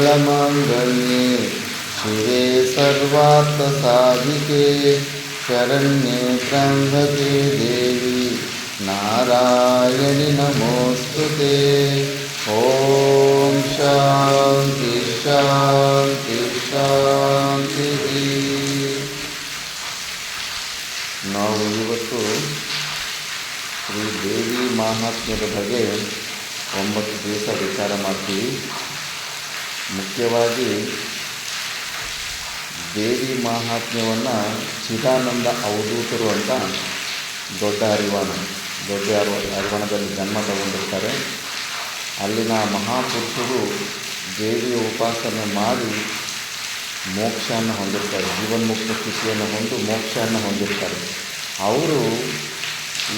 सर्वमङ्गलमाङ्गल्ये शिवे सर्वार्थसाधिके शरण्ये त्र्यम्बके देवी नारायणि नमोऽस्तुते। ॐ शान्ति शान्ति ಶಾಂತಿಃ. ನಾವು ಇವತ್ತು ಶ್ರೀ ದೇವಿ ಮಹಾತ್ಮ್ಯದ ಬಗ್ಗೆ 9 ದಿವಸ ವಿಚಾರ ಮಾಡ್ತೀವಿ. ಮುಖ್ಯವಾಗಿ ದೇವಿ ಮಹಾತ್ಮ್ಯವನ್ನು ಚಿದಾನಂದ ಅವಧೂತರು ಅಂತ ದೊಡ್ಡ ಹರಿವಾಣದಲ್ಲಿ ಜನ್ಮ ತಗೊಂಡಿರ್ತಾರೆ. ಅಲ್ಲಿನ ಮಹಾಪುರುಷರು ದೇವಿಯ ಉಪಾಸನೆ ಮಾಡಿ ಮೋಕ್ಷವನ್ನು ಹೊಂದಿರ್ತಾರೆ, ಜೀವನ್ಮುಕ್ತ ಸ್ಥಿತಿಯನ್ನು ಹೊಂದು ಮೋಕ್ಷವನ್ನು ಹೊಂದಿರ್ತಾರೆ. ಅವರು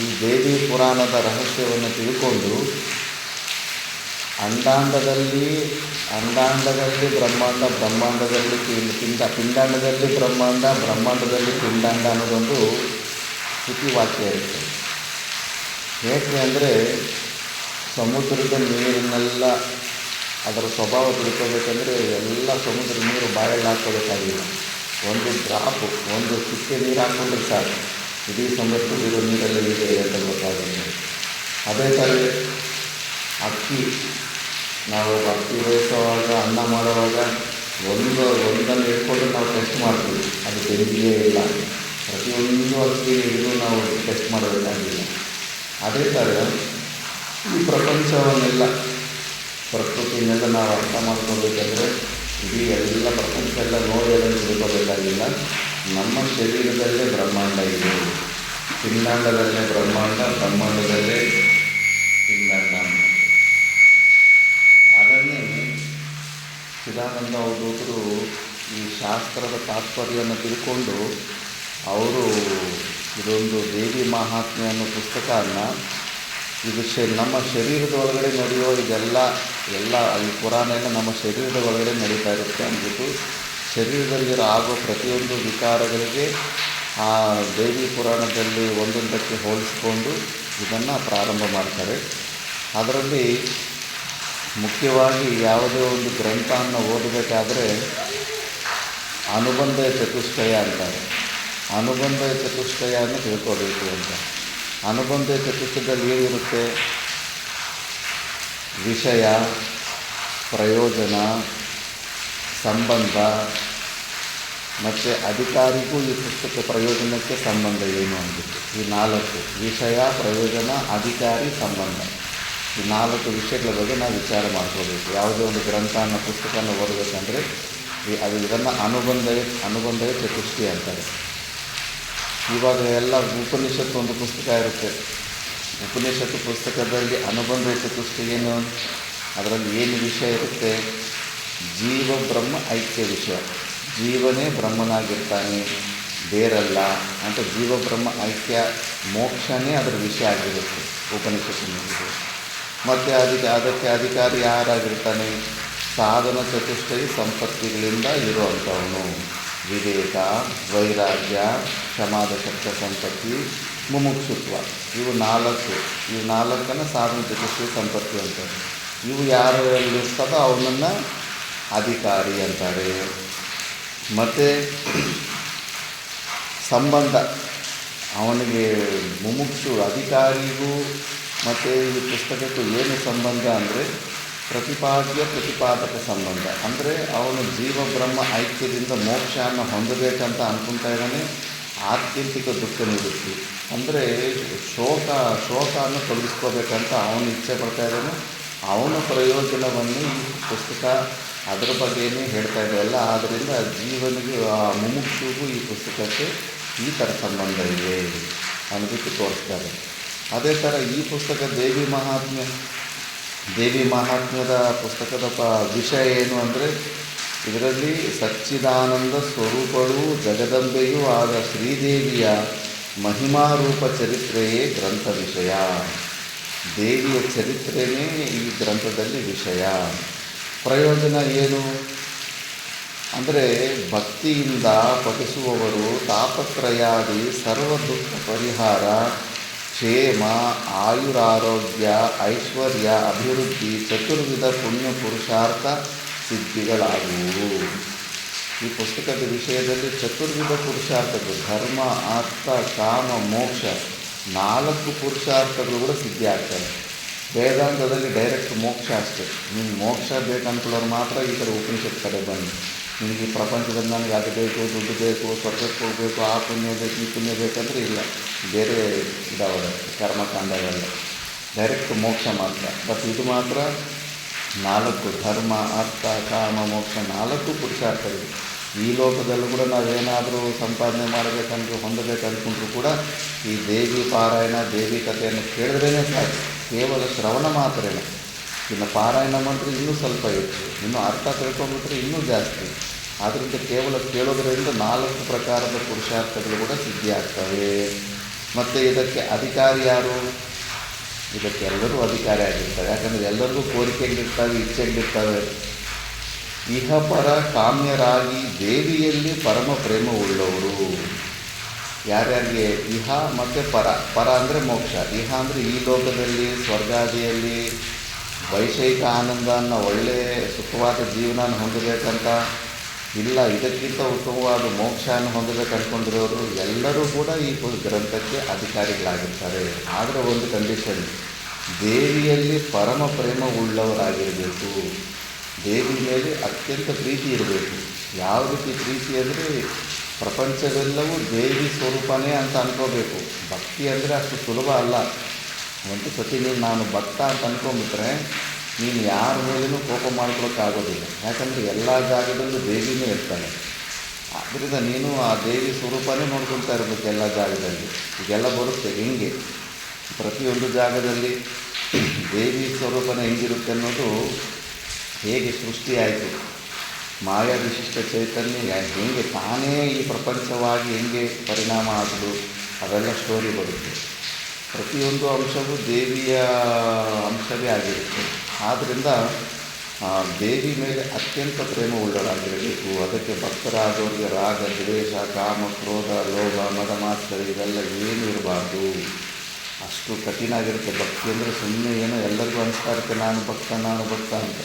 ಈ ದೇವಿ ಪುರಾಣದ ರಹಸ್ಯವನ್ನು ತಿಳ್ಕೊಂಡು ಅಂಡಾಂಡದಲ್ಲಿ ಬ್ರಹ್ಮಾಂಡ, ಬ್ರಹ್ಮಾಂಡದಲ್ಲಿ ಪಿಂಡಾಂಡದಲ್ಲಿ ಬ್ರಹ್ಮಾಂಡ, ಬ್ರಹ್ಮಾಂಡದಲ್ಲಿ ಪಿಂಡಾಂಡ ಅನ್ನೋದೊಂದು ಶ್ರುತಿವಾಕ್ಯ ಇರುತ್ತೆ. ಏಕೆ ಅಂದರೆ ಸಮುದ್ರದ ನೀರಿನೆಲ್ಲ ಅದರ ಸ್ವಭಾವ ತಿಳ್ಕೋಬೇಕಂದ್ರೆ ಎಲ್ಲ ಸಮುದ್ರ ನೀರು ಬಾಯಲ್ಲಿ ಹಾಕ್ಕೋಬೇಕಾಗಿಲ್ಲ. ಒಂದು ಡ್ರಾಪು, ಒಂದು ಚಿಕ್ಕೆ ನೀರು ಹಾಕ್ಕೊಂಡ್ರೆ ಸಾಕು, ಇಡೀ ಸಮುದ್ರದಲ್ಲಿರೋ ನೀರಲ್ಲಿ ಇದೆ ಅಂತ ಗೊತ್ತಾಗುತ್ತೆ. ಅದೇ ಥರ ಅಕ್ಕಿ, ನಾವು ಅಕ್ಕಿ ಬೇಯಿಸುವಾಗ, ಅನ್ನ ಮಾಡುವಾಗ ಒಂದನ್ನು ಇಟ್ಕೊಂಡು ನಾವು ಟೆಸ್ಟ್ ಮಾಡ್ತೀವಿ, ಅದು ಬೆಂದಿಯೇ ಇಲ್ಲ. ಪ್ರತಿಯೊಂದು ಅಕ್ಕಿ ಇದು ನಾವು ಟೆಸ್ಟ್ ಮಾಡಬೇಕಾಗಿಲ್ಲ. ಅದೇ ಥರ ಈ ಪ್ರಪಂಚವನ್ನೆಲ್ಲ, ಪ್ರಕೃತಿಯನ್ನೆಲ್ಲ ನಾವು ಅರ್ಥ ಮಾಡ್ಕೋಬೇಕಂದ್ರೆ ಇಡೀ ಎಲ್ಲ ಪ್ರಪಂಚ ಎಲ್ಲ ನೋಡಿ ಅದನ್ನು ತಿಳ್ಕೋಬೇಕಾಗಿಲ್ಲ. ನಮ್ಮ ಶರೀರದಲ್ಲೇ ಬ್ರಹ್ಮಾಂಡ ಇದೆ, ಪಿಂಡಾಂಡದಲ್ಲೇ ಬ್ರಹ್ಮಾಂಡ, ಬ್ರಹ್ಮಾಂಡದಲ್ಲೇ ಪಿಂಡಾಂಡ. ಅದನ್ನೇ ಚಿದಾನಂದ ಅವಧೂತರು ಈ ಶಾಸ್ತ್ರದ ತಾತ್ಪರ್ಯವನ್ನು ತಿಳ್ಕೊಂಡು ಅವರು ಇದೊಂದು ದೇವಿ ಮಹಾತ್ಮ್ಯ ಅನ್ನೋ ಪುಸ್ತಕವನ್ನು, ಇದು ನಮ್ಮ ಶರೀರದ ಒಳಗಡೆ ನಡೆಯೋ ಇದೆಲ್ಲ ಈ ಪುರಾಣ ಎಲ್ಲ ನಮ್ಮ ಶರೀರದ ಒಳಗಡೆ ನಡೀತಾ ಇರುತ್ತೆ ಅಂದ್ಬಿಟ್ಟು ಶರೀರದಲ್ಲಿರೋ ಆಗೋ ಪ್ರತಿಯೊಂದು ವಿಕಾರಗಳಿಗೆ ಆ ದೇವಿ ಪುರಾಣದಲ್ಲಿ ಒಂದೊಂದಕ್ಕೆ ಹೋಲಿಸಿಕೊಂಡು ಇದನ್ನು ಪ್ರಾರಂಭ ಮಾಡ್ತಾರೆ. ಅದರಲ್ಲಿ ಮುಖ್ಯವಾಗಿ ಯಾವುದೇ ಒಂದು ಗ್ರಂಥವನ್ನು ಓದಬೇಕಾದ್ರೆ ಅನುಬಂಧ ಚತುಷ್ಟಯ ಅಂತಾರೆ. ಅನುಬಂಧ ಚತುಷ್ಟಯವನ್ನು ತಿಳ್ಕೋಬೇಕು ಅಂತ. ಅನುಬಂಧ ಚತುಷ್ಟಯದಲ್ಲಿ ಏನಿರುತ್ತೆ? ವಿಷಯ, ಪ್ರಯೋಜನ, ಸಂಬಂಧ ಮತ್ತು ಅಧಿಕಾರಿಗೂ ಈ ಪುಸ್ತಕ ಪ್ರಯೋಜನಕ್ಕೆ ಸಂಬಂಧ ಏನು ಅಂದ್ಬಿಟ್ಟು ಈ 4 ವಿಷಯ, ಪ್ರಯೋಜನ, ಅಧಿಕಾರಿ, ಸಂಬಂಧ, ಈ 4 ವಿಷಯಗಳ ಬಗ್ಗೆ ನಾವು ವಿಚಾರ ಮಾಡ್ಕೋಬೇಕು. ಯಾವುದೇ ಒಂದು ಗ್ರಂಥನ ಪುಸ್ತಕನ ಓದಬೇಕಂದ್ರೆ ಇದನ್ನು ಅನುಬಂಧ ಚತುಷ್ಟಯ ಅಂತಾರೆ. ಇವಾಗ ಎಲ್ಲ ಉಪನಿಷತ್ತು ಒಂದು ಪುಸ್ತಕ ಇರುತ್ತೆ. ಉಪನಿಷತ್ತು ಪುಸ್ತಕದಲ್ಲಿ ಅನುಬಂಧ ಚತುಷ್ಟಯ ಏನು? ಅದರಲ್ಲಿ ಏನು ವಿಷಯ ಇರುತ್ತೆ? ಜೀವ ಬ್ರಹ್ಮ ಐಕ್ಯ ವಿಷಯ. ಜೀವನೇ ಬ್ರಹ್ಮನಾಗಿರ್ತಾನೆ, ಬೇರಲ್ಲ ಅಂತ ಜೀವ ಬ್ರಹ್ಮ ಐಕ್ಯ, ಮೋಕ್ಷನೇ ಅದರ ವಿಷಯ ಆಗಿರುತ್ತೆ ಉಪನಿಷತ್ತಿನಲ್ಲಿ. ಮತ್ತು ಅದಕ್ಕೆ ಅಧಿಕಾರಿ ಯಾರಾಗಿರ್ತಾನೆ? ಸಾಧನ ಚತುಷ್ಟಯ ಸಂಪತ್ತಿಗಳಿಂದ ಇರುವಂಥವನು. ವಿವೇಕ, ವೈರಾಗ್ಯ, ಕ್ಷಮಾದ ಶಕ್ತ ಸಂಪತ್ತಿ, ಮುಮುಕ್ಷುತ್ವ, ಇವು 4 ಸಾಧನ ಚತುಷ್ಟಯ ಸಂಪತ್ತಿ ಅಂತಾರೆ. ಇವು ಯಾರಲ್ಲಿರ್ತದೋ ಅವನನ್ನು ಅಧಿಕಾರಿ ಅಂತಾರೆ. ಮತ್ತು ಸಂಬಂಧ, ಅವನಿಗೆ ಮುಮುಕ್ಷು ಅಧಿಕಾರಿಗೂ ಮತ್ತು ಈ ಪುಸ್ತಕಕ್ಕೂ ಏನು ಸಂಬಂಧ ಅಂದರೆ ಪ್ರತಿಪಾದಕ ಸಂಬಂಧ. ಅಂದರೆ ಅವನು ಜೀವ ಬ್ರಹ್ಮ ಐಕ್ಯದಿಂದ ಮೋಕ್ಷವನ್ನು ಹೊಂದಬೇಕಂತ ಅಂದ್ಕೊಳ್ತಾ ಇದ್ದಾನೆ. ಆತ್ಯಂತಿಕ ದುಃಖ ನಿವೃತ್ತಿ ಅಂದರೆ ಶೋಕವನ್ನು ತೊಲಗಿಸ್ಕೋಬೇಕಂತ ಅವನು ಇಚ್ಛೆ ಪಡ್ತಾ ಇದ್ದಾನೆ. ಅವನ ಪ್ರಯೋಜನವನ್ನು ಈ ಪುಸ್ತಕ ಅದರ ಬಗ್ಗೆಯೇ ಹೇಳ್ತಾ ಇದೆಯಲ್ಲ. ಆದ್ದರಿಂದ ಜೀವನಿಗೆ, ಆ ಮುಮುಕ್ಷುಗೂ ಈ ಪುಸ್ತಕಕ್ಕೆ ಈ ಥರ ಸಂಬಂಧ ಇದೆ ಅಂದ್ಬಿಟ್ಟು ತೋರಿಸ್ತಾರೆ. ಅದೇ ಥರ ಈ ಪುಸ್ತಕ ದೇವಿ ಮಹಾತ್ಮ್ಯದ ಪುಸ್ತಕದ ವಿಷಯ ಏನು ಅಂದರೆ, ಇದರಲ್ಲಿ ಸಚ್ಚಿದಾನಂದ ಸ್ವರೂಪಳೂ ಜಗದಂಬೆಯೂ ಆದ ಶ್ರೀದೇವಿಯ ಮಹಿಮಾರೂಪ ಚರಿತ್ರೆಯೇ ಗ್ರಂಥ ವಿಷಯ. ದೇವಿಯ ಚರಿತ್ರೆಯೇ ಈ ಗ್ರಂಥದಲ್ಲಿ ವಿಷಯ. ಪ್ರಯೋಜನ ಏನು ಅಂದರೆ, ಭಕ್ತಿಯಿಂದ ಪಠಿಸುವವರು ತಾಪತ್ರಯಾದಿ ಸರ್ವ ದುಃಖ ಪರಿಹಾರ, ಕ್ಷೇಮ, ಆಯುರಾರೋಗ್ಯ, ಐಶ್ವರ್ಯ, ಅಭಿವೃದ್ಧಿ, ಚತುರ್ವಿಧ ಪುಣ್ಯ ಪುರುಷಾರ್ಥ ಸಿದ್ಧಿಗಳಾಗುವು. ಈ ಪುಸ್ತಕದ ವಿಷಯದಲ್ಲಿ ಚತುರ್ವಿಧ ಪುರುಷಾರ್ಥಗಳು, ಧರ್ಮ, ಅರ್ಥ, ಕಾಮ, ಮೋಕ್ಷ, 4 ಪುರುಷಾರ್ಥಗಳು ಕೂಡ ಸಿದ್ಧಿ ಆಗ್ತವೆ. ವೇದಾಂತದಲ್ಲಿ ಡೈರೆಕ್ಟ್ ಮೋಕ್ಷ ಅಷ್ಟೇ. ನಿಮ್ಗೆ ಮೋಕ್ಷ ಬೇಕಂತಲವ್ರು ಮಾತ್ರ ಈ ಕಡೆ ಉಪನಿಷತ್ ಕಡೆ ಬನ್ನಿ. ನಿನಗೆ ಈ ಪ್ರಪಂಚದಲ್ಲಿ ನನಗೆ ಅದು ಬೇಕು, ದುಡ್ಡು ಬೇಕು, ಸ್ವರ್ಗಕ್ಕೆ ಹೋಗಬೇಕು, ಆ ಪುಣ್ಯ ಬೇಕು, ಈ ಪುಣ್ಯ ಬೇಕಂದರೆ ಇಲ್ಲ, ಬೇರೆ ಇದಾವೆ ಕರ್ಮಕಾಂಡಗಳೆಲ್ಲ. ಡೈರೆಕ್ಟ್ ಮೋಕ್ಷ ಮಾತ್ರ. ಬಟ್ ಇದು ಮಾತ್ರ 4 ಧರ್ಮ, ಅರ್ಥ, ಕಾಮ, ಮೋಕ್ಷ 4 ಪುರುಷಾರ್ಥಗಳು. ಈ ಲೋಕದಲ್ಲೂ ಕೂಡ ನಾವೇನಾದರೂ ಸಂಪಾದನೆ ಮಾಡಬೇಕಂದ್ರೂ ಹೊಂದಬೇಕಂದ್ಕೊಂಡ್ರೂ ಕೂಡ ಈ ದೇವಿ ಪಾರಾಯಣ, ದೇವಿ ಕಥೆಯನ್ನು ಕೇಳಿದ್ರೇ ಸಾಕು. ಕೇವಲ ಶ್ರವಣ ಮಾತ್ರನೇ. ಇನ್ನು ಪಾರಾಯಣ ಮಾಡಿದ್ರೆ ಇನ್ನೂ ಸ್ವಲ್ಪ ಹೆಚ್ಚು, ಇನ್ನು ಅರ್ಥ ತಿಳ್ಕೊಂಡ್ಬಿಟ್ರೆ ಇನ್ನೂ ಜಾಸ್ತಿ. ಆದ್ದರಿಂದ ಕೇವಲ ಕೇಳೋದರಿಂದ 4 ಪ್ರಕಾರದ ಪುರುಷಾರ್ಥಗಳು ಕೂಡ ಸಿದ್ಧಿ ಆಗ್ತವೆ. ಮತ್ತು ಇದಕ್ಕೆ ಅಧಿಕಾರಿ ಯಾರು? ಇದಕ್ಕೆ ಎಲ್ಲರೂ ಅಧಿಕಾರಿ ಆಗಿರ್ತಾರೆ. ಯಾಕಂದರೆ ಎಲ್ಲರಿಗೂ ಕೋರಿಕೆಗಳಿರ್ತವೆ, ಇಚ್ಛೆಗಳಿರ್ತವೆ. ಇಹಪರ ಕಾಮ್ಯರಾಗಿ ದೇವಿಯಲ್ಲಿ ಪರಮ ಪ್ರೇಮ ಉಳ್ಳವರು. ಯಾರ್ಯಾರಿಗೆ ಇಹ ಮತ್ತು ಪರ ಅಂದರೆ ಮೋಕ್ಷ. ಇಹ ಅಂದರೆ ಈ ಲೋಕದಲ್ಲಿ ಸ್ವರ್ಗಾದಿಯಲ್ಲಿ ವೈಷಯಿಕ ಆನಂದನ, ಒಳ್ಳೆಯ ಸುಖವಾದ ಜೀವನ ಹೊಂದಬೇಕಂತ ಇಲ್ಲ, ಇದಕ್ಕಿಂತ ಉತ್ತಮವಾದ ಮೋಕ್ಷವನ್ನು ಹೊಂದಬೇಕು ಅಂದ್ಕೊಂಡಿರೋರು ಎಲ್ಲರೂ ಕೂಡ ಈ ಗ್ರಂಥಕ್ಕೆ ಅಧಿಕಾರಿಗಳಾಗಿರ್ತಾರೆ. ಆದರೆ ಒಂದು ಕಂಡೀಷನ್, ದೇವಿಯಲ್ಲಿ ಪರಮ ಪ್ರೇಮ ಉಳ್ಳವರಾಗಿರಬೇಕು. ದೇವಿ ಮೇಲೆ ಅತ್ಯಂತ ಪ್ರೀತಿ ಇರಬೇಕು. ಯಾವ ರೀತಿ ಪ್ರೀತಿ ಅಂದರೆ, ಪ್ರಪಂಚವೆಲ್ಲವೂ ದೇವಿ ಸ್ವರೂಪನೇ ಅಂತ ಅನ್ಕೋಬೇಕು. ಭಕ್ತಿ ಅಂದರೆ ಅಷ್ಟು ಸುಲಭ ಅಲ್ಲ. ಒಂದು ಸತಿ ನಾನು ಭಕ್ತ ಅಂತ ಅಂದ್ಕೊಂಡ್ಬಿಟ್ರೆ ನೀನು ಯಾರ ಮೇಲೂ ಕೋಪ ಮಾಡ್ಕೊಳ್ಳೋಕ್ಕಾಗೋದಿಲ್ಲ. ಯಾಕಂದರೆ ಎಲ್ಲ ಜಾಗದಲ್ಲೂ ದೇವಿನೇ ಇರ್ತಾನೆ. ಆದ್ದರಿಂದ ನೀನು ಆ ದೇವಿ ಸ್ವರೂಪನೇ ನೋಡ್ಕೊಳ್ತಾ ಇರಬೇಕು ಎಲ್ಲ ಜಾಗದಲ್ಲಿ. ಈಗೆಲ್ಲ ಬರುತ್ತೆ ಹೆಂಗೆ, ಪ್ರತಿಯೊಂದು ಜಾಗದಲ್ಲಿ ದೇವಿ ಸ್ವರೂಪನೇ ಹೆಂಗಿರುತ್ತೆ ಅನ್ನೋದು, ಹೇಗೆ ಸೃಷ್ಟಿಯಾಯಿತು, ಮಾಯಾ ವಿಶಿಷ್ಟ ಚೈತನ್ಯ ಹೇಗೆ ತಾನೇ ಈ ಪ್ರಪಂಚವಾಗಿ ಹೆಂಗೆ ಪರಿಣಾಮ ಆದಲು, ಅವೆಲ್ಲ ಸ್ಟೋರಿ ಬರುತ್ತೆ. ಪ್ರತಿಯೊಂದು ಅಂಶವೂ ದೇವಿಯ ಅಂಶವೇ ಆಗಿರುತ್ತೆ. ಆದ್ದರಿಂದ ದೇವಿ ಮೇಲೆ ಅತ್ಯಂತ ಪ್ರೇಮ ಉಳ್ಳವರಾಗಿರಬೇಕು. ಅದಕ್ಕೆ ಭಕ್ತರಾದವರಿಗೆ ರಾಗ, ದ್ವೇಷ, ಕಾಮ, ಕ್ರೋಧ, ಲೋಭ, ಮದ, ಮಾತ್ಸರ್ಯ ಇವೆಲ್ಲ ಏನೂ ಇರಬಾರ್ದು. ಅಷ್ಟು ಕಠಿಣ ಆಗಿರುತ್ತೆ ಭಕ್ತಿ ಅಂದರೆ. ಸುಮ್ಮನೆ ಏನೋ ಎಲ್ಲರಿಗೂ ಅನಿಸ್ತಾ ಇರುತ್ತೆ ನಾನು ಭಕ್ತ ಅಂತ.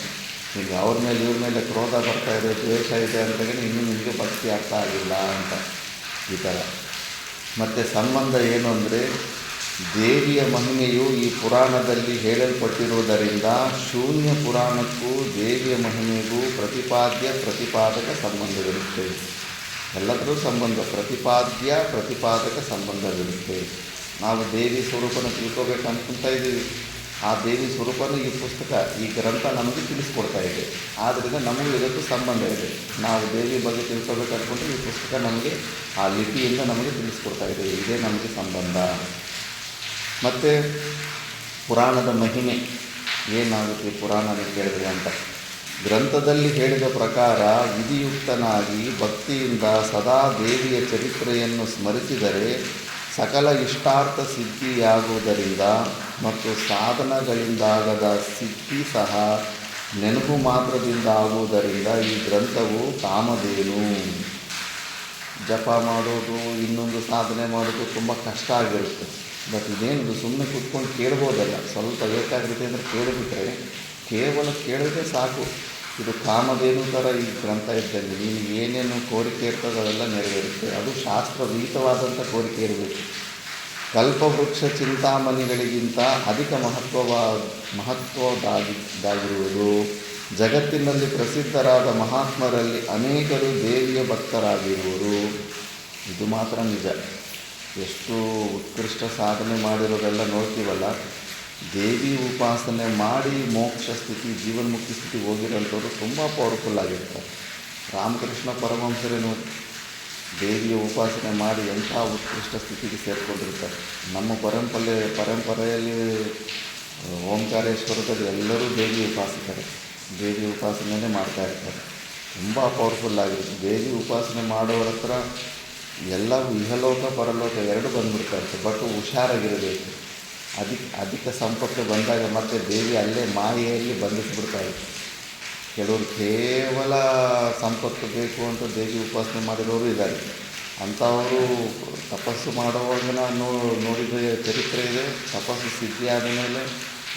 ಈಗ ಅವ್ರ ಮೇಲೆ ಇವ್ರ ಮೇಲೆ ಕ್ರೋಧ ಬರ್ತಾ ಇದೆ, ದ್ವೇಷ ಇದೆ ಅಂತಾಗ ಇನ್ನೂ ನಿಮಗೆ ಭಕ್ತಿ ಅರ್ಥ ಆಗಿಲ್ಲ ಅಂತ ಈ ಥರ. ಮತ್ತು ಸಂಬಂಧ ಏನು ಅಂದರೆ, ದೇವಿಯ ಮಹಿಮೆಯು ಈ ಪುರಾಣದಲ್ಲಿ ಹೇಳಲ್ಪಟ್ಟಿರುವುದರಿಂದ ಶೂನ್ಯ ಪುರಾಣಕ್ಕೂ ದೇವಿಯ ಮಹಿಮೆಗೂ ಪ್ರತಿಪಾದಕ ಸಂಬಂಧವಿರುತ್ತೆ. ಎಲ್ಲದರೂ ಸಂಬಂಧ, ಪ್ರತಿಪಾದಕ ಸಂಬಂಧವಿರುತ್ತೆ. ನಾವು ದೇವಿ ಸ್ವರೂಪನ ತಿಳ್ಕೋಬೇಕು ಅನ್ಕೊತ ಇದ್ದೀವಿ. ಆ ದೇವಿ ಸ್ವರೂಪನ ಈ ಪುಸ್ತಕ, ಈ ಗ್ರಂಥ ನಮಗೆ ತಿಳಿಸ್ಕೊಡ್ತಾ ಇದೆ. ಆದ್ದರಿಂದ ನಮಗೂ ಇದಕ್ಕೂ ಸಂಬಂಧ ಇದೆ. ನಾವು ದೇವಿ ಬಗ್ಗೆ ತಿಳ್ಕೋಬೇಕು ಅಂದ್ಕೊಂಡ್ರೆ ಈ ಪುಸ್ತಕ ನಮಗೆ ಆ ಲಿಪಿಯಿಂದ ನಮಗೆ ತಿಳಿಸ್ಕೊಡ್ತಾ ಇದೆ. ಇದೇ ನಮಗೆ ಸಂಬಂಧ. ಮತ್ತು ಪುರಾಣದ ಮಹಿಮೆ ಏನಾಗುತ್ತೆ ಪುರಾಣನ ಕೇಳಿದ್ರೆ ಅಂತ, ಗ್ರಂಥದಲ್ಲಿ ಹೇಳಿದ ಪ್ರಕಾರ ವಿಧಿಯುಕ್ತನಾಗಿ ಭಕ್ತಿಯಿಂದ ಸದಾ ದೇವಿಯ ಚರಿತ್ರೆಯನ್ನು ಸ್ಮರಿಸಿದರೆ ಸಕಲ ಇಷ್ಟಾರ್ಥ ಸಿದ್ಧಿಯಾಗುವುದರಿಂದ ಮತ್ತು ಸಾಧನಗಳಿಂದಾಗದ ಸಿದ್ಧಿ ಸಹ ನೆನಪು ಮಾತ್ರದಿಂದ ಆಗುವುದರಿಂದ ಈ ಗ್ರಂಥವು ಕಾಮಧೇನು. ಜಪ ಮಾಡೋದು, ಇನ್ನೊಂದು ಸಾಧನೆ ಮಾಡೋದು ತುಂಬ ಕಷ್ಟ ಆಗಿರುತ್ತೆ. ಬಟ್ ಇದೇನಿದು ಸುಮ್ಮನೆ ಕೂತ್ಕೊಂಡು ಕೇಳ್ಬೋದಲ್ಲ, ಸ್ವಲ್ಪ ಏಕಾಗ್ರತೆ ಅಂದರೆ ಕೇಳಿಬಿಟ್ರೆ ಕೇವಲ ಕೇಳಿದ್ರೆ ಸಾಕು. ಇದು ಕಾಮಧೇನು ಥರ ಈ ಗ್ರಂಥ ಇದ್ದಲ್ಲಿ ನೀನು ಏನೇನು ಕೋರಿಕೆ ಇರ್ತದೆ ಅವೆಲ್ಲ ನೆರವೇರುತ್ತೆ. ಅದು ಶಾಸ್ತ್ರವಿಹಿತವಾದಂಥ ಕೋರಿಕೆ ಇರಬೇಕು. ಕಲ್ಪವೃಕ್ಷ ಚಿಂತಾಮಣಿಗಳಿಗಿಂತ ಅಧಿಕ ಮಹತ್ವದಾಗಿರುವುದು. ಜಗತ್ತಿನಲ್ಲಿ ಪ್ರಸಿದ್ಧರಾದ ಮಹಾತ್ಮರಲ್ಲಿ ಅನೇಕರು ದೇವಿಯ ಭಕ್ತರಾಗಿರುವರು. ಇದು ಮಾತ್ರ ನಿಜ. ಎಷ್ಟು ಉತ್ಕೃಷ್ಟ ಸಾಧನೆ ಮಾಡಿರೋದೆಲ್ಲ ನೋಡ್ತೀವಲ್ಲ, ದೇವಿ ಉಪಾಸನೆ ಮಾಡಿ ಮೋಕ್ಷ ಸ್ಥಿತಿ, ಜೀವನ್ಮುಕ್ತಿ ಸ್ಥಿತಿ ಹೋಗಿರೋಂಥವ್ರು ತುಂಬ ಪವರ್ಫುಲ್ ಆಗಿರ್ತಾರೆ. ರಾಮಕೃಷ್ಣ ಪರಮಹಂಸರೇ ನೋಡಿ, ದೇವಿಯ ಉಪಾಸನೆ ಮಾಡಿ ಎಂಥ ಉತ್ಕೃಷ್ಟ ಸ್ಥಿತಿಗೆ ಸೇರಿಕೊಂಡಿರ್ತಾರೆ. ನಮ್ಮ ಪರಂಪರೆಯಲ್ಲಿ ಓಂಕಾರೇಶ್ವರದಲ್ಲಿ ಎಲ್ಲರೂ ದೇವಿ ಉಪಾಸಕರೇ, ದೇವಿ ಉಪಾಸನೆಯೇ ಮಾಡ್ತಾ ಇರ್ತಾರೆ. ತುಂಬ ಪವರ್ಫುಲ್ ಆಗಿರುತ್ತೆ. ದೇವಿ ಉಪಾಸನೆ ಮಾಡೋರ ಹತ್ರ ಎಲ್ಲವೂ ಇಹಲೋಕ ಪರಲೋಕ ಎರಡು ಬಂದ್ಬಿಡ್ತಾ ಇರ್ತದೆ. ಬಟ್ ಹುಷಾರಾಗಿರಬೇಕು. ಅಧಿಕ ಸಂಪತ್ತು ಬಂದಾಗ ಮತ್ತೆ ದೇವಿ ಅಲ್ಲೇ ಮಾಯೆಯಲ್ಲಿ ಬಂಧಿಸಿಬಿಡ್ತಾ ಇತ್ತು. ಕೆಲವರು ಕೇವಲ ಸಂಪತ್ತು ಬೇಕು ಅಂತ ದೇವಿ ಉಪಾಸನೆ ಮಾಡಿರೋರು ಇದ್ದಾರೆ. ಅಂಥವರು ತಪಸ್ಸು ಮಾಡುವಾಗ ನಾನು ನೋಡಿದ ಚರಿತ್ರೆ ಇದೆ. ತಪಸ್ಸು ಸಿದ್ಧಿಯಾದ ಮೇಲೆ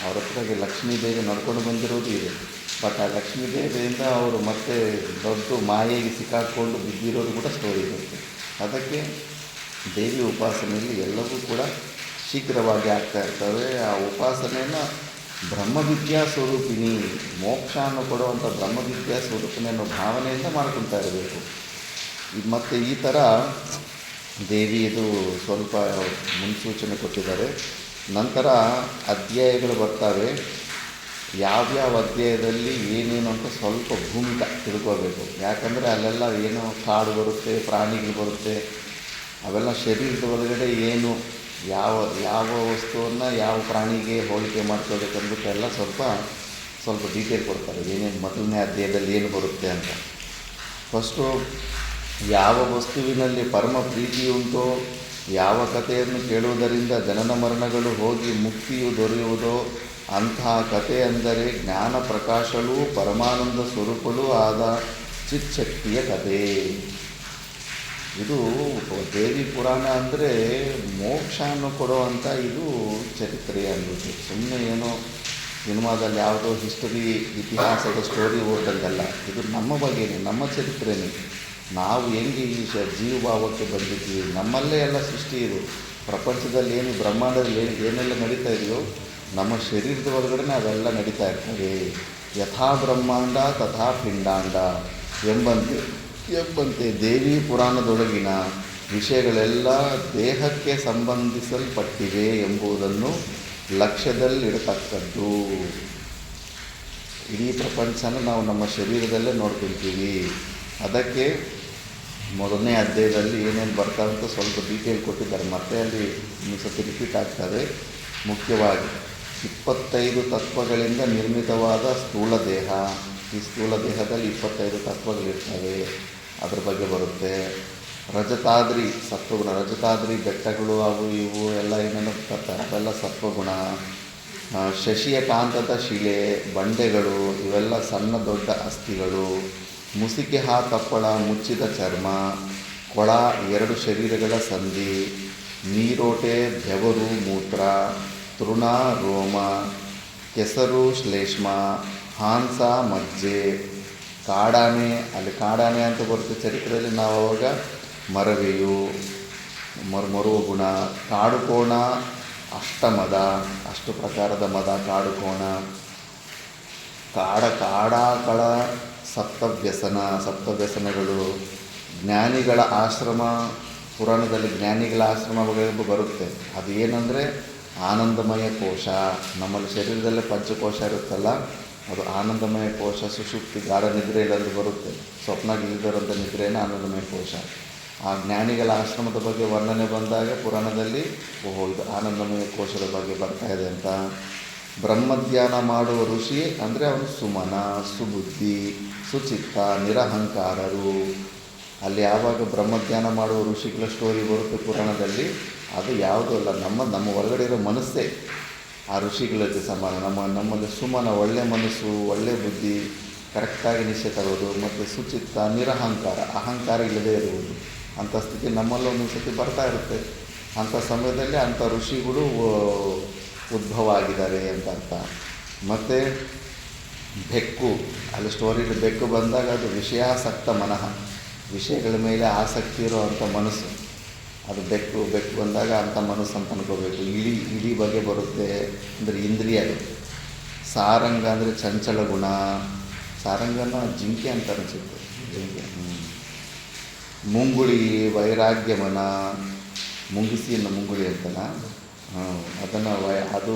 ಅವ್ರ ಹತ್ರಗೆ ಲಕ್ಷ್ಮೀ ದೇವಿ ನಡ್ಕೊಂಡು ಬಂದಿರೋದು ಇದೆ. ಬಟ್ ಆ ಲಕ್ಷ್ಮೀ ದೇವಿಯಿಂದ ಅವರು ಮತ್ತೆ ದೊಡ್ಡ ಮಾಯೆಗೆ ಸಿಕ್ಕಾಕ್ಕೊಂಡು ಬಿದ್ದಿರೋದು ಕೂಡ ಸ್ಟೋರಿ ಇರುತ್ತೆ. ಅದಕ್ಕೆ ದೇವಿ ಉಪಾಸನೆಯಲ್ಲಿ ಎಲ್ಲವೂ ಕೂಡ ಶೀಘ್ರವಾಗಿ ಆಗ್ತಾ ಇರ್ತವೆ. ಆ ಉಪಾಸನೆಯನ್ನು ಬ್ರಹ್ಮವಿದ್ಯಾ ಸ್ವರೂಪಿಣಿ, ಮೋಕ್ಷವನ್ನು ಕೊಡುವಂಥ ಬ್ರಹ್ಮವಿದ್ಯಾ ಸ್ವರೂಪಿಣಿ ಅನ್ನೋ ಭಾವನೆಯಿಂದ ಮಾಡ್ಕೊತಾ ಇರಬೇಕು. ಮತ್ತು ಈ ಥರ ದೇವಿಯದು ಸ್ವಲ್ಪ ಮುನ್ಸೂಚನೆ ಕೊಟ್ಟಿದ್ದಾರೆ. ನಂತರ ಅಧ್ಯಾಯಗಳು ಬರ್ತವೆ. ಯಾವ್ಯಾವ ಅಧ್ಯಾಯದಲ್ಲಿ ಏನೇನು ಅಂತ ಸ್ವಲ್ಪ ಭೂಮಿಕ ತಿಳ್ಕೋಬೇಕು. ಯಾಕಂದರೆ ಅಲ್ಲೆಲ್ಲ ಏನೋ ಕಾಡು ಬರುತ್ತೆ, ಪ್ರಾಣಿಗಳು ಬರುತ್ತೆ. ಅವೆಲ್ಲ ಶರೀರದ ಒಳಗಡೆ ಏನು ಯಾವ ವಸ್ತುವನ್ನು ಯಾವ ಪ್ರಾಣಿಗೆ ಹೋಲಿಕೆ ಮಾಡ್ಕೋಬೇಕಂದ್ಬಿಟ್ಟು ಎಲ್ಲ ಸ್ವಲ್ಪ ಡೀಟೇಲ್ ಕೊಡ್ತಾರೆ. ಏನೇನು ಮೊದಲನೇ ಅಧ್ಯಾಯದಲ್ಲಿ ಏನು ಬರುತ್ತೆ ಅಂತ. ಫಸ್ಟು ಯಾವ ವಸ್ತುವಿನಲ್ಲಿ ಪರಮ ಪ್ರೀತಿಯುಂಟೋ, ಯಾವ ಕಥೆಯನ್ನು ಕೇಳುವುದರಿಂದ ಜನನ ಮರಣಗಳು ಹೋಗಿ ಮುಕ್ತಿಯು ದೊರೆಯುವುದೋ ಅಂತಹ ಕಥೆ ಅಂದರೆ ಜ್ಞಾನ ಪ್ರಕಾಶವೂ ಪರಮಾನಂದ ಸ್ವರೂಪವೂ ಆದ ಚಿತ್ಶಕ್ತಿಯ ಕಥೆ. ಇದು ದೇವಿ ಪುರಾಣ ಅಂದರೆ ಮೋಕ್ಷವನ್ನು ಕೊಡುವಂಥ ಇದು ಚರಿತ್ರೆ ಅಂದ್ಬಿಟ್ಟು. ಸುಮ್ಮನೆ ಏನೋ ಸಿನಿಮಾದಲ್ಲಿ ಯಾವುದೋ ಹಿಸ್ಟರಿ ಇತಿಹಾಸದ ಸ್ಟೋರಿ ಓದಂಗಲ್ಲ. ಇದು ನಮ್ಮ ಬಗ್ಗೆನೇ, ನಮ್ಮ ಚರಿತ್ರೆನೇ. ನಾವು ಹೆಂಗೆ ಈ ಜೀವಭಾವಕ್ಕೆ ಬಂದಿದ್ದೀವಿ, ನಮ್ಮಲ್ಲೇ ಎಲ್ಲ ಸೃಷ್ಟಿ ಇದು. ಪ್ರಪಂಚದಲ್ಲಿ ಏನು ಬ್ರಹ್ಮಾಂಡದಲ್ಲಿ ಏನೆಲ್ಲ ನಡೀತಾ ಇದೆಯೋ ನಮ್ಮ ಶರೀರದ ಒಳಗಡೆ ಅವೆಲ್ಲ ನಡೀತಾ ಇರ್ತವೆ. ಯಥಾ ಬ್ರಹ್ಮಾಂಡ ತಥಾ ಪಿಂಡಾಂಡ ಎಂಬಂತೆ ದೇವಿ ಪುರಾಣದೊಳಗಿನ ವಿಷಯಗಳೆಲ್ಲ ದೇಹಕ್ಕೆ ಸಂಬಂಧಿಸಲ್ಪಟ್ಟಿವೆ ಎಂಬುದನ್ನು ಲಕ್ಷ್ಯದಲ್ಲಿಡತಕ್ಕದ್ದು. ಇಡೀ ಪ್ರಪಂಚನ ನಾವು ನಮ್ಮ ಶರೀರದಲ್ಲೇ ನೋಡ್ಕೊಳ್ತೀವಿ. ಅದಕ್ಕೆ ಮೊದಲನೇ ಅಧ್ಯಾಯದಲ್ಲಿ ಏನೇನು ಬರ್ತಾವೆ ಅಂತ ಸ್ವಲ್ಪ ಡೀಟೇಲ್ ಕೊಟ್ಟಿದ್ದಾರೆ. ಮತ್ತೆ ಅಲ್ಲಿ ಇನ್ನೊಂದು ರಿಪೀಟ್ ಆಗ್ತವೆ. ಮುಖ್ಯವಾಗಿ 25 ತತ್ವಗಳಿಂದ ನಿರ್ಮಿತವಾದ ಸ್ಥೂಲ ದೇಹ. ಈ ಸ್ಥೂಲ ದೇಹದಲ್ಲಿ 25 ತತ್ವಗಳಿರ್ತವೆ, ಅದ್ರ ಬಗ್ಗೆ ಬರುತ್ತೆ. ರಜತಾದ್ರಿ ಸತ್ವಗುಣ, ರಜತಾದ್ರಿ ಬೆಟ್ಟಗಳು ಅವು ಇವು ಎಲ್ಲ ಏನೇನು ಬರ್ತಾರೆ ಅವೆಲ್ಲ ಸತ್ವಗುಣ. ಶಶಿಯ ಕಾಂತದ ಶಿಲೆ, ಬಂಡೆಗಳು ಇವೆಲ್ಲ ಸಣ್ಣ ದೊಡ್ಡ ಅಸ್ಥಿಗಳು. ಮುಸಿಕೆ ತಪ್ಪಳ, ಮುಚ್ಚಿದ ಚರ್ಮ, ಕೊಳ 2 ಶರೀರಗಳ ಸಂಧಿ, ನೀರೋಟೆ, ಬೆವರು, ಮೂತ್ರ, ತೃಣ, ರೋಮ, ಕೆಸರು, ಶ್ಲೇಷ್ಮ, ಹಾಂಸ, ಮಜ್ಜೆ, ಕಾಡಾನೆ. ಅಲ್ಲಿ ಕಾಡಾನೆ ಅಂತ ಬರುತ್ತೆ ಚರಿತ್ರೆಯಲ್ಲಿ. ನಾವು ಅವಾಗ ಮರವೆಯು, ಮರುವ ಗುಣ, ಕಾಡುಕೋಣ, ಅಷ್ಟಮದ, 8 ಪ್ರಕಾರದ ಮದ, ಕಾಡುಕೋಣ, ಕಾಡಾಕಳ, ಸಪ್ತವ್ಯಸನಗಳು. ಜ್ಞಾನಿಗಳ ಆಶ್ರಮ, ಪುರಾಣದಲ್ಲಿ ಜ್ಞಾನಿಗಳ ಆಶ್ರಮ ಬರುತ್ತೆ. ಅದು ಏನಂದರೆ ಆನಂದಮಯ ಕೋಶ. ನಮ್ಮಲ್ಲಿ ಶರೀರದಲ್ಲೇ ಪಂಚಕೋಶ ಇರುತ್ತಲ್ಲ, ಅದು ಆನಂದಮಯ ಕೋಶ. ಸುಷುಪ್ತಿ, ಗಾಢ ನಿದ್ರೆಯಲ್ಲಿ ಬರುತ್ತೆ. ಸ್ವಪ್ನ ಇಳಿದರಂಥ ನಿದ್ರೆಯನ್ನು ಆನಂದಮಯ ಕೋಶ. ಆ ಜ್ಞಾನಿಗಳ ಆಶ್ರಮದ ಬಗ್ಗೆ ವರ್ಣನೆ ಬಂದಾಗ ಪುರಾಣದಲ್ಲಿ ಇದು ಆನಂದಮಯ ಕೋಶದ ಬಗ್ಗೆ ಬರ್ತಾ ಇದೆ ಅಂತ. ಬ್ರಹ್ಮಧ್ಯಾನ ಮಾಡುವ ಋಷಿ ಅಂದರೆ ಅವನು ಸುಮನ, ಸುಬುದ್ಧಿ, ಸುಚಿತ್ತ, ನಿರಹಂಕಾರರು. ಅಲ್ಲಿ ಯಾವಾಗ ಬ್ರಹ್ಮಧ್ಯಾನ ಮಾಡುವ ಋಷಿಗಳ ಸ್ಟೋರಿ ಬರುತ್ತೆ ಪುರಾಣದಲ್ಲಿ, ಅದು ಯಾವುದೂ ಅಲ್ಲ, ನಮ್ಮ ಹೊರಗಡೆ ಇರೋ ಮನಸ್ಸೇ ಆ ಋಷಿಗಳಿಗೆ ಸಮಾನ. ನಮ್ಮಲ್ಲಿ ಸುಮನ, ಒಳ್ಳೆ ಮನಸ್ಸು, ಒಳ್ಳೆ ಬುದ್ಧಿ, ಕರೆಕ್ಟಾಗಿ ನಿಶ್ಚಯ ತರೋದು, ಮತ್ತು ಸುಚಿತ್ತ, ನಿರಹಂಕಾರ, ಅಹಂಕಾರ ಇಲ್ಲದೇ ಇರುವುದು. ಅಂಥ ಸ್ಥಿತಿ ನಮ್ಮಲ್ಲಿ ಒಂದೊಂದು ಸತಿ ಬರ್ತಾ ಇರುತ್ತೆ. ಅಂಥ ಸಮಯದಲ್ಲಿ ಅಂಥ ಋಷಿಗಳು ಉದ್ಭವ ಆಗಿದ್ದಾರೆ ಅಂತ ಅರ್ಥ. ಮತ್ತು ಬೆಕ್ಕು, ಅಲ್ಲಿ ಸ್ಟೋರಿಲಿ ಬೆಕ್ಕು ಬಂದಾಗ ಅದು ವಿಷಯಾಸಕ್ತ ಮನಃ, ವಿಷಯಗಳ ಮೇಲೆ ಆಸಕ್ತಿ ಇರೋವಂಥ ಮನಸ್ಸು. ಅದು ಬೆಕ್ಕು ಬಂದಾಗ ಅಂಥ ಮನಸ್ಸು ಅಂತ ಅನ್ಕೋಬೇಕು. ಇಲಿ ಬಗ್ಗೆ ಬರುತ್ತೆ ಅಂದರೆ ಇಂದ್ರಿಯಗಳು. ಸಾರಂಗ ಅಂದರೆ ಚಂಚಲ ಗುಣ. ಸಾರಂಗನ ಜಿಂಕೆ ಅಂತ ಅನಿಸುತ್ತೆ, ಜಿಂಕೆ. ಮುಂಗುಳಿ, ವೈರಾಗ್ಯಮನ, ಮುಂಗಿಸಿಯನ್ನು ಮುಂಗುಳಿ ಅಂತನ. ಅದನ್ನು ಅದು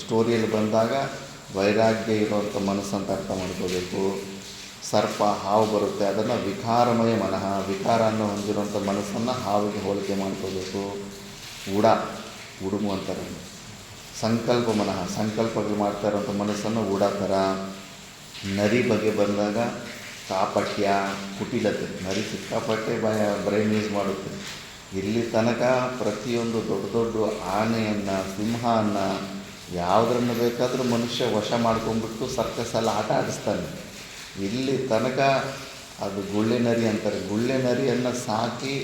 ಸ್ಟೋರಿಯಲ್ಲಿ ಬಂದಾಗ ವೈರಾಗ್ಯ ಇರುವಂಥ ಮನಸ್ಸು ಅಂತ ಅರ್ಥ ಮಾಡ್ಕೋಬೇಕು. ಸರ್ಪ ಹಾವು ಬರುತ್ತೆ, ಅದನ್ನು ವಿಕಾರಮಯ ಮನಃ, ವಿಕಾರವನ್ನು ಹೊಂದಿರುವಂಥ ಮನಸ್ಸನ್ನು ಹಾವಿಗೆ ಹೋಲಿಕೆ ಮಾಡ್ಕೋಬೇಕು. ಉಡುಮು ಅಂತಾರೆ. ಸಂಕಲ್ಪ ಮನಃ, ಸಂಕಲ್ಪಗಳು ಮಾಡ್ತಾ ಇರೋಂಥ ಮನಸ್ಸನ್ನು ಥರ. ನರಿ ಬಗ್ಗೆ ಬಂದಾಗ ಕಾಪಟ್ಯ, ಕುಟಿಲತೆ. ನರಿ ಸಿಕ್ಕಾಪಟ್ಟೆ ಬ್ರೈನ್ ಯೂಸ್ ಮಾಡುತ್ತೆ. ಇಲ್ಲಿ ತನಕ ಪ್ರತಿಯೊಂದು ದೊಡ್ಡ ದೊಡ್ಡ ಆನೆಯನ್ನು, ಸಿಂಹವನ್ನು, ಯಾವುದನ್ನು ಬೇಕಾದರೂ ಮನುಷ್ಯ ವಶ ಮಾಡ್ಕೊಂಡ್ಬಿಟ್ಟು ಸರ್ಕಸ್ಸಲ್ಲಿ ಆಟ ಆಡಿಸ್ತಾನೆ. ಇಲ್ಲಿ ತನಕ ಅದು ಗುಳ್ಳೆ ನರಿ ಅಂತಾರೆ. ಗುಳ್ಳೆ ನರಿಯನ್ನು ಸಾಕಿ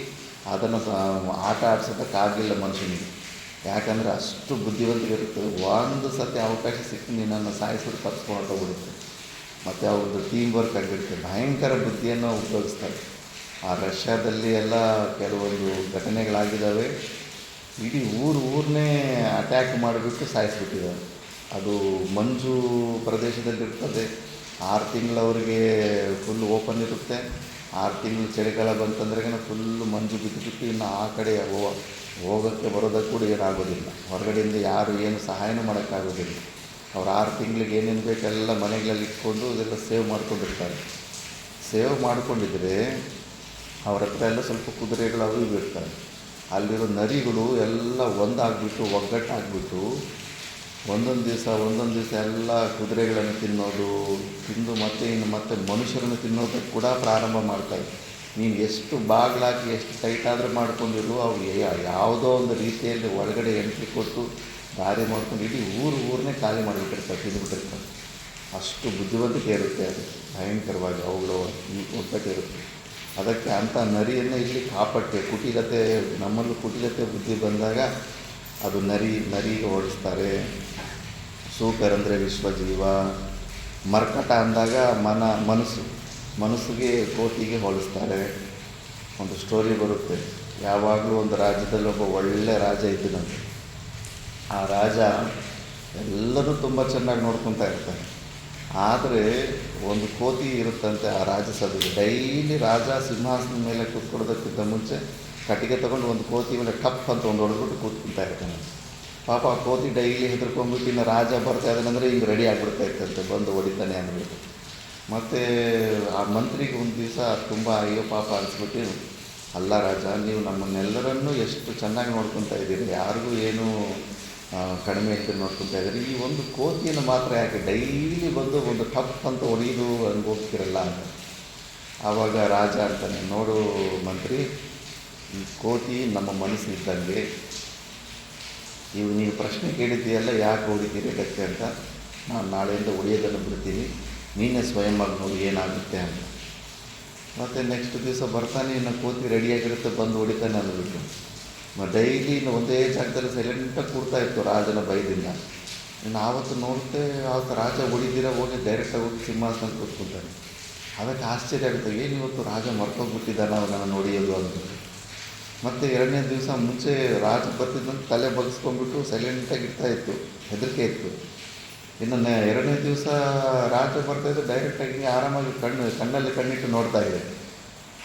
ಅದನ್ನು ಆಟ ಆಡ್ಸೋದಕ್ಕಾಗಿಲ್ಲ ಮನುಷ್ಯನಿಗೆ. ಯಾಕಂದರೆ ಅಷ್ಟು ಬುದ್ಧಿವಂತಿಕೆ ಇರುತ್ತೆ. ಒಂದು ಸತಿ ಅವಕಾಶ ಸಿಕ್ಕಿ ನಿನ್ನನ್ನು ಸಾಯಿಸೋದು ತಪ್ಪಿಸ್ಕೊಂಡು ಹೊರಟೋಗ್ಬಿಡುತ್ತೆ. ಮತ್ತು ಅವ್ರದ್ದು ಟೀಮ್ ವರ್ಕ್ ಆಗಿರುತ್ತೆ. ಭಯಂಕರ ಬುದ್ಧಿಯನ್ನು ಉಪಯೋಗಿಸ್ತಾರೆ. ಆ ರಷ್ಯಾದಲ್ಲಿ ಎಲ್ಲ ಕೆಲವೊಂದು ಘಟನೆಗಳಾಗಿದ್ದಾವೆ. ಇಡೀ ಊರನ್ನೇ ಅಟ್ಯಾಕ್ ಮಾಡಿಬಿಟ್ಟು ಸಾಯಿಸಿಬಿಟ್ಟಿದ್ದಾರೆ. ಅದು ಮಂಜು ಪ್ರದೇಶದಲ್ಲಿರ್ತದೆ. 6 ತಿಂಗಳವರೆಗೆ ಫುಲ್ ಓಪನ್ ಇರುತ್ತೆ. 6 ತಿಂಗಳು ಚಳಿಗಾಲ ಬಂತಂದ್ರೆ ಫುಲ್ಲು ಮಂಜು ಬಿದ್ದು ಇನ್ನು ಆ ಕಡೆ ಹೋಗೋಕ್ಕೆ ಬರೋದಕ್ಕೆ ಕೂಡ ಏನಾಗೋದಿಲ್ಲ. ಹೊರಗಡೆಯಿಂದ ಯಾರು ಏನು ಸಹಾಯನೂ ಮಾಡೋಕ್ಕಾಗೋದಿಲ್ಲ. ಅವ್ರು 6 ತಿಂಗಳಿಗೆ ಏನೇನು ಬೇಕೆಲ್ಲ ಮನೆಗಳಲ್ಲಿ ಇಟ್ಕೊಂಡು ಅದೆಲ್ಲ ಸೇವ್ ಮಾಡ್ಕೊಂಡಿರ್ತಾರೆ. ಸೇವ್ ಮಾಡ್ಕೊಂಡಿದ್ರೆ ಅವ್ರ ಹತ್ರ ಎಲ್ಲ ಸ್ವಲ್ಪ ಕುದುರೆಗಳು ಅವು ಇವು ಇರ್ತಾರೆ. ಅಲ್ಲಿರೋ ನರಿಗಳು ಎಲ್ಲ ಒಂದಾಗ್ಬಿಟ್ಟು ಒಗ್ಗಟ್ಟಾಗ್ಬಿಟ್ಟು ಒಂದೊಂದು ದಿವಸ ಎಲ್ಲ ಕುದುರೆಗಳನ್ನು ತಿಂದು ಮತ್ತೆ ಮನುಷ್ಯರನ್ನು ತಿನ್ನೋದಕ್ಕೆ ಕೂಡ ಪ್ರಾರಂಭ ಮಾಡ್ತಾರೆ. ನೀನು ಎಷ್ಟು ಬಾಗಿಲಾಕಿ ಎಷ್ಟು ಟೈಟಾದರೂ ಮಾಡ್ಕೊಂಡಿರು, ಅವು ಯಾವುದೋ ಒಂದು ರೀತಿಯಲ್ಲಿ ಒಳಗಡೆ ಎಂಟ್ರಿ ಕೊಟ್ಟು ದಾರಿ ಮಾಡ್ಕೊಂಡು ಇಡೀ ಊರನ್ನೇ ಖಾಲಿ ಮಾಡಿಬಿಟ್ಟಿರ್ತಾರೆ, ತಿಂದುಬಿಟ್ಟಿರ್ತಾರೆ. ಅಷ್ಟು ಬುದ್ಧಿವಂತಿಕೆ ಇರುತ್ತೆ. ಅದು ಭಯಂಕರವಾಗಿ ಅವುಗಳು ಒಗ್ಗಟ್ಟು ಇರುತ್ತೆ. ಅದಕ್ಕೆ ಅಂಥ ನರಿಯನ್ನು ಇಲ್ಲಿ ಕಾಪಟ್ಟೆ, ಕುಟಿಲತೆ, ನಮ್ಮಲ್ಲೂ ಕುಟಿಲತೆ ಬುದ್ಧಿ ಬಂದಾಗ ಅದು ನರಿಗೆ ಓಡಿಸ್ತಾರೆ. ಸೂಕರ್ ಅಂದರೆ ವಿಶ್ವಜೀವ. ಮರ್ಕಟ ಅಂದಾಗ ಮನಸ್ಸಿಗೆ ಕೋತಿಗೆ ಹೋಲಿಸ್ತಾರೆ. ಒಂದು ಸ್ಟೋರಿ ಬರುತ್ತೆ. ಯಾವಾಗಲೂ ಒಂದು ರಾಜ್ಯದಲ್ಲಿ ಒಬ್ಬ ಒಳ್ಳೆ ರಾಜ ಇದ್ದನಂತೆ. ಆ ರಾಜ ಎಲ್ಲರೂ ತುಂಬ ಚೆನ್ನಾಗಿ ನೋಡ್ಕೊತಾ ಇರ್ತಾನೆ. ಆದರೆ ಒಂದು ಕೋತಿ ಇರುತ್ತಂತೆ ಆ ರಾಜಸಭೆಗೆ. ಡೈಲಿ ರಾಜ ಸಿಂಹಾಸನದ ಮೇಲೆ ಕೂತ್ಕೊಳ್ಳೋದಕ್ಕಿಂತ ಮುಂಚೆ ಕಟ್ಟಿಗೆ ತೊಗೊಂಡು ಒಂದು ಕೋತಿ ಮೇಲೆ ಟಪ್ ಅಂತ ಒಂದು ಹೊಡೆದ್ಬಿಟ್ಟು ಕೂತ್ಕೊತಾ ಇರ್ತಾನೆ. ಪಾಪ ಆ ಕೋತಿ ಡೈಲಿ ಹೆದರ್ಕೊಂಡ್ಬಿಟ್ಟು ಇನ್ನು ರಾಜ ಬರ್ತಾ ಇದ್ದಾನಂದರೆ ಈಗ ರೆಡಿ ಆಗಿಬಿಡ್ತಾ ಇತ್ತಂತೆ, ಬಂದು ಹೊಡಿತಾನೆ ಅಂದ್ಬಿಟ್ಟು. ಮತ್ತು ಆ ಮಂತ್ರಿಗೆ ಒಂದು ದಿವಸ ತುಂಬ ಅಯ್ಯೋ ಪಾಪ ಅನಿಸ್ಬಿಟ್ಟು, ಅಲ್ಲ ರಾಜ, ನೀವು ನಮ್ಮನ್ನೆಲ್ಲರನ್ನೂ ಎಷ್ಟು ಚೆನ್ನಾಗಿ ನೋಡ್ಕೊತಾ ಇದ್ದೀರಿ, ಯಾರಿಗೂ ಏನೂ ಕಡಿಮೆ ಇಟ್ಟು ನೋಡ್ಕೊತಾ ಇದ್ದೀರಿ, ಈ ಒಂದು ಕೋತಿಯನ್ನು ಮಾತ್ರ ಯಾಕೆ ಡೈಲಿ ಬಂದು ಒಂದು ಟಪ್ ಅಂತ ಹೊಡೆಯೋದು ಹಂಗೆ ಹೋಗ್ತಿರಲ್ಲ ಅಂತ. ಆವಾಗ ರಾಜ ಅಂತಾನೆ, ನೋಡು ಮಂತ್ರಿ, ಈ ಕೋತಿ ನಮ್ಮ ಮನಸ್ಸಿದ್ದಂಗೆ. ನೀವು ಪ್ರಶ್ನೆ ಕೇಳಿದ್ದೀಯಲ್ಲ, ಯಾಕೆ ಹೊಡಿತೀರಿ ಅದಕ್ಕೆ ಅಂತ. ನಾನು ನಾಳೆಯಿಂದ ಹೊಡೆಯೋದನ್ನು ಬಿಡ್ತೀನಿ, ನೀನೇ ಸ್ವಯಂವಾಗಿ ನೋಡಿ ಏನಾಗುತ್ತೆ ಅಂತ. ಮತ್ತು ನೆಕ್ಸ್ಟ್ ದಿವಸ ಬರ್ತಾನೆ, ಇನ್ನು ಕೋತಿ ರೆಡಿಯಾಗಿರುತ್ತೆ, ಬಂದು ಹೊಡಿತಾನೆ ಅಂದ್ಬಿಟ್ಟು. ಡೈಲಿ ಇನ್ನು ಒಂದೇ ಜಾಗದಲ್ಲಿ ಸೈಲೆಂಟಾಗಿ ಕೂಡ್ತಾ ಇತ್ತು ರಾಜನ ಭಯದಿಂದ. ಇನ್ನು ಆವತ್ತು ನೋಡುತ್ತೆ, ಆವತ್ತು ರಾಜ ಹೊಡಿದಿರ ಹೋಗಿ ಡೈರೆಕ್ಟಾಗಿ ಹೋಗಿ ಸಿಂಹಾಸನ ಕೂತ್ಕೊತಾನೆ. ಅದಕ್ಕೆ ಆಶ್ಚರ್ಯ ಆಗುತ್ತೆ, ಏನು ಇವತ್ತು ರಾಜ ಮರ್ತೋಗ್ಬಿಟ್ಟಿದ್ದಾನೆ ಅವನನ್ನು ನೋಡಿಯೋದು ಅಂದ್ಬಿಟ್ಟು. ಮತ್ತು 2ನೇ ದಿವಸ ಮುಂಚೆ ರಾಜ ಬರ್ತಿದ್ದಂತ ತಲೆ ಬಗ್ಸ್ಕೊಂಡ್ಬಿಟ್ಟು ಸೈಲೆಂಟಾಗಿ ಇತ್ತು, ಹೆದರಿಕೆ ಇತ್ತು. ಇನ್ನು 2ನೇ ದಿವಸ ರಾಜ ಬರ್ತಾಯಿದ್ದು ಡೈರೆಕ್ಟಾಗಿ ಆರಾಮಾಗಿ ಕಣ್ಣಲ್ಲಿ ಕಣ್ಣಿಟ್ಟು ನೋಡ್ತಾ ಇದೆ.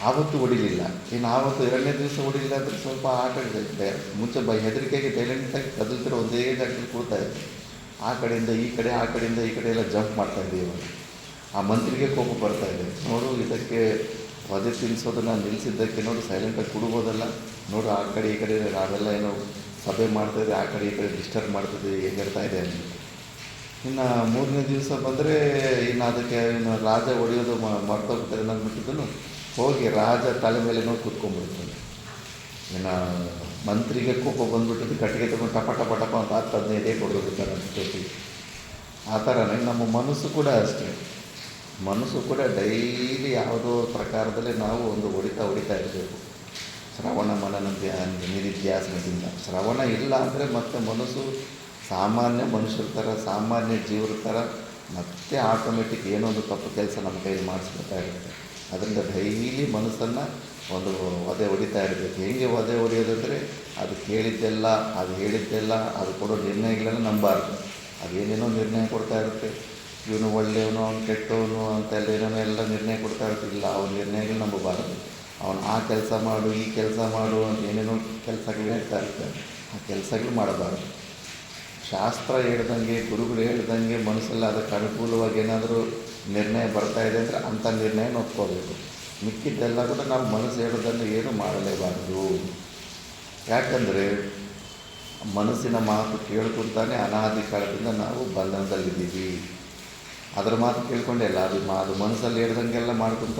ಆವತ್ತು ಹೊಡಿಲಿಲ್ಲ. ಇನ್ನು ಆವತ್ತು 2ನೇ ದಿವಸ ಹೊಡಿಲಿಲ್ಲ ಅಂದರೆ ಸ್ವಲ್ಪ ಆಟ ಇದೆ. ಮುಂಚೆ ಹೆದರಿಕೆಗೆ ಸೈಲೆಂಟಾಗಿ ಕದಲ್ತಿರೋ ಒಂದೇ ಜಾಗದಲ್ಲಿ ಕೂಡ್ತಾ ಇತ್ತು. ಆ ಕಡೆಯಿಂದ ಈ ಕಡೆ, ಆ ಕಡೆಯಿಂದ ಈ ಕಡೆ ಎಲ್ಲ ಜಂಪ್ ಮಾಡ್ತಾಯಿದ್ದೀವಿ. ಆ ಮಂತ್ರಿಗೆ ಕೋಪ ಬರ್ತಾಯಿದೆ. ನೋಡು, ಇದಕ್ಕೆ ವಧೆ ತಿನ್ನಿಸೋದನ್ನು ನಿಲ್ಲಿಸಿದ್ದಕ್ಕೆ ನೋಡು ಸೈಲೆಂಟಾಗಿ ಕುಡ್ಬೋದಲ್ಲ, ನೋಡು ಆ ಕಡೆ ಈ ಕಡೆ ನಾವೆಲ್ಲ ಏನೋ ಸಭೆ ಮಾಡ್ತಾಯಿದೆ, ಆ ಕಡೆ ಈ ಕಡೆ ಡಿಸ್ಟರ್ಬ್ ಮಾಡ್ತಿದ್ದೆ, ಹೇಗಿರ್ತಾ ಇದೆ ಅಂದ್ಬಿಟ್ಟು. ಇನ್ನು 3ನೇ ದಿವಸ ಬಂದರೆ ಅದಕ್ಕೆ ರಾಜ ಹೊಡೆಯೋದು ಮರ್ತೋಗ್ತಾರೆ ಅಂದ್ಬಿಟ್ಟಿದ್ದನು. ಹೋಗಿ ರಾಜ ತಲೆ ಮೇಲೆ ನೋಡಿ ಕೂತ್ಕೊಂಡ್ಬಿಡ್ತಾನೆ. ಇನ್ನು ಮಂತ್ರಿಗೆ ಕೋಪ ಬಂದ್ಬಿಟ್ಟಿದ್ದು, ಕಟ್ಟಿಗೆ ತಗೊಂಡು ಟಪ ಟಪ ಟಪ ಅಂತ 10-15 ಕೊಡೋದಿರ್ತಾರೆ ಅಂತ ಜೊತೆಗೆ. ಆ ಥರನೇ ನಮ್ಮ ಮನಸ್ಸು ಕೂಡ ಅಷ್ಟೇ. ಮನಸ್ಸು ಕೂಡ ಡೈಲಿ ಯಾವುದೋ ಪ್ರಕಾರದಲ್ಲಿ ನಾವು ಒಂದು ಹೊಡಿತಾ ಇರಬೇಕು. ಶ್ರವಣ ಮನನ ನಿಧಿಧ್ಯಾಸನದಿಂದ. ಶ್ರವಣ ಇಲ್ಲ ಅಂದರೆ ಮತ್ತೆ ಮನಸ್ಸು ಸಾಮಾನ್ಯ ಮನುಷ್ಯರ ಥರ, ಸಾಮಾನ್ಯ ಜೀವರ ಥರ ಮತ್ತೆ ಆಟೋಮೆಟಿಕ್ ಏನೋ ಒಂದು ತಪ್ಪು ಕೆಲಸ ನಮ್ಮ ಕೈಯಲ್ಲಿ ಮಾಡಿಸ್ಕೊತಾ ಇರುತ್ತೆ. ಅದರಿಂದ ಡೈಲಿ ಮನಸ್ಸನ್ನು ಒಂದು ವಧೆ ಹೊಡಿತಾ ಇರಬೇಕು. ಹೆಂಗೆ ವಧೆ ಹೊಡೆಯೋದಂದರೆ, ಅದು ಕೇಳಿದ್ದೆಲ್ಲ, ಅದು ಹೇಳಿದ್ದೆಲ್ಲ, ಅದು ಕೊಡೋ ನಿರ್ಣಯಗಳನ್ನು ನಂಬಾರ್ದು. ಅದೇನೇನೋ ನಿರ್ಣಯ ಕೊಡ್ತಾ ಇರುತ್ತೆ. ಇವನು ಒಳ್ಳೆಯವನು, ಅವನು ಕೆಟ್ಟವನು ಅಂತೆಲ್ಲ ಏನೇನೋ ನಿರ್ಣಯ ಕೊಡ್ತಾ ಇರುತ್ತೆ. ಇಲ್ಲ, ಅವನ ನಿರ್ಣಯಗಳು ನಂಬಬಾರದು. ಅವನು ಆ ಕೆಲಸ ಮಾಡು, ಈ ಕೆಲಸ ಮಾಡು ಅಂತ ಏನೇನೋ ಕೆಲಸಗಳು ಹೇಳ್ತಾ ಇರ್ತಾರೆ. ಆ ಕೆಲಸಗಳು ಮಾಡಬಾರದು. ಶಾಸ್ತ್ರ ಹೇಳ್ದಂಗೆ, ಗುರುಗಳು ಹೇಳ್ದಂಗೆ ಮನಸ್ಸಲ್ಲಿ ಅದಕ್ಕೆ ಅನುಕೂಲವಾಗಿ ಏನಾದರೂ ನಿರ್ಣಯ ಬರ್ತಾ ಇದೆ ಅಂದರೆ ಅಂಥ ನಿರ್ಣಯನ ಒಪ್ಕೋಬೇಕು. ಮಿಕ್ಕಿದ್ದೆಲ್ಲ ಕೂಡ ನಾವು ಮನಸ್ಸು ಹೇಳೋದನ್ನು ಏನು ಮಾಡಲೇಬಾರದು. ಯಾಕಂದರೆ ಮನಸ್ಸಿನ ಮಾತು ಕೇಳ್ಕೊತಾನೆ ಅನಾದಿ ಕಾಲದಿಂದ ನಾವು ಬಂಧನದಲ್ಲಿದ್ದೀವಿ. ಅದರ ಮಾತು ಕೇಳ್ಕೊಂಡೇ ಅಲ್ಲ, ಅದು ಮನಸ್ಸಲ್ಲಿ ಹೇಳ್ದಂಗೆಲ್ಲ ಮಾಡ್ಕೊತ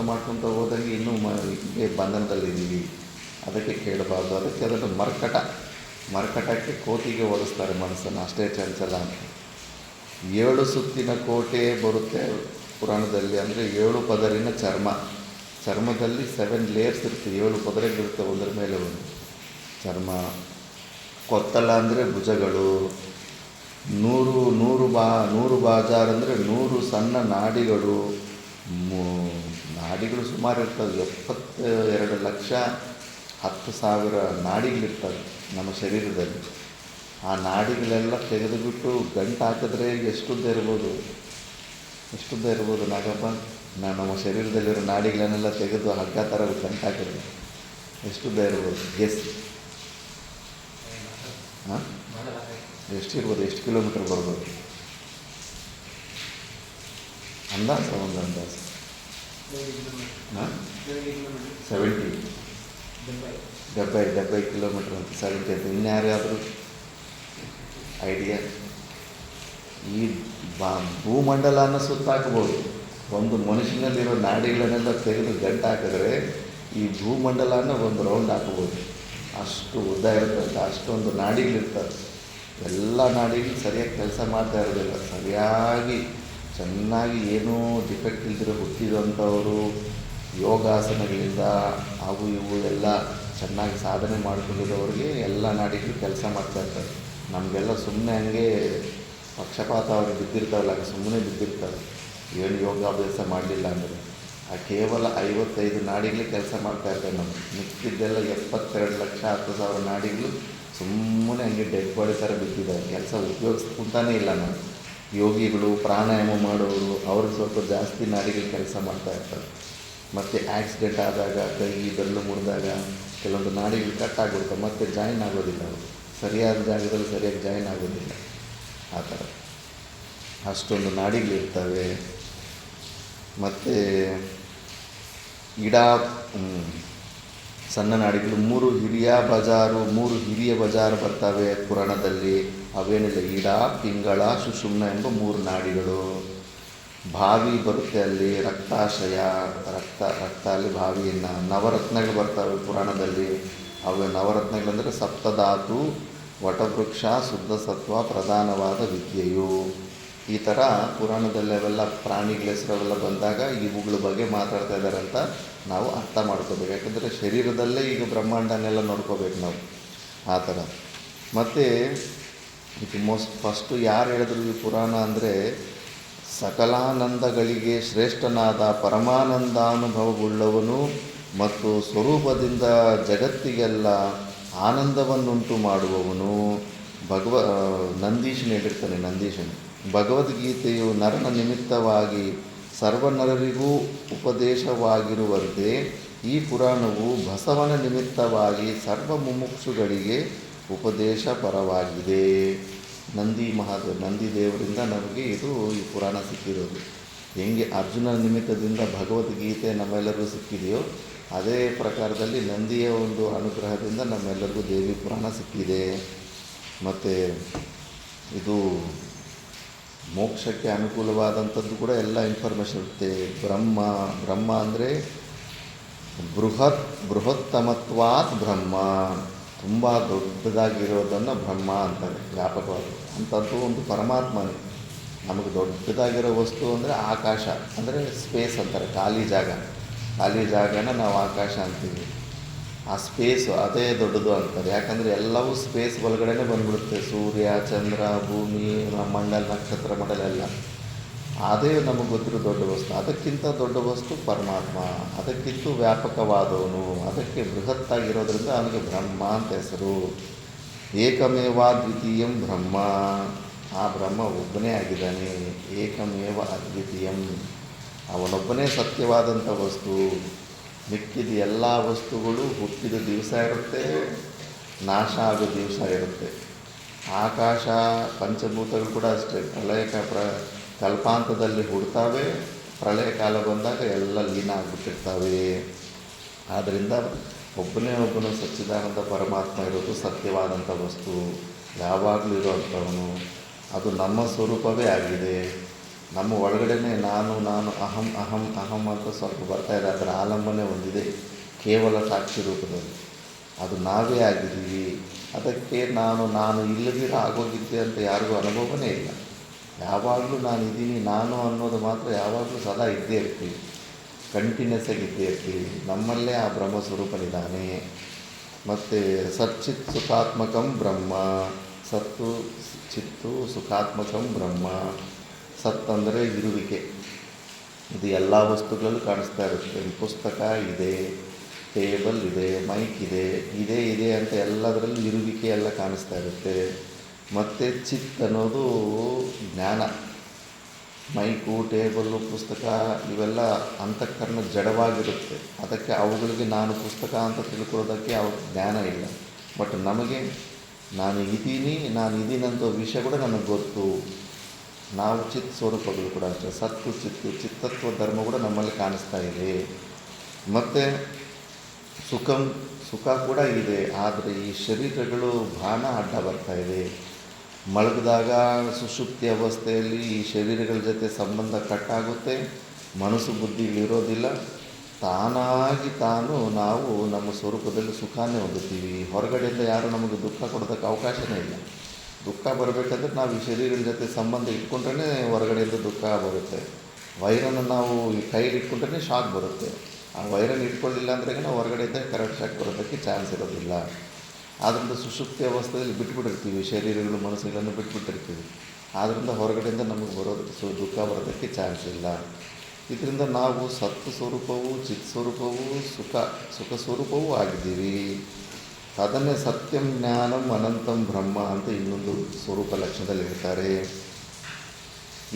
ಹೋದಂಗೆ ಇನ್ನೂ ಬಂಧನದಲ್ಲಿದ್ದೀವಿ. ಅದಕ್ಕೆ ಕೇಳಬಾರ್ದು. ಅದಕ್ಕೆ ಅದನ್ನು ಮರ್ಕಟಕ್ಕೆ ಕೋಟಿಗೆ ಹೋಲಿಸ್ತಾರೆ ಮನಸ್ಸನ್ನು, ಅಷ್ಟೇ ಚಂಚಲ ಅಂತ. 7 ಸುತ್ತಿನ ಕೋಟೆ ಬರುತ್ತೆ ಪುರಾಣದಲ್ಲಿ. ಅಂದರೆ 7 ಪದರಿನ ಚರ್ಮದಲ್ಲಿ 7 ಲೇಯರ್ಸ್ ಇರುತ್ತೆ, 7 ಪದರಗಳಿರುತ್ತೆ ಒಂದರ ಮೇಲೆ ಒಂದು. ಚರ್ಮ ಕೊತ್ತಲ ಅಂದರೆ ಭುಜಗಳು, 100 ಬಾಜಾರ್ ಅಂದರೆ 100 ಸಣ್ಣ ನಾಡಿಗಳು. ನಾಡಿಗಳು ಸುಮಾರು ಇರ್ತವೆ, 72,10,000 ನಾಡಿಗಳಿರ್ತವೆ ನಮ್ಮ ಶರೀರದಲ್ಲಿ. ಆ ನಾಡಿಗಳೆಲ್ಲ ತೆಗೆದುಬಿಟ್ಟು ಗಂಟು ಹಾಕಿದ್ರೆ ಎಷ್ಟುದ್ದ ಇರ್ಬೋದು ನಾಗಪ್ಪ? ನಮ್ಮ ಶರೀರದಲ್ಲಿರೋ ನಾಡಿಗಳನ್ನೆಲ್ಲ ತೆಗೆದು ಹಗ್ಗ ಥರ ಗಂಟು ಹಾಕಿದ್ರೆ ಎಷ್ಟುದ್ದ ಇರ್ಬೋದು? ಹಾಂ, ಎಷ್ಟಿರ್ಬೋದು? ಎಷ್ಟು ಕಿಲೋಮೀಟ್ರ್ ಬರ್ಬೋದು? ಒಂದು ಅಂದಾಜು ಹಾಂ, 70 ಕಿಲೋಮೀಟ್ರ್ ಅಂತ. 70 ಅಂತ. ಇನ್ಯಾರಾದರೂ ಐಡಿಯಾ? ಈ ಭೂಮಂಡಲನ ಸುತ್ತಾಕ್ಬೋದು. ಒಂದು ಮನುಷ್ಯನಲ್ಲಿರೋ ನಾಡಿಗಳನ್ನೆಲ್ಲ ತೆಗೆದು ಗಂಟು ಹಾಕಿದ್ರೆ ಈ ಭೂಮಂಡಲನ ಒಂದು ರೌಂಡ್ ಹಾಕ್ಬೋದು. ಅಷ್ಟು ಉದ್ದ ಇರುತ್ತೆ, ಅಷ್ಟೊಂದು ನಾಡಿಗಳಿರ್ತವೆ. ಎಲ್ಲ ನಾಡಿಗಳು ಸರಿಯಾಗಿ ಕೆಲಸ ಮಾಡ್ತಾ ಇರೋದಿಲ್ಲ. ಸರಿಯಾಗಿ ಚೆನ್ನಾಗಿ ಏನೂ ಡಿಫೆಕ್ಟ್ ಇಲ್ದಿರೋ ಹುಟ್ಟಿದಂಥವರು ಯೋಗಾಸನಗಳಿಂದ ಅವು ಇವು ಎಲ್ಲ ಚೆನ್ನಾಗಿ ಸಾಧನೆ ಮಾಡ್ಕೊಂಡಿರೋರಿಗೆ ಎಲ್ಲ ನಾಡಿಗಳು ಕೆಲಸ ಮಾಡ್ತಾಯಿರ್ತಾರೆ. ನಮಗೆಲ್ಲ ಸುಮ್ಮನೆ ಹಂಗೆ ಪಕ್ಷಪಾತ ಅವ್ರಿಗೆ ಬಿದ್ದಿರ್ತಾವಲ್ಲ, ಸುಮ್ಮನೆ ಬಿದ್ದಿರ್ತಾರೆ. ಏನು ಯೋಗಾಭ್ಯಾಸ ಮಾಡಲಿಲ್ಲ ಅಂದರೆ ಕೇವಲ 55 ನಾಡಿಗಳಿಗೆ ಕೆಲಸ ಮಾಡ್ತಾಯಿರ್ತಾರೆ. ನಮಗೆ ಮಿಕ್ಕಿದ್ದೆಲ್ಲ 72,10,000 ನಾಡಿಗಳು ಸುಮ್ಮನೆ ಹಂಗೆ ಡೆಡ್ ಬಾಡಿ ಥರ ಬಿದ್ದಿದ್ದಾರೆ, ಕೆಲಸ ಉಪಯೋಗಿಸ್ಕೊಂತಾನೇ ಇಲ್ಲ. ನಾವು ಯೋಗಿಗಳು, ಪ್ರಾಣಾಯಾಮ ಮಾಡೋರು, ಅವ್ರಿಗೆ ಸ್ವಲ್ಪ ಜಾಸ್ತಿ ನಾಡಿಗಳು ಕೆಲಸ ಮಾಡ್ತಾಯಿರ್ತಾರೆ. ಮತ್ತು ಆಕ್ಸಿಡೆಂಟ್ ಆದಾಗ ಕೈ ಬೆರಳು ಮುರಿದಾಗ ಕೆಲವೊಂದು ನಾಡಿಗಳು ಕಟ್ ಆಗಿಬಿಡ್ತವೆ, ಮತ್ತು ಜಾಯಿನ್ ಆಗೋದಿಲ್ಲ. ಅವರು ಸರಿಯಾದ ಜಾಗದಲ್ಲಿ ಸರಿಯಾಗಿ ಜಾಯಿನ್ ಆಗೋದಿಲ್ಲ. ಆ ಥರ ಅಷ್ಟೊಂದು ನಾಡಿಗಳಿರ್ತವೆ. ಮತ್ತು ಸಣ್ಣ ನಾಡಿಗಳು 3 ಹಿರಿಯ ಬಜಾರು ಬರ್ತವೆ ಪುರಾಣದಲ್ಲಿ. ಅವೇನಿಲ್ಲ, ಇಡ, ಪಿಂಗಳ, ಸುಷುಮ್ನ ಎಂಬ 3 ನಾಡಿಗಳು. ಭಾವಿ ಬರುತ್ತೆ ಅಲ್ಲಿ, ರಕ್ತಾಶಯ, ರಕ್ತ ಅಲ್ಲಿ ಭಾವಿಯನ್ನು. ನವರತ್ನಗಳು ಬರ್ತವೆ ಪುರಾಣದಲ್ಲಿ. ಅವು ನವರತ್ನಗಳಂದರೆ ಸಪ್ತಧಾತು, ವಟವೃಕ್ಷ, ಶುದ್ಧ ಸತ್ವ, ಪ್ರಧಾನವಾದ ವಿದ್ಯೆಯು. ಈ ಥರ ಪುರಾಣದಲ್ಲಿ ಅವೆಲ್ಲ ಪ್ರಾಣಿಗಳ ಹೆಸರೆಲ್ಲ ಬಂದಾಗ ಇವುಗಳ ಬಗ್ಗೆ ಮಾತಾಡ್ತಾ ಇದ್ದಾರೆ ಅಂತ ನಾವು ಅರ್ಥ ಮಾಡ್ಕೋಬೇಕು. ಯಾಕಂದರೆ ಶರೀರದಲ್ಲೇ ಈಗ ಬ್ರಹ್ಮಾಂಡನೆಲ್ಲ ನೋಡ್ಕೋಬೇಕು ನಾವು, ಆ ಥರ. ಮತ್ತು ಇದು ಫಸ್ಟು ಯಾರು ಹೇಳಿದ್ರು ಈ ಪುರಾಣ ಅಂದರೆ, ಸಕಲಾನಂದಗಳಿಗೆ ಶ್ರೇಷ್ಠನಾದ ಪರಮಾನಂದಾನುಭವವುಳ್ಳವನು ಮತ್ತು ಸ್ವರೂಪದಿಂದ ಜಗತ್ತಿಗೆಲ್ಲ ಆನಂದವನ್ನುಂಟು ಮಾಡುವವನು ನಂದೀಶನು ಹೇಳಿರ್ತಾನೆ. ನಂದೀಶನು ಭಗವದ್ಗೀತೆಯು ನರನ ನಿಮಿತ್ತವಾಗಿ ಸರ್ವನರರಿಗೂ ಉಪದೇಶವಾಗಿರುವಂತೆ ಈ ಪುರಾಣವು ಬಸವನ ನಿಮಿತ್ತವಾಗಿ ಸರ್ವ ಮುಮುಕ್ಷುಗಳಿಗೆ ಉಪದೇಶ ಪರವಾಗಿದೆ. ನಂದಿ ದೇವರಿಂದ ನಮಗೆ ಈ ಪುರಾಣ ಸಿಕ್ಕಿರೋದು. ಹೆಂಗೆ ಅರ್ಜುನನ ನಿಮಿತ್ತದಿಂದ ಭಗವದ್ಗೀತೆ ನಮ್ಮೆಲ್ಲರಿಗೂ ಸಿಕ್ಕಿದೆಯೋ ಅದೇ ಪ್ರಕಾರದಲ್ಲಿ ನಂದಿಯ ಒಂದು ಅನುಗ್ರಹದಿಂದ ನಮ್ಮೆಲ್ಲರಿಗೂ ದೇವಿ ಪುರಾಣ ಸಿಕ್ಕಿದೆ. ಮತ್ತು ಇದು ಮೋಕ್ಷಕ್ಕೆ ಅನುಕೂಲವಾದಂಥದ್ದು ಕೂಡ ಎಲ್ಲ ಇನ್ಫಾರ್ಮೇಷನ್ ಇರುತ್ತೆ. ಬ್ರಹ್ಮ ಅಂದರೆ ಬೃಹತ್ತಮತ್ವಾತ್ ಬ್ರಹ್ಮ, ತುಂಬ ದೊಡ್ಡದಾಗಿರೋದನ್ನು ಬ್ರಹ್ಮ ಅಂತಾರೆ ವ್ಯಾಪಕವಾಗಿ. ಅಂಥದ್ದು ಒಂದು ಪರಮಾತ್ಮನೇ. ನಮಗೆ ದೊಡ್ಡದಾಗಿರೋ ವಸ್ತು ಅಂದರೆ ಆಕಾಶ, ಅಂದರೆ ಸ್ಪೇಸ್ ಅಂತಾರೆ. ಖಾಲಿ ಜಾಗನ ನಾವು ಆಕಾಶ ಅಂತೀವಿ. ಆ ಸ್ಪೇಸು ಅದೇ ದೊಡ್ಡದು ಅಂತಾರೆ. ಯಾಕಂದರೆ ಎಲ್ಲವೂ ಸ್ಪೇಸ್ ಒಳಗಡೆನೇ ಬಂದ್ಬಿಡುತ್ತೆ. ಸೂರ್ಯ, ಚಂದ್ರ, ಭೂಮಿ, ಮಂಡಲ, ನಕ್ಷತ್ರ ಮಂಡಲ ಎಲ್ಲ ಅದೇ ನಮಗೆ ಗೊತ್ತಿರೋ ದೊಡ್ಡ ವಸ್ತು. ಅದಕ್ಕಿಂತ ದೊಡ್ಡ ವಸ್ತು ಪರಮಾತ್ಮ, ಅದಕ್ಕಿಂತ ವ್ಯಾಪಕವಾದವನು. ಅದಕ್ಕೆ ಬೃಹತ್ತಾಗಿರೋದ್ರಿಂದ ಅವನಿಗೆ ಬ್ರಹ್ಮ ಅಂತ ಹೆಸರು. ಏಕಮೇವ ಅದ್ವಿತೀಯಂ ಬ್ರಹ್ಮ, ಆ ಬ್ರಹ್ಮ ಒಬ್ಬನೇ ಆಗಿದ್ದಾನೆ. ಏಕಮೇವ ಅದ್ವಿತೀಯಂ, ಅವನೊಬ್ಬನೇ ಸತ್ಯವಾದಂಥ ವಸ್ತು. ಮಿಕ್ಕಿದ ಎಲ್ಲ ವಸ್ತುಗಳು ಹುಟ್ಟಿದ ದಿವಸ ಇರುತ್ತೆ, ನಾಶ ಆಗೋ ದಿವಸ ಇರುತ್ತೆ. ಆಕಾಶ ಪಂಚಭೂತಗಳು ಕೂಡ ಅಷ್ಟೇ ಕಲ್ಪಾಂತದಲ್ಲಿ ಹುಡ್ತಾವೆ, ಪ್ರಳಯ ಕಾಲ ಬಂದಾಗ ಎಲ್ಲ ಲೀನ ಆಗಿಬಿಟ್ಟಿರ್ತವೆ. ಆದ್ದರಿಂದ ಒಬ್ಬನು ಸಚ್ಚಿದಾನಂದ ಪರಮಾತ್ಮ ಇರೋದು ಸತ್ಯವಾದಂಥ ವಸ್ತು, ಯಾವಾಗಲೂ ಇರುವಂಥವನು. ಅದು ನಮ್ಮ ಸ್ವರೂಪವೇ ಆಗಿದೆ. ನಮ್ಮ ಒಳಗಡೆನೇ ನಾನು ನಾನು ಅಹಂ ಅಹಂ ಅಹಂ ಅಂತ ಸ್ವಲ್ಪ ಬರ್ತಾಯಿದೆ. ಅದರ ಆಲಂಬನೆ ಹೊಂದಿದೆ ಕೇವಲ ಸಾಕ್ಷಿ ರೂಪದಲ್ಲಿ. ಅದು ನಾವೇ ಆಗಿದ್ದೀವಿ. ಅದಕ್ಕೆ ನಾನು ಇಲ್ಲದಿರೋ ಆಗೋಗಿದ್ದೆ ಅಂತ ಯಾರಿಗೂ ಅನುಭವನೇ ಇಲ್ಲ. ಯಾವಾಗಲೂ ನಾನಿದ್ದೀನಿ, ನಾನು ಅನ್ನೋದು ಮಾತ್ರ ಯಾವಾಗಲೂ ಸದಾ ಇದ್ದೇ ಇರ್ತೀವಿ, ಕಂಟಿನ್ಯೂಸ್ ಆಗಿ ಇದ್ದೇ ಇರ್ತೀವಿ. ನಮ್ಮಲ್ಲೇ ಆ ಬ್ರಹ್ಮ ಸ್ವರೂಪನಿದ್ದಾನೆ. ಮತ್ತು ಸಚ್ಚಿತ್ ಸುಖಾತ್ಮಕಂ ಬ್ರಹ್ಮ, ಸತ್ತು ಚಿತ್ತು ಸುಖಾತ್ಮಕಂ ಬ್ರಹ್ಮ. ಸತ್ ಅಂದರೆ ಇರುವಿಕೆ. ಇದು ಎಲ್ಲ ವಸ್ತುಗಳಲ್ಲೂ ಕಾಣಿಸ್ತಾ ಇರುತ್ತೆ. ಪುಸ್ತಕ ಇದೆ, ಟೇಬಲ್ ಇದೆ, ಮೈಕ್ ಇದೆ ಅಂತ ಎಲ್ಲದರಲ್ಲೂ ಇರುವಿಕೆ ಎಲ್ಲ ಕಾಣಿಸ್ತಾ ಇರುತ್ತೆ. ಮತ್ತು ಚಿತ್ ಅನ್ನೋದು ಜ್ಞಾನ. ಮೈಕು, ಟೇಬಲ್ಲು, ಪುಸ್ತಕ ಇವೆಲ್ಲ ಅಂತಃಕರಣ ಜಡವಾಗಿರುತ್ತೆ. ಅದಕ್ಕೆ ಅವುಗಳಿಗೆ ನಾನು ಪುಸ್ತಕ ಅಂತ ತಿಳ್ಕೊಳ್ಳೋದಕ್ಕೆ ಅವು ಜ್ಞಾನ ಇಲ್ಲ. ಬಟ್ ನಮಗೆ ನಾನು ಇದೀನಂತ ವಿಷಯ ಕೂಡ ನನಗೆ ಗೊತ್ತು. ನಾವು ಚಿತ್ ಸ್ವರೂಪಗಳು ಕೂಡ ಅಷ್ಟೇ. ಸತ್ತು ಚಿತ್ತತ್ವ ಧರ್ಮ ಕೂಡ ನಮ್ಮಲ್ಲಿ ಕಾಣಿಸ್ತಾ ಇದೆ. ಮತ್ತು ಸುಖ ಕೂಡ ಇದೆ. ಆದರೆ ಈ ಶರೀರಗಳು ಭಾನ ಅಡ್ಡ ಬರ್ತಾ ಇದೆ. ಮಲಗಿದಾಗ ಸುಷುಪ್ತಿ ಅವಸ್ಥೆಯಲ್ಲಿ ಈ ಶರೀರಗಳ ಜೊತೆ ಸಂಬಂಧ ಕಟ್ಟಾಗುತ್ತೆ. ಮನಸ್ಸು ಬುದ್ಧಿಲಿರೋದಿಲ್ಲ. ತಾನಾಗಿ ನಾವು ನಮ್ಮ ಸ್ವರೂಪದಲ್ಲಿ ಸುಖಾನೇ ಹೊಂದುತ್ತೀವಿ. ಹೊರಗಡೆಯಿಂದ ಯಾರು ನಮಗೆ ದುಃಖ ಕೊಡೋದಕ್ಕೆ ಅವಕಾಶವೇ ಇಲ್ಲ. ದುಃಖ ಬರಬೇಕಂದ್ರೆ ನಾವು ಈ ಶರೀರದ ಜೊತೆ ಸಂಬಂಧ ಇಟ್ಕೊಂಡ್ರೆ ಹೊರಗಡೆಯಿಂದ ದುಃಖ ಬರುತ್ತೆ. ವೈರನ್ನು ನಾವು ಈ ಕೈಲಿ ಇಟ್ಕೊಂಡ್ರೆ ಶಾಕ್ ಬರುತ್ತೆ. ಆ ವೈರನ್ನು ಇಟ್ಕೊಳ್ಳಿಲ್ಲ ಅಂದರೆ ಹೊರಗಡೆಯಿಂದ ಕರೆಂಟ್ ಶಾಕ್ ಬರೋದಕ್ಕೆ ಚಾನ್ಸ್ ಇರೋದಿಲ್ಲ. ಆದ್ದರಿಂದ ಸುಷುಪ್ತಿ ಅವಸ್ಥೆಯಲ್ಲಿ ಬಿಟ್ಬಿಟ್ಟಿರ್ತೀವಿ, ಶರೀರಗಳು ಮನಸ್ಸುಗಳನ್ನು ಬಿಟ್ಬಿಟ್ಟಿರ್ತೀವಿ. ಆದ್ದರಿಂದ ಹೊರಗಡೆಯಿಂದ ನಮಗೆ ದುಃಖ ಬರೋದಕ್ಕೆ ಚಾನ್ಸ್ ಇಲ್ಲ. ಇದರಿಂದ ನಾವು ಸತ್ತು ಸ್ವರೂಪವೂ ಚಿತ್ ಸ್ವರೂಪವೂ ಸುಖ ಸ್ವರೂಪವೂ ಆಗಿದ್ದೀವಿ. ಅದನ್ನೇ ಸತ್ಯಂ ಜ್ಞಾನಂ ಅನಂತಂ ಬ್ರಹ್ಮ ಅಂತ ಇನ್ನೊಂದು ಸ್ವರೂಪ ಲಕ್ಷಣದಲ್ಲಿ ಹೇಳ್ತಾರೆ.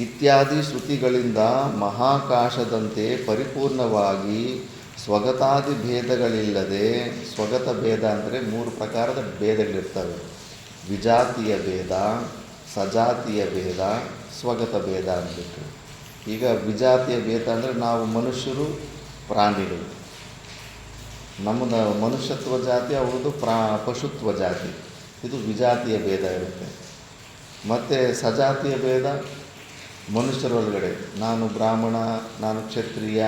ಇತ್ಯಾದಿ ಶ್ರುತಿಗಳಿಂದ ಮಹಾಕಾಶದಂತೆ ಪರಿಪೂರ್ಣವಾಗಿ ಸ್ವಗತಾದಿ ಭೇದಗಳಿಲ್ಲದೆ, ಸ್ವಗತ ಭೇದ ಅಂದರೆ 3 ಪ್ರಕಾರದ ಭೇದಗಳಿರ್ತವೆ. ವಿಜಾತಿಯ ಭೇದ, ಸಜಾತಿಯ ಭೇದ, ಸ್ವಗತ ಭೇದ ಅಂದ್ಬಿಟ್ಟು. ಈಗ ವಿಜಾತಿಯ ಭೇದ ಅಂದರೆ ನಾವು ಮನುಷ್ಯರು, ಪ್ರಾಣಿಗಳು. ನಮ್ಮದು ಮನುಷ್ಯತ್ವ ಜಾತಿ, ಅವ್ರದ್ದು ಪಶುತ್ವ ಜಾತಿ. ಇದು ವಿಜಾತಿಯ ಭೇದ ಇರುತ್ತೆ. ಮತ್ತು ಸಜಾತಿಯ ಭೇದ ಮನುಷ್ಯರೊಳಗಡೆ ನಾನು ಬ್ರಾಹ್ಮಣ, ನಾನು ಕ್ಷತ್ರಿಯ,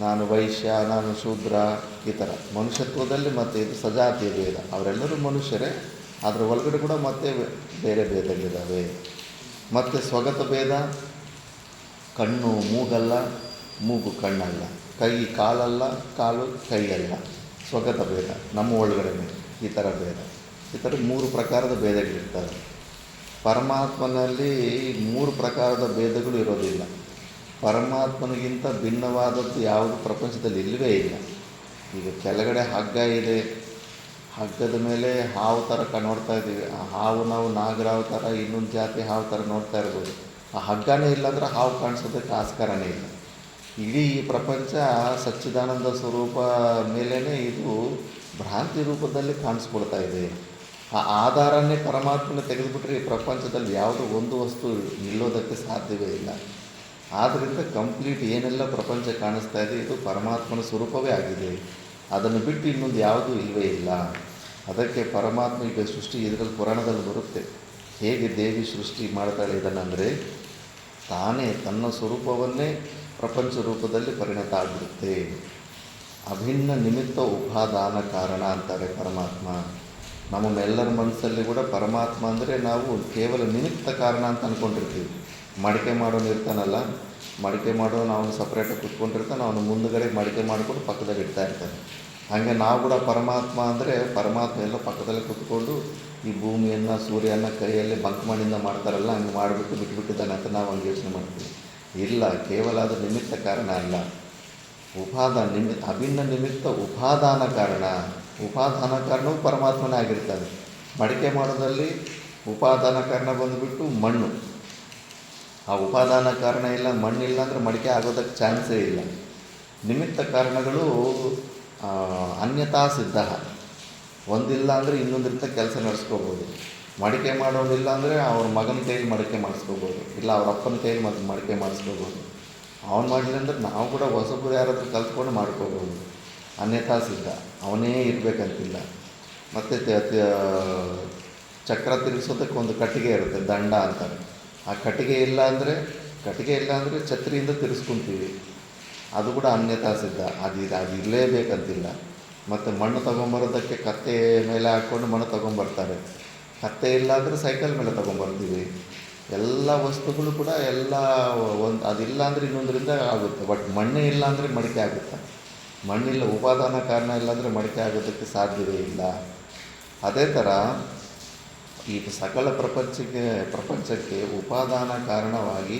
ನಾನು ವೈಶ್ಯ, ನಾನು ಶೂದ್ರ, ಈ ಥರ ಮನುಷ್ಯತ್ವದಲ್ಲಿ. ಮತ್ತು ಇದು ಸಜಾತಿಯ ಭೇದ. ಅವರೆಲ್ಲರೂ ಮನುಷ್ಯರೇ, ಅದರ ಒಳಗಡೆ ಕೂಡ ಮತ್ತೆ ಬೇರೆ ಭೇದಗಳಿದ್ದಾವೆ. ಮತ್ತು ಸ್ವಗತ ಭೇದ, ಕಣ್ಣು ಮೂಗಲ್ಲ, ಮೂಗು ಕಣ್ಣಲ್ಲ, ಕೈ ಕಾಲಲ್ಲ, ಕಾಲು ಕೈಯಲ್ಲ. ಸ್ವಗತ ಭೇದ ನಮ್ಮ ಒಳಗಡೆ ಈ ಥರ ಭೇದ. ಈ ಥರ 3 ಪ್ರಕಾರದ ಭೇದಗಳಿರ್ತವೆ. ಪರಮಾತ್ಮನಲ್ಲಿ 3 ಪ್ರಕಾರದ ಭೇದಗಳು ಇರೋದಿಲ್ಲ. ಪರಮಾತ್ಮನಿಗಿಂತ ಭಿನ್ನವಾದದ್ದು ಯಾವುದು ಪ್ರಪಂಚದಲ್ಲಿ ಇಲ್ಲವೇ ಇಲ್ಲ. ಈಗ ಕೆಳಗಡೆ ಹಗ್ಗ ಇದೆ, ಹಗ್ಗದ ಮೇಲೆ ಹಾವು ಥರ ನೋಡ್ತಾ ಇದ್ದೀವಿ. ಆ ಹಾವು ನಾವು ನಾಗರಾವು ಥರ, ಇನ್ನೊಂದು ಜಾತಿ ಹಾವು ಥರ ನೋಡ್ತಾ ಇರ್ಬೋದು. ಆ ಹಗ್ಗನೇ ಇಲ್ಲಾಂದ್ರೆ ಹಾವು ಕಾಣಿಸೋದಕ್ಕೆ ಆಸ್ಕಾರನೇ ಇಲ್ಲ. ಇಡೀ ಈ ಪ್ರಪಂಚ ಸಚ್ಚಿದಾನಂದ ಸ್ವರೂಪ ಮೇಲೇ ಇದು ಭ್ರಾಂತಿ ರೂಪದಲ್ಲಿ ಕಾಣಿಸ್ಕೊಳ್ತಾ ಇದೆ. ಆ ಆಧಾರನೇ ಪರಮಾತ್ಮನ ತೆಗೆದುಬಿಟ್ರೆ ಈ ಪ್ರಪಂಚದಲ್ಲಿ ಯಾವುದೋ ಒಂದು ವಸ್ತು ನಿಲ್ಲೋದಕ್ಕೆ ಸಾಧ್ಯವೇ ಇಲ್ಲ. ಆದ್ದರಿಂದ ಕಂಪ್ಲೀಟ್ ಏನೆಲ್ಲ ಪ್ರಪಂಚ ಕಾಣಿಸ್ತಾ ಇದೆ ಇದು ಪರಮಾತ್ಮನ ಸ್ವರೂಪವೇ ಆಗಿದೆ. ಅದನ್ನು ಬಿಟ್ಟು ಇನ್ನೊಂದು ಯಾವುದೂ ಇಲ್ಲವೇ ಇಲ್ಲ. ಅದಕ್ಕೆ ಪರಮಾತ್ಮ ಈಗ ಸೃಷ್ಟಿ ಇದರಲ್ಲಿ ಪುರಾಣದಲ್ಲಿ ಬರುತ್ತೆ. ಹೇಗೆ ದೇವಿ ಸೃಷ್ಟಿ ಮಾಡ್ತಾಳೆ ಇದನ್ನಂದರೆ, ತಾನೇ ತನ್ನ ಸ್ವರೂಪವನ್ನೇ ಪ್ರಪಂಚ ರೂಪದಲ್ಲಿ ಪರಿಣತ ಆಗಿಬಿಡುತ್ತೆ. ಅಭಿನ್ನ ನಿಮಿತ್ತ ಉಪಾದಾನ ಕಾರಣ ಅಂತಾರೆ ಪರಮಾತ್ಮ. ನಮ್ಮೆಲ್ಲರ ಮನಸ್ಸಲ್ಲಿ ಕೂಡ ಪರಮಾತ್ಮ ಅಂದರೆ ನಾವು ಕೇವಲ ನಿಮಿತ್ತ ಕಾರಣ ಅಂತ ಅಂದ್ಕೊಂಡಿರ್ತೀವಿ. ಮಡಿಕೆ ಮಾಡೋನು ಇರ್ತಾನಲ್ಲ, ಮಡಿಕೆ ಮಾಡೋನು ಅವನು ಸಪ್ರೇಟಾಗಿ ಕೂತ್ಕೊಂಡಿರ್ತಾನೆ, ಅವನು ಮುಂದುಗಡೆ ಮಡಿಕೆ ಮಾಡಿಕೊಂಡು ಪಕ್ಕದಲ್ಲಿ ಇಡ್ತಾ ಇರ್ತಾನೆ. ಹಾಗೆ ನಾವು ಕೂಡ ಪರಮಾತ್ಮ ಅಂದರೆ ಪರಮಾತ್ಮ ಎಲ್ಲ ಪಕ್ಕದಲ್ಲೇ ಕೂತ್ಕೊಂಡು ಈ ಭೂಮಿಯನ್ನು ಸೂರ್ಯನ ಕೈಯಲ್ಲಿ ಬಂಕಮಣ್ಣಿಂದ ಮಾಡ್ತಾರಲ್ಲ, ಹಂಗೆ ಮಾಡಿಬಿಟ್ಟು ಬಿಟ್ಟುಬಿಟ್ಟಿದ್ದಾನೆ ಅಂತ ನಾವು ಹಂಗೆ ಯೋಚನೆ ಮಾಡ್ತೀವಿ. ಇಲ್ಲ, ಕೇವಲ ಅದು ನಿಮಿತ್ತ ಕಾರಣ ಅಲ್ಲ, ಅಭಿನ್ನ ನಿಮಿತ್ತ ಉಪಾದಾನ ಕಾರಣ. ಉಪಾದಾನ ಕಾರಣವು ಪರಮಾತ್ಮನೇ ಆಗಿರ್ತಾನೆ. ಮಡಿಕೆ ಮಾಡೋದಲ್ಲಿ ಉಪಾದಾನ ಕಾರಣ ಬಂದುಬಿಟ್ಟು ಮಣ್ಣು. ಆ ಉಪಾದಾನ ಕಾರಣ ಇಲ್ಲ, ಮಣ್ಣಿಲ್ಲ ಅಂದರೆ ಮಡಿಕೆ ಆಗೋದಕ್ಕೆ ಚಾನ್ಸೇ ಇಲ್ಲ. ನಿಮಿತ್ತ ಕಾರಣಗಳು ಅನ್ಯತಾ ಸಿದ್ಧ. ಒಂದಿಲ್ಲ ಅಂದರೆ ಇನ್ನೊಂದರಿಂದ ಕೆಲಸ ನಡೆಸ್ಕೋಬೋದು. ಮಡಿಕೆ ಮಾಡೋನಿಲ್ಲ ಅಂದರೆ ಅವ್ರ ಮಗನ ಕೈಲಿ ಮಡಿಕೆ ಮಾಡಿಸ್ಕೋಬೋದು, ಇಲ್ಲ ಅವ್ರ ಅಪ್ಪನ ಕೈಲಿ ಮಡಿಕೆ ಮಾಡಿಸ್ಕೋಬೋದು. ಅವನು ಮಾಡಲಿ ಅಂದರೆ ನಾವು ಕೂಡ ಹೊಸಬ್ರು ಯಾರಾದರೂ ಕಲ್ತ್ಕೊಂಡು ಮಾಡ್ಕೋಬೋದು. ಅನ್ಯಥಾ ಸಿದ್ಧ, ಅವನೇ ಇರಬೇಕಂತಿಲ್ಲ. ಮತ್ತು ಚಕ್ರ ತಿರುಗಿಸೋದಕ್ಕೆ ಒಂದು ಕಟ್ಟಿಗೆ ಇರುತ್ತೆ, ದಂಡ ಅಂತಾರೆ. ಆ ಕಟ್ಟಿಗೆ ಇಲ್ಲ ಅಂದರೆ ಛತ್ರಿಯಿಂದ ತಿರ್ಸ್ಕೊತೀವಿ, ಅದು ಕೂಡ ಅನ್ಯಥಾ ಸಿದ್ಧ. ಅದು ಇರಲೇಬೇಕಂತಿಲ್ಲ. ಮತ್ತು ಮಣ್ಣು ತೊಗೊಂಬರೋದಕ್ಕೆ ಕತ್ತೆ ಮೇಲೆ ಹಾಕ್ಕೊಂಡು ಮಣ್ಣು ತೊಗೊಂಬರ್ತಾರೆ. ಕತ್ತೆ ಇಲ್ಲ ಅಂದರೆ ಸೈಕಲ್ ಮೇಲೆ ತೊಗೊಂಬರ್ತೀವಿ. ಎಲ್ಲ ವಸ್ತುಗಳು ಕೂಡ ಎಲ್ಲ ಅದಿಲ್ಲ ಅಂದರೆ ಇನ್ನೊಂದರಿಂದ ಆಗುತ್ತೆ. ಬಟ್ ಮಣ್ಣೇ ಇಲ್ಲ ಅಂದರೆ ಮಡಿಕೆ ಆಗುತ್ತೆ. ಮಣ್ಣಿಲ್ಲ, ಉಪಾದಾನ ಕಾರಣ ಇಲ್ಲಾಂದರೆ ಮಡಿಕೆ ಆಗೋದಕ್ಕೆ ಸಾಧ್ಯವೇ ಇಲ್ಲ. ಅದೇ ಥರ ಈ ಸಕಲ ಪ್ರಪಂಚಕ್ಕೆ ಉಪಾದಾನ ಕಾರಣವಾಗಿ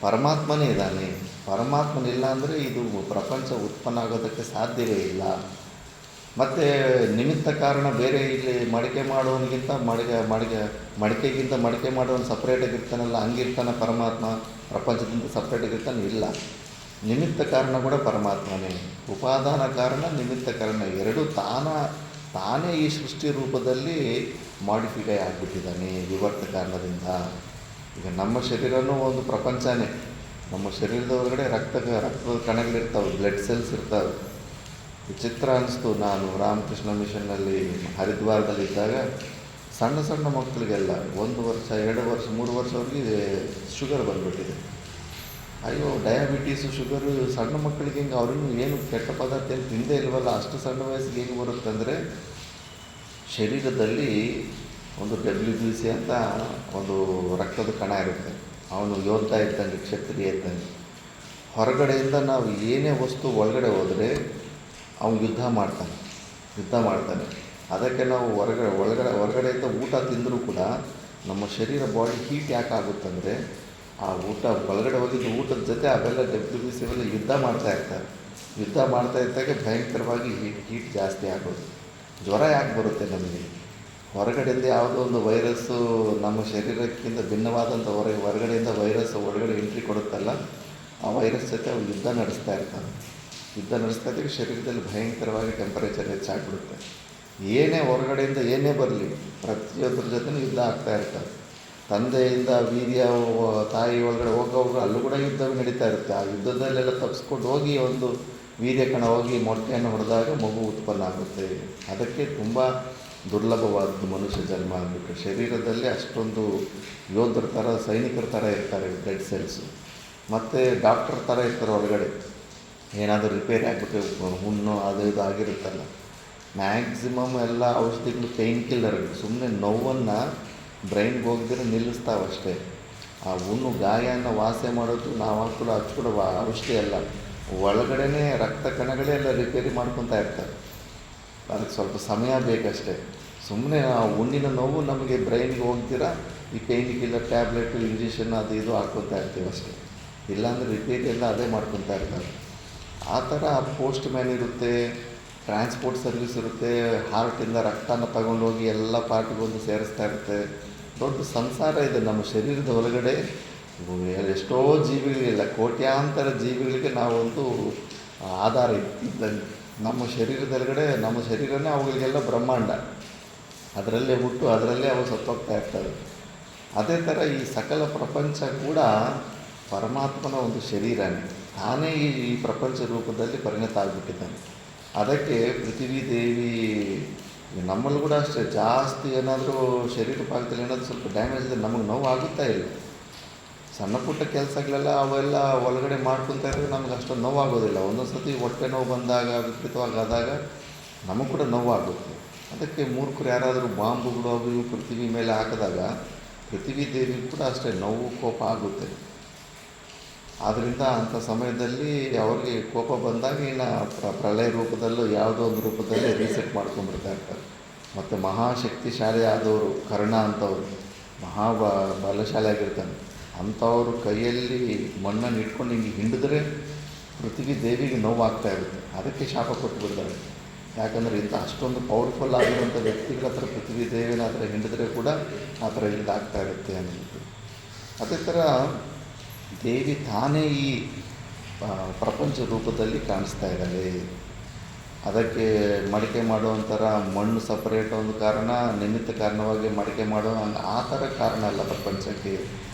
ಪರಮಾತ್ಮನೇ ಇದ್ದಾನೆ. ಪರಮಾತ್ಮನಿಲ್ಲ ಅಂದರೆ ಇದು ಪ್ರಪಂಚ ಉತ್ಪನ್ನ ಆಗೋದಕ್ಕೆ ಸಾಧ್ಯವೇ ಇಲ್ಲ. ಮತ್ತು ನಿಮಿತ್ತ ಕಾರಣ ಬೇರೆ, ಇಲ್ಲಿ ಮಡಿಕೆ ಮಾಡೋನಿಗಿಂತ ಮಡಿಕೆಗಿಂತ ಮಡಿಕೆ ಮಾಡೋನು ಸಪ್ರೇಟಾಗಿರ್ತಾನಲ್ಲ, ಹಂಗಿರ್ತಾನೆ ಪರಮಾತ್ಮ ಪ್ರಪಂಚದಿಂದ ಸಪ್ರೇಟಾಗಿರ್ತಾನೆ? ಇಲ್ಲ. ನಿಮಿತ್ತ ಕಾರಣ ಕೂಡ ಪರಮಾತ್ಮನೇ. ಉಪಾದಾನ ಕಾರಣ, ನಿಮಿತ್ತ ಕಾರಣ ಎರಡೂ ತಾನೇ ಈ ಸೃಷ್ಟಿ ರೂಪದಲ್ಲಿ ಮಾಡಿಫಿಕೈ ಆಗಿಬಿಟ್ಟಿದ್ದಾನೆ ವಿವರ್ತ ಕಾರಣದಿಂದ. ಈಗ ನಮ್ಮ ಶರೀರನೂ ಒಂದು ಪ್ರಪಂಚನೇ. ನಮ್ಮ ಶರೀರದ ಒಳಗಡೆ ರಕ್ತದ ಕಣಗಳಿರ್ತಾವೆ, ಬ್ಲಡ್ ಸೆಲ್ಸ್ ಇರ್ತಾವೆ. ವಿಚಿತ್ರ ಅನಿಸ್ತು, ನಾನು ರಾಮಕೃಷ್ಣ ಮಿಷನ್ನಲ್ಲಿ ಹರಿದ್ವಾರದಲ್ಲಿದ್ದಾಗ ಸಣ್ಣ ಸಣ್ಣ ಮಕ್ಕಳಿಗೆಲ್ಲ 1 ವರ್ಷ 2 ವರ್ಷ 3 ವರ್ಷವರೆಗೆ ಶುಗರ್ ಬಂದುಬಿಟ್ಟಿದೆ. ಅಯ್ಯೋ, ಡಯಾಬಿಟೀಸು, ಶುಗರು ಸಣ್ಣ ಮಕ್ಕಳಿಗೆ ಹಿಂಗೆ ಅವ್ರಿಗೂ ಏನು ಕೆಟ್ಟ ಪದಾರ್ಥ ಏನು ತಿಂದೇ ಇಲ್ವಲ್ಲ, ಅಷ್ಟು ಸಣ್ಣ ವಯಸ್ಸಿಗೆ ಹೆಂಗೆ ಬರುತ್ತಂದರೆ, ಶರೀರದಲ್ಲಿ ಒಂದು WBC ಅಂತ ಒಂದು ರಕ್ತದ ಕಣ ಇರುತ್ತೆ. ಅವನು ಯೋಧ ಇದ್ದಂಗೆ, ಕ್ಷತ್ರಿಯ ಇದ್ದಂಗೆ. ಹೊರಗಡೆಯಿಂದ ನಾವು ಏನೇ ವಸ್ತು ಒಳಗಡೆ ಹೋದರೆ ಅವನು ಯುದ್ಧ ಮಾಡ್ತಾನೆ. ಅದಕ್ಕೆ ನಾವು ಹೊರಗಡೆಯಿಂದ ಊಟ ತಿಂದರೂ ಕೂಡ ನಮ್ಮ ಶರೀರ ಬಾಡಿ ಹೀಟ್ ಯಾಕೆ ಆಗುತ್ತಂದರೆ, ಆ ಊಟ ಒಳಗಡೆ ಹೋಗಿದ್ದು ಊಟದ ಜೊತೆ ಅವೆಲ್ಲ WBC ಅವೆಲ್ಲ ಯುದ್ಧ ಮಾಡ್ತಾ ಇದ್ದಾಗ ಭಯಂಕರವಾಗಿ ಹೀಟ್ ಜಾಸ್ತಿ ಆಗೋದು. ಜ್ವರ ಯಾಕೆ ಬರುತ್ತೆ ನಮಗೆ? ಹೊರಗಡೆಯಿಂದ ಯಾವುದೋ ಒಂದು ವೈರಸ್ಸು ನಮ್ಮ ಶರೀರಕ್ಕಿಂತ ಭಿನ್ನವಾದಂಥ ಹೊರಗಡೆಯಿಂದ ವೈರಸ್ ಒಳಗಡೆ ಎಂಟ್ರಿ ಕೊಡುತ್ತಲ್ಲ, ಆ ವೈರಸ್ ಜೊತೆ ಅವ್ರು ಯುದ್ಧ ನಡೆಸ್ತಾ ಇದ್ದಾಗ ಶರೀರದಲ್ಲಿ ಭಯಂಕರವಾಗಿ ಟೆಂಪರೇಚರ್ ಹೆಚ್ಚಾಗ್ಬಿಡುತ್ತೆ. ಏನೇ ಹೊರಗಡೆಯಿಂದ ಏನೇ ಬರಲಿ, ಪ್ರತಿಯೊಬ್ಬರ ಜೊತೆ ಯುದ್ಧ ಆಗ್ತಾ ಇರ್ತಾರೆ. ತಂದೆಯಿಂದ ವೀರ್ಯ ತಾಯಿ ಒಳಗಡೆ ಹೋಗೋವಾಗ ಅಲ್ಲೂ ಕೂಡ ಯುದ್ಧ ನಡೀತಾ ಇರುತ್ತೆ. ಆ ಯುದ್ಧದಲ್ಲೆಲ್ಲ ತಪ್ಪಿಸ್ಕೊಂಡು ಹೋಗಿ ಒಂದು ವೀರ್ಯ ಕಣ ಹೋಗಿ ಮೊಟ್ಟೆಯನ್ನು ಹೊಡೆದಾಗ ಮಗು ಉತ್ಪನ್ನ ಆಗುತ್ತೆ. ಅದಕ್ಕೆ ತುಂಬ ದುರ್ಲಭವಾದದ್ದು ಮನುಷ್ಯ ಜನ್ಮ ಅಂದ್ಬಿಟ್ಟು. ಶರೀರದಲ್ಲಿ ಅಷ್ಟೊಂದು ಯೋಧರ ಥರ, ಸೈನಿಕರ ಥರ ಇರ್ತಾರೆ ಬ್ಲಡ್ ಸೆಲ್ಸು. ಮತ್ತು ಡಾಕ್ಟರ್ ಥರ ಇರ್ತಾರೆ ಒಳಗಡೆ. ಏನಾದರೂ ರಿಪೇರಿ ಆಗಿಬಿಟ್ಟು ಹುಣ್ಣು ಅದು ಇದು ಆಗಿರುತ್ತಲ್ಲ, ಮ್ಯಾಕ್ಸಿಮಮ್ ಎಲ್ಲ ಔಷಧಿಗಳು ಪೇಯ್ನ್ ಕಿಲ್ಲರ್ಗಳು, ಸುಮ್ಮನೆ ನೋವನ್ನು ಬ್ರೈನ್ಗೆ ಹೋಗಿದ್ರೆ ನಿಲ್ಲಿಸ್ತಾವಷ್ಟೇ. ಆ ಹುಣ್ಣು ಗಾಯನ ವಾಸೆ ಮಾಡೋದು ನಾವು ಹಚ್ಕೊಡೋ ಔಷಧಿ ಅಲ್ಲ, ಒಳಗಡೆ ರಕ್ತ ಕಣಗಳೇ ಎಲ್ಲ ರಿಪೇರಿ ಮಾಡ್ಕೊತಾ ಇರ್ತಾರೆ. ಅದಕ್ಕೆ ಸ್ವಲ್ಪ ಸಮಯ ಬೇಕಷ್ಟೇ. ಸುಮ್ಮನೆ ಆ ಹುಣ್ಣಿನ ನೋವು ನಮಗೆ ಬ್ರೈನ್ಗೆ ಹೋಗ್ತೀರಾ ಈ ಪೇಯ್ನ್ ಕಿಲ್ಲರ್ ಟ್ಯಾಬ್ಲೆಟು, ಇಂಜೆಕ್ಷನ್ ಅದು ಇದು ಹಾಕ್ಕೊತಾ ಇರ್ತೀವಿ ಅಷ್ಟೇ. ಇಲ್ಲಾಂದರೆ ರಿಪೇರಿ ಎಲ್ಲ ಅದೇ ಮಾಡ್ಕೊತಾ ಇರ್ತಾರೆ. ಆ ಥರ ಪೋಸ್ಟ್ ಮ್ಯಾನ್ ಇರುತ್ತೆ, ಟ್ರಾನ್ಸ್ಪೋರ್ಟ್ ಸರ್ವಿಸ್ ಇರುತ್ತೆ, ಹಾರ್ಟಿಂದ ರಕ್ತನ ತಗೊಂಡೋಗಿ ಎಲ್ಲ ಪಾರ್ಟಿಗೊಂದು ಸೇರಿಸ್ತಾ ಇರುತ್ತೆ. ದೊಡ್ಡ ಸಂಸಾರ ಇದೆ ನಮ್ಮ ಶರೀರದ ಒಳಗಡೆ. ಎಷ್ಟೋ ಜೀವಿಗಳಿಲ್ಲ, ಕೋಟ್ಯಾಂತರ ಜೀವಿಗಳಿಗೆ ನಾವೊಂದು ಆಧಾರ ಇದ್ದಂಗೆ. ನಮ್ಮ ಶರೀರದೊಳಗಡೆ, ನಮ್ಮ ಶರೀರನೇ ಅವುಗಳಿಗೆಲ್ಲ ಬ್ರಹ್ಮಾಂಡ. ಅದರಲ್ಲೇ ಹುಟ್ಟು ಅದರಲ್ಲೇ ಅವು ಸತ್ತೋಗ್ತಾ ಇರ್ತವೆ. ಅದೇ ಥರ ಈ ಸಕಲ ಪ್ರಪಂಚ ಕೂಡ ಪರಮಾತ್ಮನ ಒಂದು ಶರೀರನೇ. ತಾನೇ ಈ ಪ್ರಪಂಚ ರೂಪದಲ್ಲಿ ಪರಿಣತ ಆಗಿಬಿಟ್ಟಿದ್ದಾನೆ. ಅದಕ್ಕೆ ಪೃಥ್ವಿ ದೇವಿ ನಮ್ಮಲ್ಲಿ ಕೂಡ ಅಷ್ಟೇ, ಜಾಸ್ತಿ ಏನಾದರೂ ಶರೀರ ಭಾಗದಲ್ಲಿ ಏನಾದರೂ ಸ್ವಲ್ಪ ಡ್ಯಾಮೇಜ್ ಇದ್ದರೆ ನಮಗೆ ನೋವು ಆಗುತ್ತಾ ಇಲ್ಲ. ಸಣ್ಣ ಪುಟ್ಟ ಕೆಲಸಗಳೆಲ್ಲ ಅವೆಲ್ಲ ಒಳಗಡೆ ಮಾಡ್ಕೊತಾ ಇದ್ದರೆ ನಮಗೆ ಅಷ್ಟೊಂದು ನೋವಾಗೋದಿಲ್ಲ. ಒಂದೊಂದು ಸತಿ ಹೊಟ್ಟೆ ನೋವು ಬಂದಾಗ, ವಿಪರೀತವಾಗಿ ಆದಾಗ ನಮಗೆ ಕೂಡ ನೋವಾಗುತ್ತೆ. ಅದಕ್ಕೆ ಮೂರ್ಖರು ಯಾರಾದರೂ ಬಾಂಬುಗಳು ಅವು ಇವು ಪೃಥ್ವಿ ಮೇಲೆ ಹಾಕಿದಾಗ ಪೃಥ್ವಿ ದೇವಿ ಕೂಡ ಅಷ್ಟೇ ನೋವು ಕೋಪ ಆಗುತ್ತೆ. ಆದ್ದರಿಂದ ಅಂಥ ಸಮಯದಲ್ಲಿ ಅವ್ರಿಗೆ ಕೋಪ ಬಂದಾಗ ಇನ್ನು ಪ್ರಳಯ ರೂಪದಲ್ಲೂ ಯಾವುದೋ ಒಂದು ರೂಪದಲ್ಲಿ ರೀಸೆಟ್ ಮಾಡ್ಕೊಂಡ್ಬಿಡ್ತಾ ಇರ್ತಾರೆ. ಮತ್ತು ಮಹಾಶಕ್ತಿಶಾಲಿ ಆದವರು, ಕರ್ಣ ಅಂಥವ್ರು ಬಲಶಾಲಿ ಆಗಿರ್ತಾನೆ, ಅಂಥವ್ರು ಕೈಯಲ್ಲಿ ಮಣ್ಣನ್ನು ಇಟ್ಕೊಂಡು ಹಿಂಗೆ ಹಿಂಡಿದ್ರೆ ಪೃಥ್ವಿ ದೇವಿಗೆ ನೋವಾಗ್ತಾ ಇರುತ್ತೆ. ಅದಕ್ಕೆ ಶಾಪ ಕೊಟ್ಟುಬಿಡ್ತಾರೆ. ಯಾಕಂದರೆ ಇಂಥ ಅಷ್ಟೊಂದು ಪವರ್ಫುಲ್ ಆಗಿರುವಂಥ ವ್ಯಕ್ತಿಗಳ ಹತ್ರ ಪೃಥ್ವಿ ದೇವಿನ ಹತ್ರ ಹಿಂಡಿದ್ರೆ ಕೂಡ ಆ ಥರ ಹಿಂದಾಗ್ತಾ ಇರುತ್ತೆ ಅಂದ್ಬಿಟ್ಟು. ಅದೇ ಥರ ದೇವಿ ತಾನೇ ಈ ಪ್ರಪಂಚ ರೂಪದಲ್ಲಿ ಕಾಣಿಸ್ತಾ ಇದ್ದಾಳೆ. ಅದಕ್ಕೆ ಮಡಿಕೆ ಮಾಡೋ ಒಂಥರ ಮಣ್ಣು ಸಪರೇಟ್ ಒಂದು ಕಾರಣ, ನಿಮಿತ್ತ ಕಾರಣವಾಗಿ ಮಡಿಕೆ ಮಾಡೋ ಆ ಥರ ಕಾರಣ ಅಲ್ಲ. ಪ್ರಪಂಚಕ್ಕೆ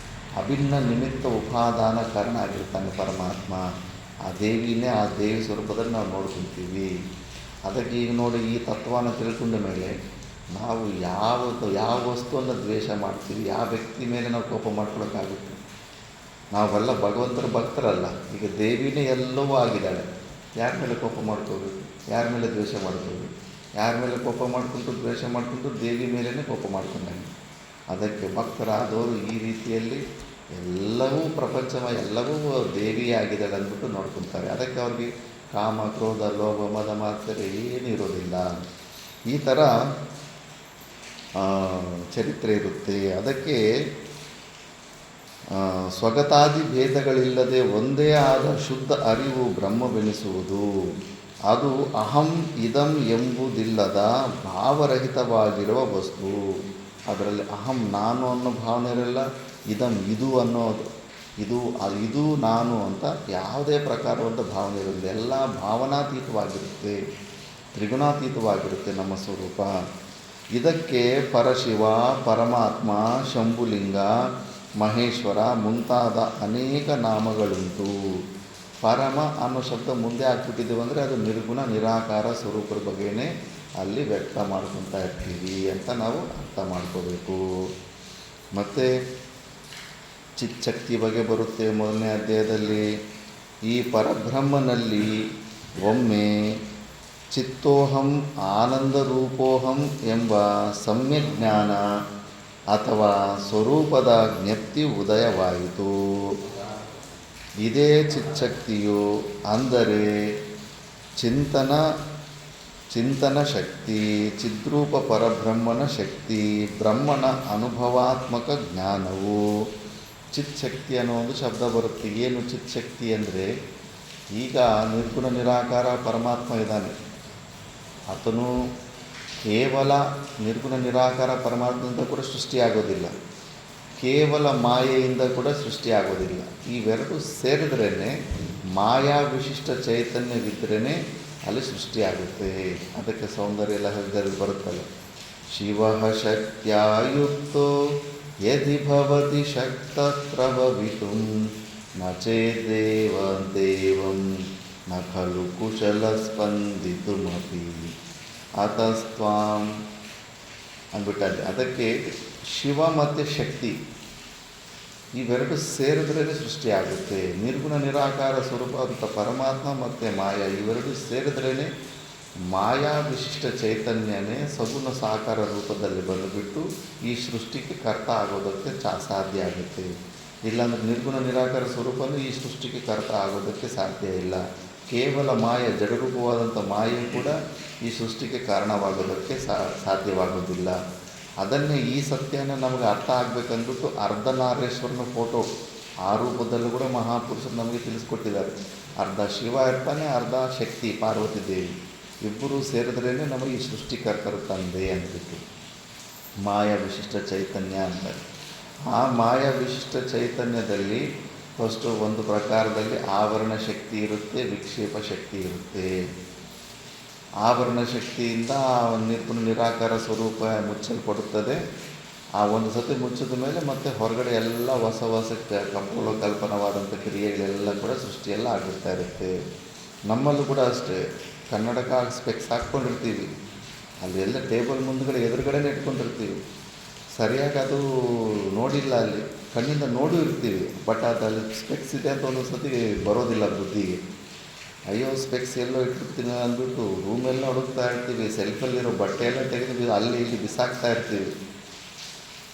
ಅಭಿನ್ನ ನಿಮಿತ್ತ ಉಪಾದಾನ ಕಾರಣ ಆಗಿರ್ತಾನೆ ಪರಮಾತ್ಮ. ಆ ದೇವಿನೇ ಆ ದೇವಿ ಸ್ವರೂಪದಲ್ಲಿ ನಾವು ನೋಡ್ಕೊತೀವಿ. ಅದಕ್ಕೆ ಈಗ ನೋಡಿ, ಈ ತತ್ವನ ತಿಳ್ಕೊಂಡ ಮೇಲೆ ನಾವು ಯಾವ ವಸ್ತುವನ್ನು ದ್ವೇಷ ಮಾಡ್ತೀವಿ, ಯಾವ ವ್ಯಕ್ತಿ ಮೇಲೆ ನಾವು ಕೋಪ ಮಾಡ್ಕೊಳಕ್ಕಾಗುತ್ತೆ? ನಾವೆಲ್ಲ ಭಗವಂತರ ಭಕ್ತರಲ್ಲ. ಈಗ ದೇವಿನೇ ಎಲ್ಲವೂ ಆಗಿದ್ದಾಳೆ. ಯಾರ ಮೇಲೆ ಕೋಪ ಮಾಡ್ಕೋಬೇಕು? ಯಾರ ಮೇಲೆ ದ್ವೇಷ ಮಾಡ್ಕೋಬೇಕು? ಯಾರ ಮೇಲೆ ಕೋಪ ಮಾಡಿಕೊಂಡು ದ್ವೇಷ ಮಾಡಿಕೊಂಡು ದೇವಿ ಮೇಲೇ ಕೋಪ ಮಾಡ್ಕೊಂಡಾಗ ಅದಕ್ಕೆ ಭಕ್ತರಾದವರು ಈ ರೀತಿಯಲ್ಲಿ ಎಲ್ಲವೂ ಎಲ್ಲವೂ ದೇವಿಯಾಗಿದ್ದಾಳೆ ಅಂದ್ಬಿಟ್ಟು ನೋಡ್ಕೊತಾರೆ. ಅದಕ್ಕೆ ಅವ್ರಿಗೆ ಕಾಮ, ಕ್ರೋಧ, ಲೋಭ, ಮದ, ಮಾತ್ಸರ್ಯ ಏನಿರೋದಿಲ್ಲ. ಈ ಥರ ಚರಿತ್ರೆ ಇರುತ್ತೆ. ಅದಕ್ಕೆ ಸ್ವಗತಾದಿ ಭೇದಗಳಿಲ್ಲದೆ ಒಂದೇ ಆದ ಶುದ್ಧ ಅರಿವು ಬ್ರಹ್ಮವೆನಿಸುವುದು. ಅದು ಅಹಂ ಇದಂ ಎಂಬುದಿಲ್ಲದ ಭಾವರಹಿತವಾಗಿರುವ ವಸ್ತು. ಅದರಲ್ಲಿ ಅಹಂ ನಾನು ಅನ್ನೋ ಭಾವನೆ ಇರಲ್ಲ, ಇದಂ ಇದು ಅನ್ನೋದು ಇದು ನಾನು ಅಂತ ಯಾವುದೇ ಪ್ರಕಾರವಾದ ಭಾವನೆ ಇರೋದಿಲ್ಲ. ಎಲ್ಲ ಭಾವನಾತೀತವಾಗಿರುತ್ತೆ, ತ್ರಿಗುಣಾತೀತವಾಗಿರುತ್ತೆ ನಮ್ಮ ಸ್ವರೂಪ. ಇದಕ್ಕೆ ಪರಶಿವ, ಪರಮಾತ್ಮ, ಶಂಭುಲಿಂಗ, ಮಹೇಶ್ವರ ಮುಂತಾದ ಅನೇಕ ನಾಮಗಳುಂಟು. ಪರಮ ಅನ್ನೋ ಶಬ್ದ ಮುಂದೆ ಹಾಕ್ಬಿಟ್ಟಿದ್ದೀವಿ ಅಂದರೆ ಅದು ನಿರ್ಗುಣ ನಿರಾಕಾರ ಸ್ವರೂಪದ ಬಗ್ಗೆನೇ ಅಲ್ಲಿ ವ್ಯಕ್ತ ಮಾಡ್ಕೊತಾ ಇರ್ತೀವಿ ಅಂತ ನಾವು ಅರ್ಥ ಮಾಡ್ಕೋಬೇಕು. ಮತ್ತು ಚಿಚ್ಚಕ್ತಿ ಬಗ್ಗೆ ಬರುತ್ತೆ ಮೊದಲನೇ ಅಧ್ಯಾಯದಲ್ಲಿ. ಈ ಪರಬ್ರಹ್ಮನಲ್ಲಿ ಒಮ್ಮೆ ಚಿತ್ತೋಹಂ ಆನಂದ ರೂಪೋಹಂ ಎಂಬ ಸಮ್ಯಜ್ಞಾನ ಅಥವಾ ಸ್ವರೂಪದ ಜ್ಞಪ್ತಿ ಉದಯವಾಯಿತು. ಇದೇ ಚಿಚ್ಚಕ್ತಿಯು ಅಂದರೆ ಚಿಂತನ ಶಕ್ತಿ, ಚಿದ್ರೂಪ ಪರಬ್ರಹ್ಮನ ಶಕ್ತಿ, ಬ್ರಹ್ಮನ ಅನುಭವಾತ್ಮಕ ಜ್ಞಾನವು. ಚಿತ್ಶಕ್ತಿ ಅನ್ನೋ ಒಂದು ಶಬ್ದ ಬರುತ್ತೆ. ಏನು ಚಿತ್ಶಕ್ತಿ ಅಂದರೆ, ಈಗ ನಿರ್ಗುಣ ನಿರಾಕಾರ ಪರಮಾತ್ಮ ಇದ್ದಾನೆ. ಆತನು ಕೇವಲ ನಿರ್ಗುಣ ನಿರಾಕಾರ ಪರಮಾತ್ಮದಿಂದ ಕೂಡ ಸೃಷ್ಟಿಯಾಗೋದಿಲ್ಲ, ಕೇವಲ ಮಾಯೆಯಿಂದ ಕೂಡ ಸೃಷ್ಟಿಯಾಗೋದಿಲ್ಲ. ಇವೆರಡು ಸೇರಿದ್ರೇ ಮಾಯಾ ವಿಶಿಷ್ಟ ಚೈತನ್ಯವಿದ್ರೇ ಅಲ್ಲಿ ಸೃಷ್ಟಿಯಾಗುತ್ತೆ. ಅದಕ್ಕೆ ಸೌಂದರ್ಯ ಲಹರಿಯಲ್ಲಿ ಬರುತ್ತಲ್ಲ, ಶಿವ ಶಕ್ತ್ಯಾಯುಕ್ತೋ ಯದಿ ಭವತಿ ಶಕ್ತ ಪ್ರಭವಿತುಂ ನ ಚೇದೇವ ದೇವಂ ನ ಖಲು ಕುಶಲ ಸ್ಪಂದಿತುಮಪಿ ಅತಸ್ತ್ವಾಂ ಅಂದ್ಬಿಟ್ಟಲ್ಲಿ. ಅದಕ್ಕೆ ಶಿವ ಮತ್ತು ಶಕ್ತಿ ಇವೆರಡು ಸೇರಿದ್ರೇ ಸೃಷ್ಟಿಯಾಗುತ್ತೆ. ನಿರ್ಗುಣ ನಿರಾಕಾರ ಸ್ವರೂಪ ಅಂತ ಪರಮಾತ್ಮ ಮತ್ತು ಮಾಯಾ ಇವೆರಡು ಸೇರಿದ್ರೇ ಮಾಯಾ ವಿಶಿಷ್ಟ ಚೈತನ್ಯನೇ ಸಗುಣ ಸಾಕಾರ ರೂಪದಲ್ಲಿ ಬಂದುಬಿಟ್ಟು ಈ ಸೃಷ್ಟಿಗೆ ಕರ್ತ ಆಗೋದಕ್ಕೆ ಸಾಧ್ಯ ಆಗುತ್ತೆ. ಇಲ್ಲಾಂದರೆ ನಿರ್ಗುಣ ನಿರಾಕಾರ ಸ್ವರೂಪನೂ ಈ ಸೃಷ್ಟಿಗೆ ಕರ್ತ ಆಗೋದಕ್ಕೆ ಸಾಧ್ಯ ಇಲ್ಲ. ಕೇವಲ ಮಾಯ ಜಡರೂಪವಾದಂಥ ಮಾಯೆ ಕೂಡ ಈ ಸೃಷ್ಟಿಗೆ ಕಾರಣವಾಗೋದಕ್ಕೆ ಸಾಧ್ಯವಾಗೋದಿಲ್ಲ. ಅದನ್ನೇ ಈ ಸತ್ಯನ ನಮಗೆ ಅರ್ಥ ಆಗಬೇಕಂದ್ಬಿಟ್ಟು ಅರ್ಧನಾರೀಶ್ವರನ ಫೋಟೋ ಆ ರೂಪದಲ್ಲೂ ಕೂಡ ಮಹಾಪುರುಷರು ನಮಗೆ ತಿಳಿಸ್ಕೊಟ್ಟಿದ್ದಾರೆ. ಅರ್ಧ ಶಿವ ಇರ್ತಾನೆ, ಅರ್ಧ ಶಕ್ತಿ ಪಾರ್ವತಿ ದೇವಿ. ಇಬ್ಬರು ಸೇರಿದ್ರೇ ನಮಗೆ ಈ ಸೃಷ್ಟಿಕರ್ತರು ತಂದೆ ಅಂದ್ಬಿಟ್ಟು ಮಾಯಾ ವಿಶಿಷ್ಟ ಚೈತನ್ಯ ಅಂತಾರೆ. ಆ ಮಾಯಾ ವಿಶಿಷ್ಟ ಚೈತನ್ಯದಲ್ಲಿ ಫಸ್ಟು ಒಂದು ಪ್ರಕಾರದಲ್ಲಿ ಆವರಣ ಶಕ್ತಿ ಇರುತ್ತೆ, ವಿಕ್ಷೇಪ ಶಕ್ತಿ ಇರುತ್ತೆ. ಆವರಣ ಶಕ್ತಿಯಿಂದ ನಿರ್ಗುಣ ನಿರಾಕಾರ ಸ್ವರೂಪ ಮುಚ್ಚಲ್ಪಡುತ್ತದೆ. ಆ ಒಂದು ಸತಿ ಮುಚ್ಚಿದ ಮೇಲೆ ಮತ್ತೆ ಹೊರಗಡೆ ಎಲ್ಲ ಹೊಸ ಕಲ್ಪನವಾದಂಥ ಕ್ರಿಯೆಗಳೆಲ್ಲ ಕೂಡ ಸೃಷ್ಟಿಯೆಲ್ಲ ಆಗಿರ್ತಾ ಇರುತ್ತೆ. ನಮ್ಮಲ್ಲೂ ಕೂಡ ಅಷ್ಟೇ, ಕನ್ನಡಕ ಸ್ಪೆಕ್ಸ್ ಹಾಕ್ಕೊಂಡಿರ್ತೀವಿ, ಅಲ್ಲಿ ಎಲ್ಲ ಟೇಬಲ್ ಮುಂದ್ಗಡೆ ಎದುರುಗಡೆನೇ ಇಟ್ಕೊಂಡಿರ್ತೀವಿ. ಸರಿಯಾಗಿ ಅದು ನೋಡಿಲ್ಲ, ಅಲ್ಲಿ ಕಣ್ಣಿಂದ ನೋಡೂ ಇರ್ತೀವಿ, ಬಟ್ ಅಲ್ಲಿ ಸ್ಪೆಕ್ಸ್ ಇದೆ ಅಂತ ಒಂದೊಂದು ಸತಿ ಬರೋದಿಲ್ಲ ಬುದ್ಧಿಗೆ. ಅಯ್ಯೋ ಸ್ಪೆಕ್ಸ್ ಎಲ್ಲೋ ಇಟ್ಟಿರ್ತೀನಿ ಅಂದ್ಬಿಟ್ಟು ರೂಮೆಲ್ಲ ಹುಡುಕ್ತಾ ಇರ್ತೀವಿ, ಸೆಲ್ಫಲ್ಲಿರೋ ಬಟ್ಟೆ ಎಲ್ಲ ತೆಗೆದು ಅಲ್ಲಿ ಇಲ್ಲಿ ಬಿಸಾಕ್ತಾ ಇರ್ತೀವಿ.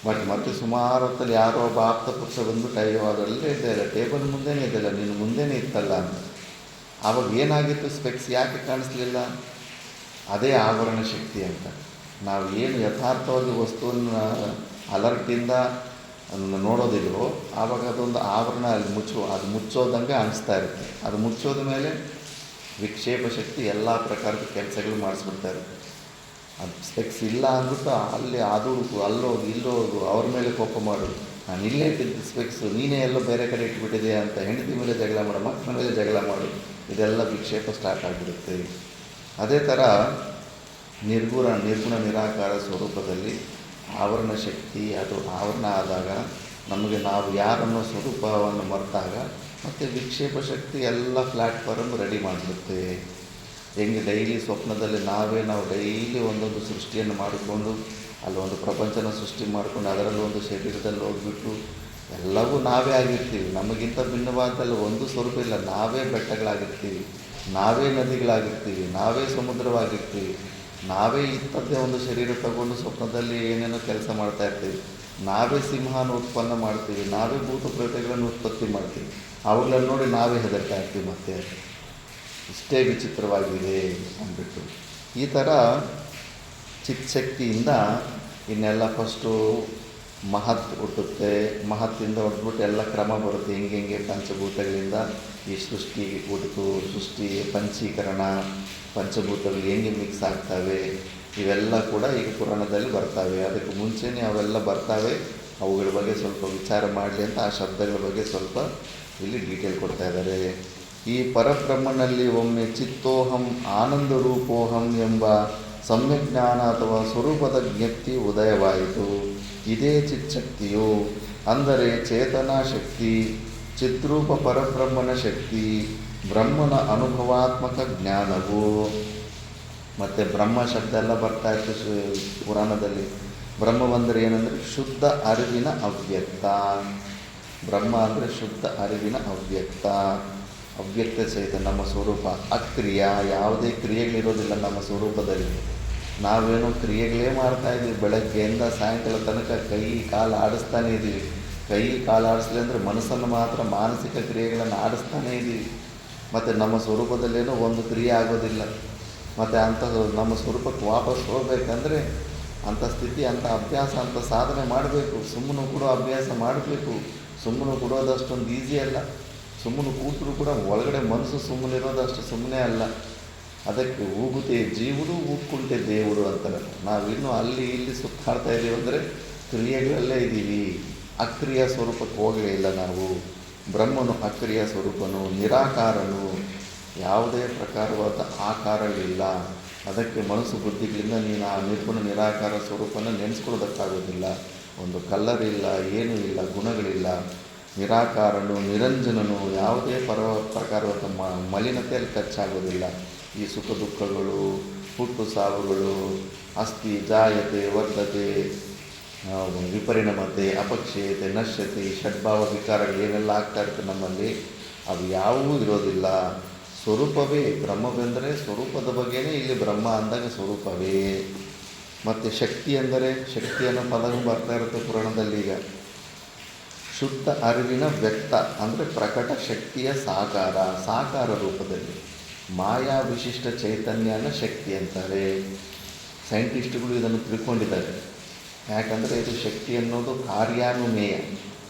ಬಟ್ ಮತ್ತೆ ಸುಮಾರು ಹೊತ್ತಲ್ಲಿ ಯಾರೋ ಒಬ್ಬ ಆಪ್ತ ಪಕ್ಷ ಬಂದ್ಬಿಟ್ಟು ಅಯ್ಯೋ ಅದರಲ್ಲೇ ಇದೆಯಲ್ಲ, ಟೇಬಲ್ ಮುಂದೆನೇ ಇದೆಯಲ್ಲ, ನೀನು ಮುಂದೆನೇ ಇತ್ತಲ್ಲ ಅಂತ. ಆವಾಗ ಏನಾಗಿತ್ತು, ಸ್ಪೆಕ್ಸ್ ಯಾಕೆ ಕಾಣಿಸ್ಲಿಲ್ಲ? ಅದೇ ಆವರಣ ಶಕ್ತಿ ಅಂತ. ನಾವು ಏನು ಯಥಾರ್ಥವಾಗಿ ವಸ್ತುವನ್ನು ಅಲರ್ಟಿಂದ ನೋಡೋದಿಲ್ವೋ ಆವಾಗ ಅದೊಂದು ಆವರಣ ಅಲ್ಲಿ ಅದು ಮುಚ್ಚೋದಂಗೆ ಅನಿಸ್ತಾ ಇರುತ್ತೆ. ಅದು ಮುಚ್ಚೋದ ಮೇಲೆ ವಿಕ್ಷೇಪ ಶಕ್ತಿ ಎಲ್ಲ ಪ್ರಕಾರದ ಕೆಲಸಗಳು ಮಾಡಿಸ್ಬಿಡ್ತಾ ಇರುತ್ತೆ. ಅದು ಸ್ಪೆಕ್ಸ್ ಇಲ್ಲ ಅಂದ್ಬಿಟ್ಟು ಅಲ್ಲಿ ಅದು ಅಲ್ಲೋದು ಇಲ್ಲೋದು ಅವ್ರ ಮೇಲೆ ಕೋಪ ಮಾಡೋದು, ನಾನು ಇಲ್ಲೇ ಇಟ್ಟಿದ್ದು ಸ್ಪೆಕ್ಸು ನೀನೇ ಎಲ್ಲೋ ಬೇರೆ ಕಡೆ ಇಟ್ಬಿಟ್ಟಿದೆ ಅಂತ ಹೆಂಡತಿ ಮೇಲೆ ಜಗಳ ಮಾಡು, ಮಕ್ಕಳ ಮೇಲೆ ಜಗಳ ಮಾಡು, ಇದೆಲ್ಲ ವಿಕ್ಷೇಪ ಸ್ಟಾರ್ಟ್ ಆಗಿಬಿಡುತ್ತೆ. ಅದೇ ಥರ ನಿರ್ಗುಣ ನಿರಾಕಾರ ಸ್ವರೂಪದಲ್ಲಿ ಆವರಣ ಶಕ್ತಿ, ಅದು ಆವರಣ ಆದಾಗ ನಮಗೆ ನಾವು ಯಾರನ್ನೋ ಸ್ವರೂಪವನ್ನು ಮರೆತಾಗ ಮತ್ತು ವಿಕ್ಷೇಪ ಶಕ್ತಿ ಎಲ್ಲ ಪ್ಲ್ಯಾಟ್ಫಾರ್ಮ್ ರೆಡಿ ಮಾಡಿಬಿಡುತ್ತೆ. ಹೆಂಗೆ ಡೈಲಿ ಸ್ವಪ್ನದಲ್ಲಿ ನಾವು ಡೈಲಿ ಒಂದೊಂದು ಸೃಷ್ಟಿಯನ್ನು ಮಾಡಿಕೊಂಡು ಅಲ್ಲೊಂದು ಪ್ರಪಂಚನ ಸೃಷ್ಟಿ ಮಾಡಿಕೊಂಡು ಅದರಲ್ಲಿ ಒಂದು ಶರೀರದಲ್ಲಿ ಹೋಗ್ಬಿಟ್ಟು ಎಲ್ಲವೂ ನಾವೇ ಆಗಿರ್ತೀವಿ. ನಮಗಿಂತ ಭಿನ್ನವಾದಲ್ಲಿ ಒಂದು ಸ್ವರೂಪ ಇಲ್ಲ. ನಾವೇ ಬೆಟ್ಟಗಳಾಗಿರ್ತೀವಿ, ನಾವೇ ನದಿಗಳಾಗಿರ್ತೀವಿ, ನಾವೇ ಸಮುದ್ರವಾಗಿರ್ತೀವಿ, ನಾವೇ ಇಂಥದ್ದೇ ಒಂದು ಶರೀರ ತಗೊಂಡು ಸ್ವಪ್ನದಲ್ಲಿ ಏನೇನೋ ಕೆಲಸ ಮಾಡ್ತಾ ಇರ್ತೀವಿ, ನಾವೇ ಸಿಂಹನ ಉತ್ಪನ್ನ ಮಾಡ್ತೀವಿ, ನಾವೇ ಭೂತ ಪ್ರೇತಗಳನ್ನು ಉತ್ಪತ್ತಿ ಮಾಡ್ತೀವಿ. ಅವುಗಳನ್ನು ನೋಡಿ ನಾವೇ ಹೆದರ್ತಾ ಇರ್ತೀವಿ. ಮತ್ತೆ ಇಷ್ಟೇ ವಿಚಿತ್ರವಾಗಿದೆ ಅಂದ್ಬಿಟ್ಟು ಈ ಥರ ಚಿತ್ಶಕ್ತಿಯಿಂದ ಇನ್ನೆಲ್ಲ ಫಸ್ಟು ಮಹತ್ ಹುಟ್ಟುತ್ತೆ. ಮಹತ್ತಿಂದ ಹೊಡೆದ್ಬಿಟ್ಟು ಎಲ್ಲ ಕ್ರಮ ಬರುತ್ತೆ. ಹೆಂಗೆ ಪಂಚಭೂತಗಳಿಂದ ಈ ಸೃಷ್ಟಿ ಹುಟ್ಟಿತು, ಸೃಷ್ಟಿ ಪಂಚೀಕರಣ, ಪಂಚಭೂತಗಳು ಹೆಂಗೆ ಮಿಕ್ಸ್ ಆಗ್ತವೆ, ಇವೆಲ್ಲ ಕೂಡ ಈಗ ಪುರಾಣದಲ್ಲಿ ಬರ್ತವೆ. ಅದಕ್ಕೆ ಮುಂಚೆನೇ ಅವೆಲ್ಲ ಬರ್ತವೆ. ಅವುಗಳ ಬಗ್ಗೆ ಸ್ವಲ್ಪ ವಿಚಾರ ಮಾಡಲಿ ಅಂತ ಆ ಶಬ್ದಗಳ ಬಗ್ಗೆ ಸ್ವಲ್ಪ ಇಲ್ಲಿ ಡೀಟೇಲ್ ಕೊಡ್ತಾ ಇದ್ದಾರೆ. ಈ ಪರಬ್ರಹ್ಮನಲ್ಲಿ ಒಮ್ಮೆ ಚಿತ್ತೋಹಂ ಆನಂದ ರೂಪೋಹಂ ಎಂಬ ಸಮ್ಯಜ್ಞಾನ ಅಥವಾ ಸ್ವರೂಪದ ಜ್ಞಪ್ತಿ ಉದಯವಾಯಿತು. ಇದೇ ಚಿತ್ಶಕ್ತಿಯು, ಅಂದರೆ ಚೇತನಾ ಶಕ್ತಿ, ಚಿದ್ರೂಪ ಪರಬ್ರಹ್ಮನ ಶಕ್ತಿ, ಬ್ರಹ್ಮನ ಅನುಭವಾತ್ಮಕ ಜ್ಞಾನವು. ಮತ್ತು ಬ್ರಹ್ಮ ಶಬ್ದ ಎಲ್ಲ ಬರ್ತಾ ಇತ್ತು ಪುರಾಣದಲ್ಲಿ. ಬ್ರಹ್ಮವಂದರೆ ಏನಂದರೆ ಶುದ್ಧ ಅರಿವಿನ ಅವ್ಯಕ್ತ. ಬ್ರಹ್ಮ ಅಂದರೆ ಶುದ್ಧ ಅರಿವಿನ ಅವ್ಯಕ್ತ, ಅವ್ಯಕ್ತ ಚೈತನ್ಯ ನಮ್ಮ ಸ್ವರೂಪ. ಅಕ್ರಿಯ, ಯಾವುದೇ ಕ್ರಿಯೆಗಳಿರೋದಿಲ್ಲ ನಮ್ಮ ಸ್ವರೂಪದಲ್ಲಿ. ನಾವೇನೋ ಕ್ರಿಯೆಗಳೇ ಮಾಡ್ತಾಯಿದ್ದೀವಿ. ಬೆಳಗ್ಗೆಯಿಂದ ಸಾಯಂಕಾಲ ತನಕ ಕೈ ಕಾಲು ಆಡಿಸ್ತಾನೇ ಇದ್ದೀವಿ. ಕೈ ಕಾಲು ಆಡಿಸ್ಲಿ ಅಂದರೆ ಮನಸ್ಸನ್ನು ಮಾತ್ರ ಮಾನಸಿಕ ಕ್ರಿಯೆಗಳನ್ನು ಆಡಿಸ್ತಾನೇ ಇದ್ದೀವಿ. ಮತ್ತು ನಮ್ಮ ಸ್ವರೂಪದಲ್ಲೇನೋ ಒಂದು ಕ್ರಿಯೆ ಆಗೋದಿಲ್ಲ. ಮತ್ತು ಅಂಥ ನಮ್ಮ ಸ್ವರೂಪಕ್ಕೆ ವಾಪಸ್ ಹೋಗಬೇಕಂದ್ರೆ ಅಂಥ ಸ್ಥಿತಿ, ಅಂಥ ಅಭ್ಯಾಸ, ಅಂಥ ಸಾಧನೆ ಮಾಡಬೇಕು. ಸುಮ್ಮನೆ ಕೂಡ ಅಭ್ಯಾಸ ಮಾಡಬೇಕು. ಸುಮ್ಮನೆ ಕೊಡೋದಷ್ಟೊಂದು ಈಸಿ ಅಲ್ಲ. ಸುಮ್ಮನೆ ಕೂತರೂ ಕೂಡ ಒಳಗಡೆ ಮನಸ್ಸು ಸುಮ್ಮನಿರೋದು ಅಷ್ಟು ಸುಮ್ಮನೆ ಅಲ್ಲ. ಅದಕ್ಕೆ ಊಗುತ್ತೆ ಜೀವುಡು, ಊದ್ಕುಂಟೆ ದೇವರು ಅಂತಾರೆ. ನಾವಿನ್ನೂ ಅಲ್ಲಿ ಇಲ್ಲಿ ಸುತ್ತಾಡ್ತಾ ಇದ್ದೀವಿ ಅಂದರೆ ಕ್ರಿಯೆಗಳಲ್ಲೇ ಇದ್ದೀವಿ. ಅಕ್ರಿಯ ಸ್ವರೂಪಕ್ಕೆ ಹೋಗಲೇ ಇಲ್ಲ ನಾವು. ಬ್ರಹ್ಮನು ಅಕ್ರಿಯ ಸ್ವರೂಪನು, ನಿರಾಕಾರನು, ಯಾವುದೇ ಪ್ರಕಾರವಾದ ಆಕಾರಗಳಿಲ್ಲ. ಅದಕ್ಕೆ ಮನಸ್ಸು ಬುದ್ಧಿಗಳಿಂದ ನೀನು ಆ ನಿರ್ಗುಣ ನಿರಾಕಾರ ಸ್ವರೂಪನ ನೆನೆಸ್ಕೊಳ್ಳೋದಕ್ಕಾಗೋದಿಲ್ಲ. ಒಂದು ಕಲ್ಲರ್ ಇಲ್ಲ, ಏನೂ ಇಲ್ಲ, ಗುಣಗಳಿಲ್ಲ. ನಿರಾಕಾರನು, ನಿರಂಜನನು, ಯಾವುದೇ ಪ್ರಕಾರವಾದ ಮಲಿನತೆಯಲ್ಲಿ ಖರ್ಚಾಗೋದಿಲ್ಲ. ಈ ಸುಖ ದುಃಖಗಳು, ಹುಟ್ಟು ಸಾವುಗಳು, ಅಸ್ಥಿ ಜಾಯತೆ ವರ್ಧತೆ, ವಿಪರಿಣಮತೆ, ಅಪಕ್ಷಯತೆ, ನಶ್ಯತೆ, ಷಡ್ಭಾವ ವಿಕಾರಗಳು ಏನೆಲ್ಲ ಆಗ್ತಾ ಇರುತ್ತೆ ನಮ್ಮಲ್ಲಿ, ಅವು ಯಾವುವೂ ಇರೋದಿಲ್ಲ. ಸ್ವರೂಪವೇ ಬ್ರಹ್ಮವೆಂದರೆ ಸ್ವರೂಪದ ಬಗ್ಗೆನೇ ಇಲ್ಲಿ ಬ್ರಹ್ಮ ಅಂದಾಗ ಸ್ವರೂಪವೇ. ಮತ್ತು ಶಕ್ತಿ ಎಂದರೆ, ಶಕ್ತಿ ಅನ್ನೋ ಪದವು ಬರ್ತಾ ಇರುತ್ತೆ ಪುರಾಣದಲ್ಲಿ. ಈಗ ಶುದ್ಧ ಅರಿವಿನ ವ್ಯಕ್ತ ಅಂದರೆ ಪ್ರಕಟ ಶಕ್ತಿಯ ಸಾಕಾರ ರೂಪದಲ್ಲಿ. ಮಾಯಾ ವಿಶಿಷ್ಟ ಚೈತನ್ಯನ ಶಕ್ತಿ ಅಂತಾರೆ. ಸೈಂಟಿಸ್ಟ್ಗಳು ಇದನ್ನು ತಿಳ್ಕೊಂಡಿದ್ದಾರೆ. ಯಾಕಂದರೆ ಇದು ಶಕ್ತಿ ಅನ್ನೋದು ಕಾರ್ಯಾನುಮೇಯ,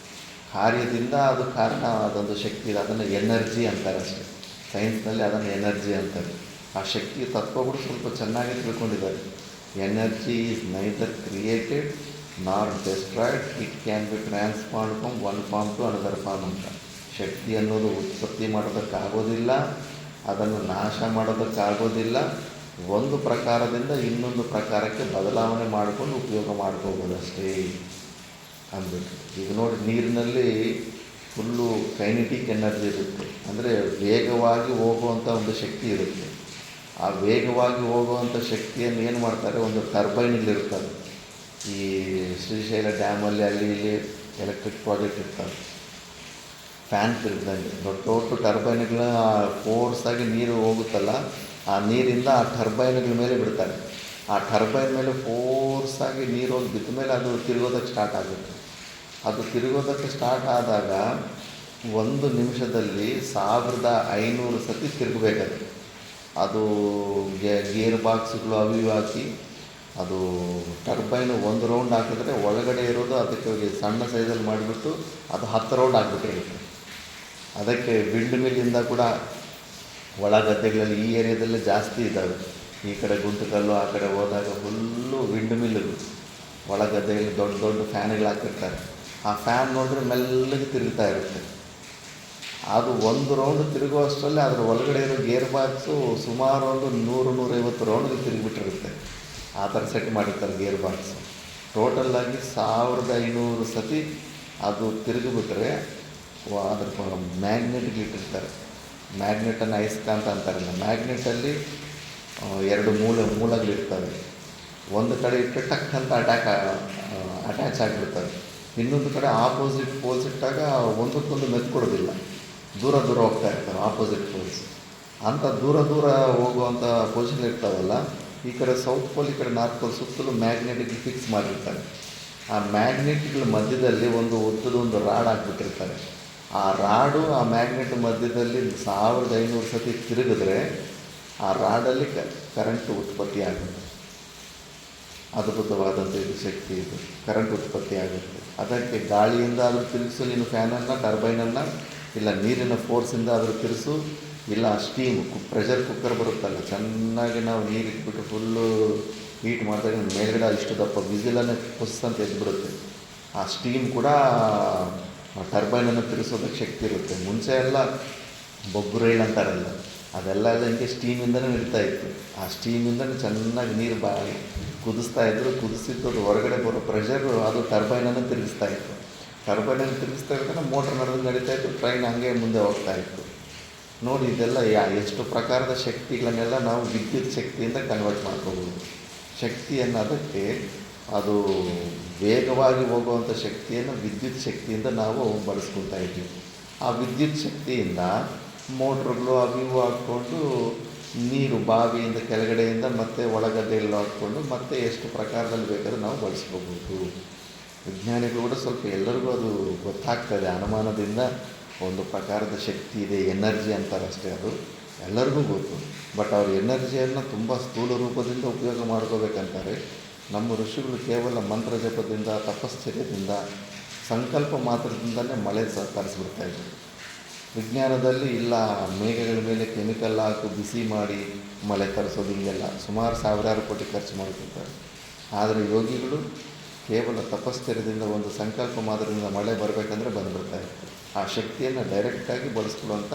ಕಾರ್ಯದಿಂದ ಅದು ಕಾರಣ, ಅದೊಂದು ಶಕ್ತಿ ಇದೆ. ಅದನ್ನು ಎನರ್ಜಿ ಅಂತಾರೆ ಅಷ್ಟೇ. ಸೈನ್ಸ್ನಲ್ಲಿ ಅದನ್ನು ಎನರ್ಜಿ ಅಂತಾರೆ. ಆ ಶಕ್ತಿಯ ತತ್ವಗಳು ಸ್ವಲ್ಪ ಚೆನ್ನಾಗಿ ತಿಳ್ಕೊಂಡಿದ್ದಾರೆ. Energy is neither created nor destroyed, it can be transformed from one form to another form ಅಂತ. ಶಕ್ತಿ ಅನ್ನೋದು ಉತ್ಪತ್ತಿ ಮಾಡೋದಕ್ಕಾಗೋದಿಲ್ಲ, ಅದನ್ನು ನಾಶ ಮಾಡೋದಕ್ಕಾಗೋದಿಲ್ಲ. ಒಂದು ಪ್ರಕಾರದಿಂದ ಇನ್ನೊಂದು ಪ್ರಕಾರಕ್ಕೆ ಬದಲಾವಣೆ ಮಾಡಿಕೊಂಡು ಉಪಯೋಗ ಮಾಡ್ಕೋಬೋದಷ್ಟೇ ಅಂದ್ಬಿಟ್ಟು. ಈಗ ನೋಡಿ, ನೀರಿನಲ್ಲಿ ಫುಲ್ಲು ಕೈನೆಟಿಕ್ ಎನರ್ಜಿ ಇರುತ್ತೆ, ಅಂದರೆ ವೇಗವಾಗಿ ಹೋಗುವಂಥ ಒಂದು ಶಕ್ತಿ ಇರುತ್ತೆ. ಆ ವೇಗವಾಗಿ ಹೋಗುವಂಥ ಶಕ್ತಿಯನ್ನು ಏನು ಮಾಡ್ತಾರೆ, ಒಂದು ಟರ್ಬೈನ್ಗಳಿರ್ತದೆ. ಈ ಶ್ರೀಶೈಲ ಡ್ಯಾಮಲ್ಲಿ ಅಲ್ಲಿ ಇಲ್ಲಿ ಎಲೆಕ್ಟ್ರಿಕ್ ಪ್ರಾಜೆಕ್ಟ್ ಇರ್ತವೆ. ಫ್ಯಾನ್ ತಿರುಗ್ದಂಗೆ ದೊಡ್ಡ ದೊಡ್ಡ ಟರ್ಬೈನ್ಗಳ ಫೋರ್ಸಾಗಿ ನೀರು ಹೋಗುತ್ತಲ್ಲ, ಆ ನೀರಿಂದ ಆ ಟರ್ಬೈನ್ಗಳ ಮೇಲೆ ಬಿಡ್ತಾರೆ. ಆ ಟರ್ಬೈನ್ ಮೇಲೆ ಫೋರ್ಸಾಗಿ ನೀರು ಹೋಗಿ ಬಿದ್ದ ಮೇಲೆ ಅದು ತಿರುಗೋದಕ್ಕೆ ಸ್ಟಾರ್ಟ್ ಆಗುತ್ತೆ. ಅದು ತಿರುಗೋದಕ್ಕೆ ಸ್ಟಾರ್ಟ್ ಆದಾಗ 1 ನಿಮಿಷದಲ್ಲಿ 1500 ಸತಿ ತಿರುಗಬೇಕಾದ್ರೆ ಅದು ಗೇರ್ ಬಾಕ್ಸ್ಗಳು ಅವು ಇವು ಹಾಕಿ ಅದು ಟರ್ಬೈನು 1 ರೌಂಡ್ ಹಾಕಿದ್ರೆ ಒಳಗಡೆ ಇರೋದು ಅದಕ್ಕೆ ಸಣ್ಣ ಸೈಜಲ್ಲಿ ಮಾಡಿಬಿಟ್ಟು ಅದು 10 ರೌಂಡ್ ಆಗಿಬಿಟ್ಟಿರುತ್ತೆ. ಅದಕ್ಕೆ ವಿಂಡ್ ಮಿಲ್ಲಿಂದ ಕೂಡ ಒಳ ಗದ್ದೆಗಳಲ್ಲಿ ಈ ಏರಿಯಾದಲ್ಲೇ ಜಾಸ್ತಿ ಇದ್ದಾವೆ. ಈ ಕಡೆ ಗುಂಟಕಲ್ಲು ಆ ಕಡೆ ಹೋದಾಗ ಫುಲ್ಲು ವಿಂಡ್ ಮಿಲ್ಲು, ಒಳ ಗದ್ದೆಯಲ್ಲಿ ದೊಡ್ಡ ದೊಡ್ಡ ಫ್ಯಾನ್ಗಳು ಹಾಕಿರ್ತಾರೆ. ಆ ಫ್ಯಾನ್ ನೋಡಿದ್ರೆ ಮೆಲ್ಲಗೆ ತಿರುಗ್ತಾ ಇರುತ್ತೆ. ಅದು ಒಂದು ರೌಂಡ್ ತಿರುಗುವಷ್ಟರಲ್ಲಿ ಅದರ ಒಳಗಡೆ ಇರೋ ಗೇರ್ ಬಾಕ್ಸು ಸುಮಾರು ಒಂದು 100-150 ರೌಂಡ್ಗೆ ತಿರುಗಿಬಿಟ್ಟಿರುತ್ತೆ. ಆ ಥರ ಸೆಟ್ ಮಾಡಿರ್ತಾರೆ ಗೇರ್ ಬಾಕ್ಸು. ಟೋಟಲ್ಲಾಗಿ 1500 ಸತಿ ಅದು ತಿರುಗಿಬಿಟ್ರೆ ಅದ್ರ ಮ್ಯಾಗ್ನೆಟ್ಗೆ ಇಟ್ಟಿರ್ತಾರೆ. ಮ್ಯಾಗ್ನೆಟನ್ನು ಅಯಸ್ಕಾಂತ ಅಂತಾರಲ್ಲ, ಮ್ಯಾಗ್ನೆಟಲ್ಲಿ 2 ಮೂಲಗಳಿರ್ತವೆ. ಒಂದು ಕಡೆ ಇಟ್ಟರೆ ಟಕ್ ಅಂತ ಅಟ್ಯಾಚ್ ಆಗಿಬಿಡ್ತವೆ. ಇನ್ನೊಂದು ಕಡೆ ಆಪೋಸಿಟ್ ಪೋಲ್ಸ್ ಇಟ್ಟಾಗ ಒಂದಕ್ಕೊಂದು ಮೆತ್ಕೊಡೋದಿಲ್ಲ, ದೂರ ಹೋಗ್ತಾ ಇರ್ತವೆ ಆಪೋಸಿಟ್ ಪೋಲ್ಸ್. ಅಂಥ ದೂರ ಹೋಗುವಂಥ ಪೊಸಿಷನ್ ಇರ್ತಾವಲ್ಲ, ಈ ಕಡೆ ಸೌತ್ ಪೋಲ್ ಈ ಕಡೆ ನಾರ್ತ್ ಪೋಲ್ ಸುತ್ತಲೂ ಮ್ಯಾಗ್ನೆಟಿಗೆ ಫಿಕ್ಸ್ ಮಾಡಿರ್ತಾರೆ. ಆ ಮ್ಯಾಗ್ನೆಟ್ಗಳ ಮಧ್ಯದಲ್ಲಿ ಒಂದು ಉದ್ದದೊಂದು ರಾಡ್ ಹಾಕ್ಬಿಟ್ಟಿರ್ತಾರೆ. ಆ ರಾಡು ಆ ಮ್ಯಾಗ್ನೆಟ್ ಮಧ್ಯದಲ್ಲಿ 1500 ಸತಿ ತಿರುಗಿದ್ರೆ ಆ ರಾಡಲ್ಲಿ ಕರೆಂಟ್ ಉತ್ಪತ್ತಿ ಆಗುತ್ತೆ. ಅದ್ಭುತವಾದಂಥ ಇದು ಶಕ್ತಿ, ಇದು ಕರೆಂಟ್ ಉತ್ಪತ್ತಿ ಆಗುತ್ತೆ. ಅದಕ್ಕೆ ಗಾಳಿಯಿಂದ ಆದರೂ ತಿರುಗಿಸು ನೀನು ಫ್ಯಾನನ್ನು, ಟರ್ಬೈನನ್ನು, ಇಲ್ಲ ನೀರಿನ ಫೋರ್ಸಿಂದ ಆದರೂ ತಿರುಗಿಸು, ಇಲ್ಲ ಸ್ಟೀಮ್ ಪ್ರೆಷರ್ ಕುಕ್ಕರ್ ಬರುತ್ತಲ್ಲ, ಚೆನ್ನಾಗಿ ನಾವು ನೀರು ಇಟ್ಬಿಟ್ಟು ಫುಲ್ಲು ಹೀಟ್ ಮಾಡಿದಾಗ ಮೇಲ್ಗಡೆ ಇಷ್ಟು ದಪ್ಪ ವಿಸಿಲನ್ನು ಅಂತ ಎದ್ಬಿಡುತ್ತೆ. ಆ ಸ್ಟೀಮ್ ಕೂಡ ಟರ್ಬೈನನ್ನು ತಿರುಗಿಸೋದಕ್ಕೆ ಶಕ್ತಿ ಇರುತ್ತೆ. ಮುಂಚೆ ಎಲ್ಲ ಬೊಗ್ಗು ರೈಲ್ ಅಂತಾರಲ್ಲ, ಅದೆಲ್ಲ ಹಿಂಗೆ ಸ್ಟೀಮಿಂದನೇ ನಡೀತಾ ಇತ್ತು. ಆ ಸ್ಟೀಮಿಂದನೇ ಚೆನ್ನಾಗಿ ನೀರು ಕುದಿಸ್ತಾಯಿದ್ರು. ಕುದಿಸಿದ್ದು ಹೊರಗಡೆ ಬರೋ ಪ್ರೆಷರು ಅದು ಟರ್ಬೈನನ್ನು ತಿರುಗಿಸ್ತಾ ಇತ್ತು. ಟರ್ಬೈನನ್ನು ತಿರುಗಿಸ್ತಾ ಇರ್ತಾನೆ ಮೋಟ್ರ್ ನಡೀತಾ ಇತ್ತು, ಟ್ರೈನ್ ಹಂಗೆ ಮುಂದೆ ಹೋಗ್ತಾ ಇತ್ತು. ನೋಡಿ, ಇದೆಲ್ಲ ಎಷ್ಟು ಪ್ರಕಾರದ ಶಕ್ತಿಗಳನ್ನೆಲ್ಲ ನಾವು ವಿದ್ಯುತ್ ಶಕ್ತಿಯಿಂದ ಕನ್ವರ್ಟ್ ಮಾಡ್ಕೋಬೋದು. ಶಕ್ತಿ ಅನ್ನೋದಕ್ಕೆ ಅದು ವೇಗವಾಗಿ ಹೋಗುವಂಥ ಶಕ್ತಿಯನ್ನು ವಿದ್ಯುತ್ ಶಕ್ತಿಯಿಂದ ನಾವು ಬಳಸ್ಕೊತಾ ಇದ್ದೀವಿ. ಆ ವಿದ್ಯುತ್ ಶಕ್ತಿಯಿಂದ ಮೋಟ್ರುಗಳು ಅವು ಇವು ಹಾಕ್ಕೊಂಡು ನೀರು ಬಾವಿಯಿಂದ ಕೆಳಗಡೆಯಿಂದ ಮತ್ತೆ ಒಳಗಡೆಯಲ್ಲಿ ಹಾಕ್ಕೊಂಡು ಮತ್ತೆ ಎಷ್ಟು ಪ್ರಕಾರದಲ್ಲಿ ಬೇಕಾದರೂ ನಾವು ಬಳಸ್ಕೋಬೋದು. ವಿಜ್ಞಾನಿಗಳು ಕೂಡ ಸ್ವಲ್ಪ ಎಲ್ಲರಿಗೂ ಅದು ಗೊತ್ತಾಗ್ತದೆ. ಅನುಮಾನದಿಂದ ಒಂದು ಪ್ರಕಾರದ ಶಕ್ತಿ ಇದೆ, ಎನರ್ಜಿ ಅಂತಾರೆ ಅಷ್ಟೇ, ಅದು ಎಲ್ಲರಿಗೂ ಗೊತ್ತು. ಬಟ್ ಅವ್ರ ಎನರ್ಜಿಯನ್ನು ತುಂಬ ಸ್ಥೂಲ ರೂಪದಿಂದ ಉಪಯೋಗ ಮಾಡ್ಕೋಬೇಕಂತಾರೆ. ನಮ್ಮ ಋಷಿಗಳು ಕೇವಲ ಮಂತ್ರ ಜಪದಿಂದ, ತಪಶ್ಚರ್ಯದಿಂದ, ಸಂಕಲ್ಪ ಮಾತ್ರದಿಂದಲೇ ಮಳೆ ತರಿಸ್ಬಿಡ್ತಾಯಿದ್ರು. ವಿಜ್ಞಾನದಲ್ಲಿ ಇಲ್ಲ ಮೇಘಗಳ ಮೇಲೆ ಕೆಮಿಕಲ್ ಹಾಕಿ ಬಿಸಿ ಮಾಡಿ ಮಳೆ ತರಿಸೋದು, ಹಿಂಗೆಲ್ಲ ಸುಮಾರು ಸಾವಿರಾರು ಕೋಟಿ ಖರ್ಚು ಮಾಡ್ತಿರ್ತಾರೆ. ಆದರೆ ಯೋಗಿಗಳು ಕೇವಲ ತಪಶ್ಚರ್ಯದಿಂದ, ಒಂದು ಸಂಕಲ್ಪ ಮಾತ್ರದಿಂದ ಮಳೆ ಬರಬೇಕಂದ್ರೆ ಬಂದುಬಿಡ್ತಾಯಿತ್ತು. ಆ ಶಕ್ತಿಯನ್ನು ಡೈರೆಕ್ಟಾಗಿ ಬಳಸ್ಕೊಳ್ಳುವಂಥ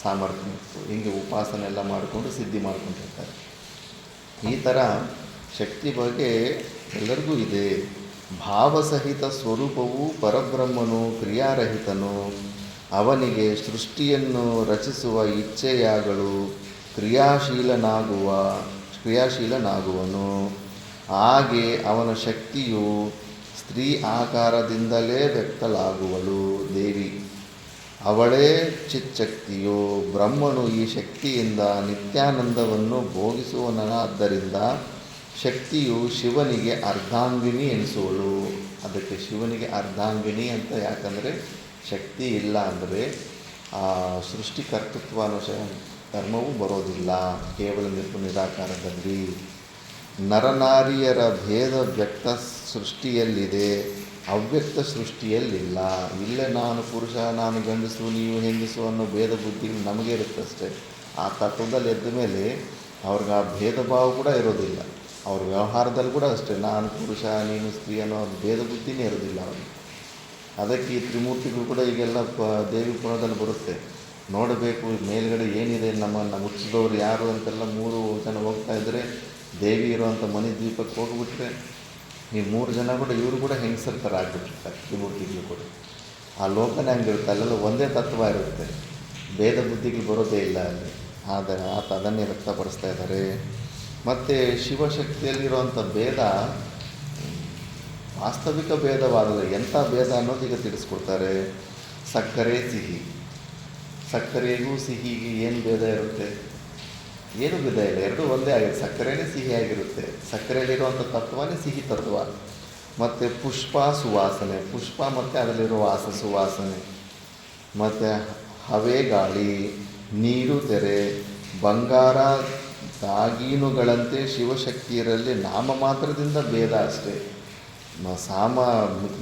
ಸಾಮರ್ಥ್ಯ ಇತ್ತು. ಹೀಗೆ ಉಪಾಸನೆ ಎಲ್ಲ ಮಾಡಿಕೊಂಡು ಸಿದ್ಧಿ ಮಾಡ್ಕೊಂಡಿರ್ತಾರೆ. ಈ ಥರ ಶಕ್ತಿ ಬಗ್ಗೆ ಎಲ್ಲರಿಗೂ ಇದೆ. ಭಾವಸಹಿತ ಸ್ವರೂಪವು ಪರಬ್ರಹ್ಮನು ಕ್ರಿಯಾರಹಿತನು. ಅವನಿಗೆ ಸೃಷ್ಟಿಯನ್ನು ರಚಿಸುವ ಇಚ್ಛೆಯಾಗಲು ಕ್ರಿಯಾಶೀಲನಾಗುವನು. ಹಾಗೆ ಅವನ ಶಕ್ತಿಯು ಸ್ತ್ರೀ ಆಕಾರದಿಂದಲೇ ವ್ಯಕ್ತಲಾಗುವಳು. ದೇವಿ ಅವಳೇ ಚಿಚ್ಚಕ್ತಿಯು. ಬ್ರಹ್ಮನು ಈ ಶಕ್ತಿಯಿಂದ ನಿತ್ಯಾನಂದವನ್ನು ಭೋಗಿಸುವನಾದ್ದರಿಂದ ಶಕ್ತಿಯು ಶಿವನಿಗೆ ಅರ್ಧಾಂಗಿನಿ ಎನಿಸುವಳು. ಅದಕ್ಕೆ ಶಿವನಿಗೆ ಅರ್ಧಾಂಗಿನಿ ಅಂತ ಯಾಕಂದರೆ ಶಕ್ತಿ ಇಲ್ಲ ಅಂದರೆ ಆ ಸೃಷ್ಟಿಕರ್ತೃತ್ವ ಅನ್ನೋ ಧರ್ಮವೂ ಬರೋದಿಲ್ಲ. ಕೇವಲ ನಿರಾಕಾರದಲ್ಲಿ ನರನಾರಿಯರ ಭೇದ ವ್ಯಕ್ತ ಸೃಷ್ಟಿಯಲ್ಲಿದೆ, ಅವ್ಯಕ್ತ ಸೃಷ್ಟಿಯಲ್ಲಿಲ್ಲ. ಇಲ್ಲೇ ನಾನು ಪುರುಷ, ನಾನು ಗಂಡಸು, ನೀವು ಹೆಂಗಸು ಅನ್ನೋ ಭೇದ ಬುದ್ಧಿಗಳು ನಮಗೆ ಇರುತ್ತಷ್ಟೇ. ಆ ತತ್ವದಲ್ಲಿ ಎದ್ದ ಮೇಲೆ ಅವ್ರಿಗೆ ಆ ಭೇದ ಭಾವ ಕೂಡ ಇರೋದಿಲ್ಲ. ಅವ್ರ ವ್ಯವಹಾರದಲ್ಲಿ ಕೂಡ ಅಷ್ಟೇ, ನಾನು ಪುರುಷ ನೀನು ಸ್ತ್ರೀ ಅನ್ನೋ ಭೇದ ಬುದ್ಧಿನೇ ಇರೋದಿಲ್ಲ ಅವರಿಗೆ. ಅದಕ್ಕೆ ಈ ತ್ರಿಮೂರ್ತಿಗಳು ಕೂಡ ಈಗೆಲ್ಲ ದೇವಿ ಪುರಾಣದಲ್ಲಿ ಬರುತ್ತೆ. ನೋಡಬೇಕು ಮೇಲ್ಗಡೆ ಏನಿದೆ, ನಮ್ಮನ್ನು ಮುಚ್ಚಿದವರು ಯಾರು ಅಂತೆಲ್ಲ 3 ಜನ ಹೋಗ್ತಾ ಇದ್ದರೆ, ದೇವಿ ಇರುವಂಥ ಮನೆ ದ್ವೀಪಕ್ಕೆ ಹೋಗ್ಬಿಟ್ರೆ ಈ 3 ಜನ ಕೂಡ ಇವರು ಕೂಡ ಹೆಂಗಸರ ಥರ ಆಗಿಬಿಟ್ಟಿರ್ತಾರೆ. ತ್ರಿಮೂರ್ತಿಗಳು ಕೂಡ ಆ ಲೋಕನೇ ಹಂಗಿರುತ್ತೆ. ಅಲ್ಲೆಲ್ಲ ಒಂದೇ ತತ್ವ ಇರುತ್ತೆ, ಭೇದ ಬುದ್ಧಿಗಳು ಬರೋದೇ ಇಲ್ಲ ಅಲ್ಲಿ. ಆದರೆ ಅದನ್ನೇ ವ್ಯಕ್ತಪಡಿಸ್ತಾ ಇದ್ದಾರೆ. ಮತ್ತು ಶಿವಶಕ್ತಿಯಲ್ಲಿರುವಂಥ ಭೇದ ವಾಸ್ತವಿಕ ಭೇದವಾಗಲ್ಲ. ಎಂಥ ಭೇದ ಅನ್ನೋದು ಈಗ ತಿಳಿಸ್ಕೊಡ್ತಾರೆ. ಸಕ್ಕರೆ ಸಿಹಿ, ಸಕ್ಕರೆಗೂ ಸಿಹಿಗೆ ಏನು ಭೇದ ಇರುತ್ತೆ? ಏನೂ ಭೇದ ಇಲ್ಲ, ಎರಡೂ ಒಂದೇ ಆಗಿದೆ. ಸಕ್ಕರೆನೇ ಸಿಹಿ ಆಗಿರುತ್ತೆ, ಸಕ್ಕರೆಯಲ್ಲಿರುವಂಥ ತತ್ವನೇ ಸಿಹಿ ತತ್ವ. ಮತ್ತು ಪುಷ್ಪ ಸುವಾಸನೆ, ಪುಷ್ಪ ಮತ್ತು ಅದರಲ್ಲಿರೋ ಸುವಾಸನೆ. ಮತ್ತು ಹವೆ ಗಾಳಿ, ನೀರು ತೆರೆ, ಬಂಗಾರ ದಾಗೀನುಗಳಂತೆ ಶಿವಶಕ್ತಿಯರಲ್ಲಿ ನಾಮ ಮಾತ್ರದಿಂದ ಭೇದ ಅಷ್ಟೇ.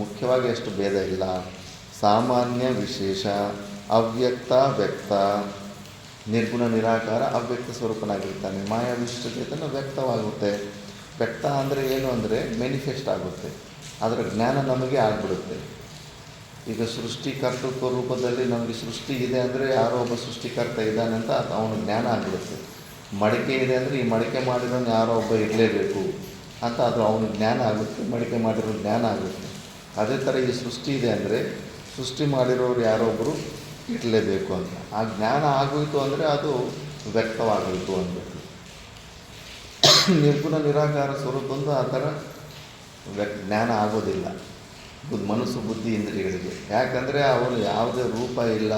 ಮುಖ್ಯವಾಗಿ ಅಷ್ಟು ಭೇದ ಇಲ್ಲ. ಸಾಮಾನ್ಯ ವಿಶೇಷ, ಅವ್ಯಕ್ತ ವ್ಯಕ್ತ, ನಿರ್ಗುಣ ನಿರಾಕಾರ ಅವ್ಯಕ್ತ ಸ್ವರೂಪನಾಗಿರ್ತಾನೆ. ಮಾಯಾ ವಿಶಿಷ್ಟಚೇತನ ವ್ಯಕ್ತವಾಗುತ್ತೆ. ವ್ಯಕ್ತ ಅಂದರೆ ಏನು ಅಂದರೆ ಮ್ಯಾನಿಫೆಸ್ಟ್ ಆಗುತ್ತೆ, ಅದರ ಜ್ಞಾನ ನಮಗೆ ಆಗಿಬಿಡುತ್ತೆ. ಈಗ ಸೃಷ್ಟಿಕರ್ತೃತ್ವ ರೂಪದಲ್ಲಿ ನಮಗೆ ಸೃಷ್ಟಿ ಇದೆ ಅಂದರೆ ಯಾರೋ ಒಬ್ಬ ಸೃಷ್ಟಿಕರ್ತ ಇದ್ದಾನೆ ಅಂತ ಅವನ ಜ್ಞಾನ ಆಗಿಬಿಡುತ್ತೆ. ಮಡಿಕೆ ಇದೆ ಅಂದರೆ ಈ ಮಡಿಕೆ ಮಾಡಿರೋನು ಯಾರೋ ಒಬ್ಬ ಇರಲೇಬೇಕು ಅಂತ ಅದು ಅವನ ಜ್ಞಾನ ಆಗುತ್ತೆ, ಮಡಿಕೆ ಮಾಡಿರೋ ಜ್ಞಾನ ಆಗುತ್ತೆ. ಅದೇ ಥರ ಈ ಸೃಷ್ಟಿ ಇದೆ ಅಂದರೆ ಸೃಷ್ಟಿ ಮಾಡಿರೋರು ಯಾರೊಬ್ಬರು ಇರಲೇಬೇಕು ಅಂತ ಆ ಜ್ಞಾನ ಆಗೋಯಿತು ಅಂದರೆ ಅದು ವ್ಯಕ್ತವಾಗೋಯಿತು ಅಂದ್ಬಿಟ್ಟು. ನಿರ್ಗುಣ ನಿರಾಕಾರ ಸ್ವರೂಪಂದು ಆ ಥರ ಜ್ಞಾನ ಆಗೋದಿಲ್ಲ ಮನಸ್ಸು ಬುದ್ಧಿ ಇಂದ್ರಿಯಗಳಿಗೆ. ಯಾಕಂದರೆ ಅವನು ಯಾವುದೇ ರೂಪ ಇಲ್ಲ,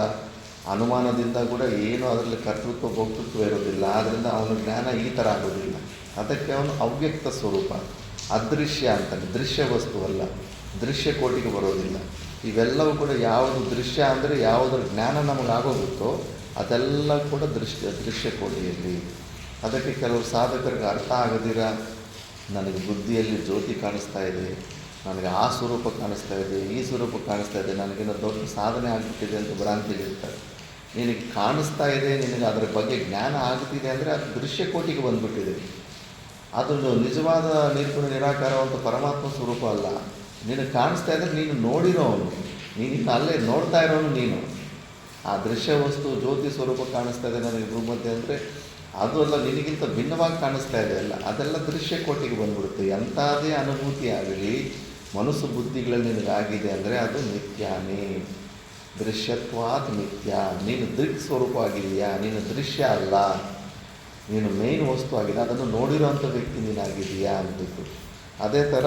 ಅನುಮಾನದಿಂದ ಕೂಡ ಏನು ಅದರಲ್ಲಿ ಕರ್ತೃತ್ವ ಭೋಕ್ತೃತ್ವ ಇರೋದಿಲ್ಲ. ಆದ್ದರಿಂದ ಅವನ ಜ್ಞಾನ ಈ ಥರ ಆಗೋದಿಲ್ಲ. ಅದಕ್ಕೆ ಅವನು ಅವ್ಯಕ್ತ ಸ್ವರೂಪ, ಅದೃಶ್ಯ ಅಂತಾನೆ. ದೃಶ್ಯ ವಸ್ತು ಅಲ್ಲ, ದೃಶ್ಯ ಕೋಟಿಗೆ ಬರೋದಿಲ್ಲ. ಇವೆಲ್ಲವೂ ಕೂಡ ಯಾವುದು ದೃಶ್ಯ ಅಂದರೆ ಯಾವುದರ ಜ್ಞಾನ ನಮಗಾಗೋಗುತ್ತೋ ಅದೆಲ್ಲ ಕೂಡ ದೃಶ್ಯ ಕೋಟಿಯಲ್ಲಿ. ಅದಕ್ಕೆ ಕೆಲವು ಸಾಧಕರಿಗೆ ಅರ್ಥ ಆಗದಿರ ನನಗೆ ಬುದ್ಧಿಯಲ್ಲಿ ಜ್ಯೋತಿ ಕಾಣಿಸ್ತಾ ಇದೆ, ನನಗೆ ಆ ಸ್ವರೂಪ ಕಾಣಿಸ್ತಾ ಇದೆ, ಈ ಸ್ವರೂಪ ಕಾಣಿಸ್ತಾ ಇದೆ, ನನಗಿನ್ನ ದೊಡ್ಡ ಸಾಧನೆ ಆಗಿಬಿಟ್ಟಿದೆ ಅಂತ ಭ್ರಾಂತಿಲಿರ್ತಾರೆ. ನಿನಗೆ ಕಾಣಿಸ್ತಾ ಇದೆ, ನಿನಗೆ ಅದರ ಬಗ್ಗೆ ಜ್ಞಾನ ಆಗುತ್ತಿದೆ ಅಂದರೆ ಅದು ದೃಶ್ಯ ಕೋಟಿಗೆ ಬಂದುಬಿಟ್ಟಿದೆ. ಅದು ನಿಜವಾದ ನಿರ್ಗುಣ ನಿರಾಕಾರವಂತ ಪರಮಾತ್ಮ ಸ್ವರೂಪ ಅಲ್ಲ. ನಿನಗೆ ಕಾಣಿಸ್ತಾ ಇದ್ದರೆ ನೀನು ನೋಡಿರೋನು, ನೀನಿನ್ನು ಅಲ್ಲೇ ನೋಡ್ತಾ ಇರೋನು ನೀನು. ಆ ದೃಶ್ಯ ವಸ್ತು ಜ್ಯೋತಿ ಸ್ವರೂಪ ಕಾಣಿಸ್ತಾ ಇದೆ ನನಗೆ ಭೂಮಧ್ಯೆ ಅಂದರೆ ಅದು ಅಲ್ಲ, ನಿನಗಿಂತ ಭಿನ್ನವಾಗಿ ಕಾಣಿಸ್ತಾ ಇದೆ ಅಲ್ಲ, ಅದೆಲ್ಲ ದೃಶ್ಯ ಕೋಟಿಗೆ ಬಂದ್ಬಿಡುತ್ತೆ. ಎಂಥದೇ ಅನುಭೂತಿ ಆಗಲಿ ಮನಸ್ಸು ಬುದ್ಧಿಗಳಲ್ಲಿ ನಿನಗಾಗಿದೆ ಅಂದರೆ ಅದು ಮಿಥ್ಯಾನೇ. ದೃಶ್ಯತ್ವಾತ್ ಮಿಥ್ಯ. ನೀನು ದೃಕ್ ಸ್ವರೂಪ ಆಗಿದೆಯಾ, ನೀನು ದೃಶ್ಯ ಅಲ್ಲ, ನೀನು ಮೇನ್ ವಸ್ತು ಆಗಿದೆ, ಅದನ್ನು ನೋಡಿರೋಂಥ ವ್ಯಕ್ತಿ ನೀನಾಗಿದೆಯಾ ಅಂತಿತ್ತು. ಅದೇ ಥರ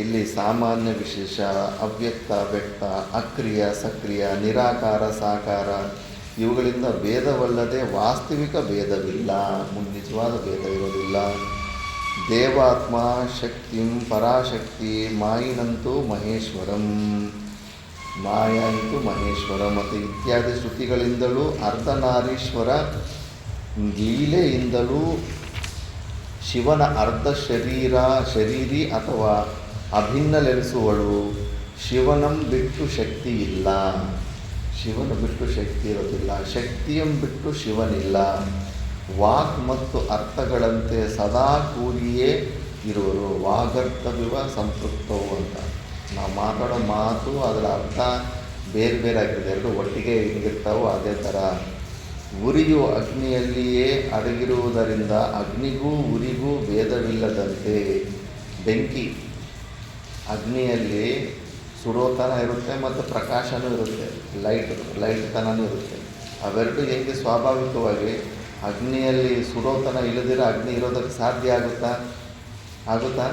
ಇಲ್ಲಿ ಸಾಮಾನ್ಯ ವಿಶೇಷ, ಅವ್ಯಕ್ತ ವ್ಯಕ್ತ, ಅಕ್ರಿಯ ಸಕ್ರಿಯ, ನಿರಾಕಾರ ಸಾಕಾರ ಇವುಗಳಿಂದ ಭೇದವಲ್ಲದೆ ವಾಸ್ತವಿಕ ಭೇದವಿಲ್ಲ, ನಿಜವಾದ ಭೇದ ಇರೋದಿಲ್ಲ. ದೇವಾತ್ಮ ಶಕ್ತಿಂ ಪರಾಶಕ್ತಿ ಮಾಯಿನಂತೂ ಮಹೇಶ್ವರಂ, ಮಾಯಾಂತು ಮಹೇಶ್ವರ ಮತ್ತು ಇತ್ಯಾದಿ ಶ್ರುತಿಗಳಿಂದಲೂ ಅರ್ಧನಾರೀಶ್ವರ ಲೀಲೆಯಿಂದಲೂ ಶಿವನ ಅರ್ಧ ಶರೀರಿ ಅಥವಾ ಅಭಿನ್ನಲೆನಿಸುವಳು. ಶಿವನಂ ಬಿಟ್ಟು ಶಕ್ತಿ ಇಲ್ಲ, ಶಿವನ ಬಿಟ್ಟು ಶಕ್ತಿ ಇರೋದಿಲ್ಲ, ಶಕ್ತಿಯಂ ಬಿಟ್ಟು ಶಿವನಿಲ್ಲ. ವಾಕ್ ಮತ್ತು ಅರ್ಥಗಳಂತೆ ಸದಾ ಕೂಡಿಯೇ ಇರುವರು. ವಾಗರ್ಥವಿವ ಸಂಪೃಕ್ತವು ಅಂತ ನಾವು ಮಾತಾಡೋ ಮಾತು ಅದರ ಅರ್ಥ ಬೇರೆ ಬೇರೆ ಆಗಿದೆ, ಎರಡು ಒಟ್ಟಿಗೆ ಹಿಂಗಿರ್ತಾವೋ. ಅದೇ ಥರ ಉರಿಯು ಅಗ್ನಿಯಲ್ಲಿಯೇ ಅಡಗಿರುವುದರಿಂದ ಅಗ್ನಿಗೂ ಉರಿಗೂ ಭೇದವಿಲ್ಲದಂತೆ ಬೆಂಕಿ ಅಗ್ನಿಯಲ್ಲಿ ಸುಡೋತನ ಇರುತ್ತೆ ಮತ್ತು ಪ್ರಕಾಶನೂ ಇರುತ್ತೆ, ಲೈಟ್ ತನೂ ಇರುತ್ತೆ. ಅವೆರಡು ಹೆಂಗೆ ಸ್ವಾಭಾವಿಕವಾಗಿ ಅಗ್ನಿಯಲ್ಲಿ ಸುಡೋತನ ಇಲ್ಲದಿರೋ ಅಗ್ನಿ ಇರೋದಕ್ಕೆ ಸಾಧ್ಯ ಆಗುತ್ತಾ?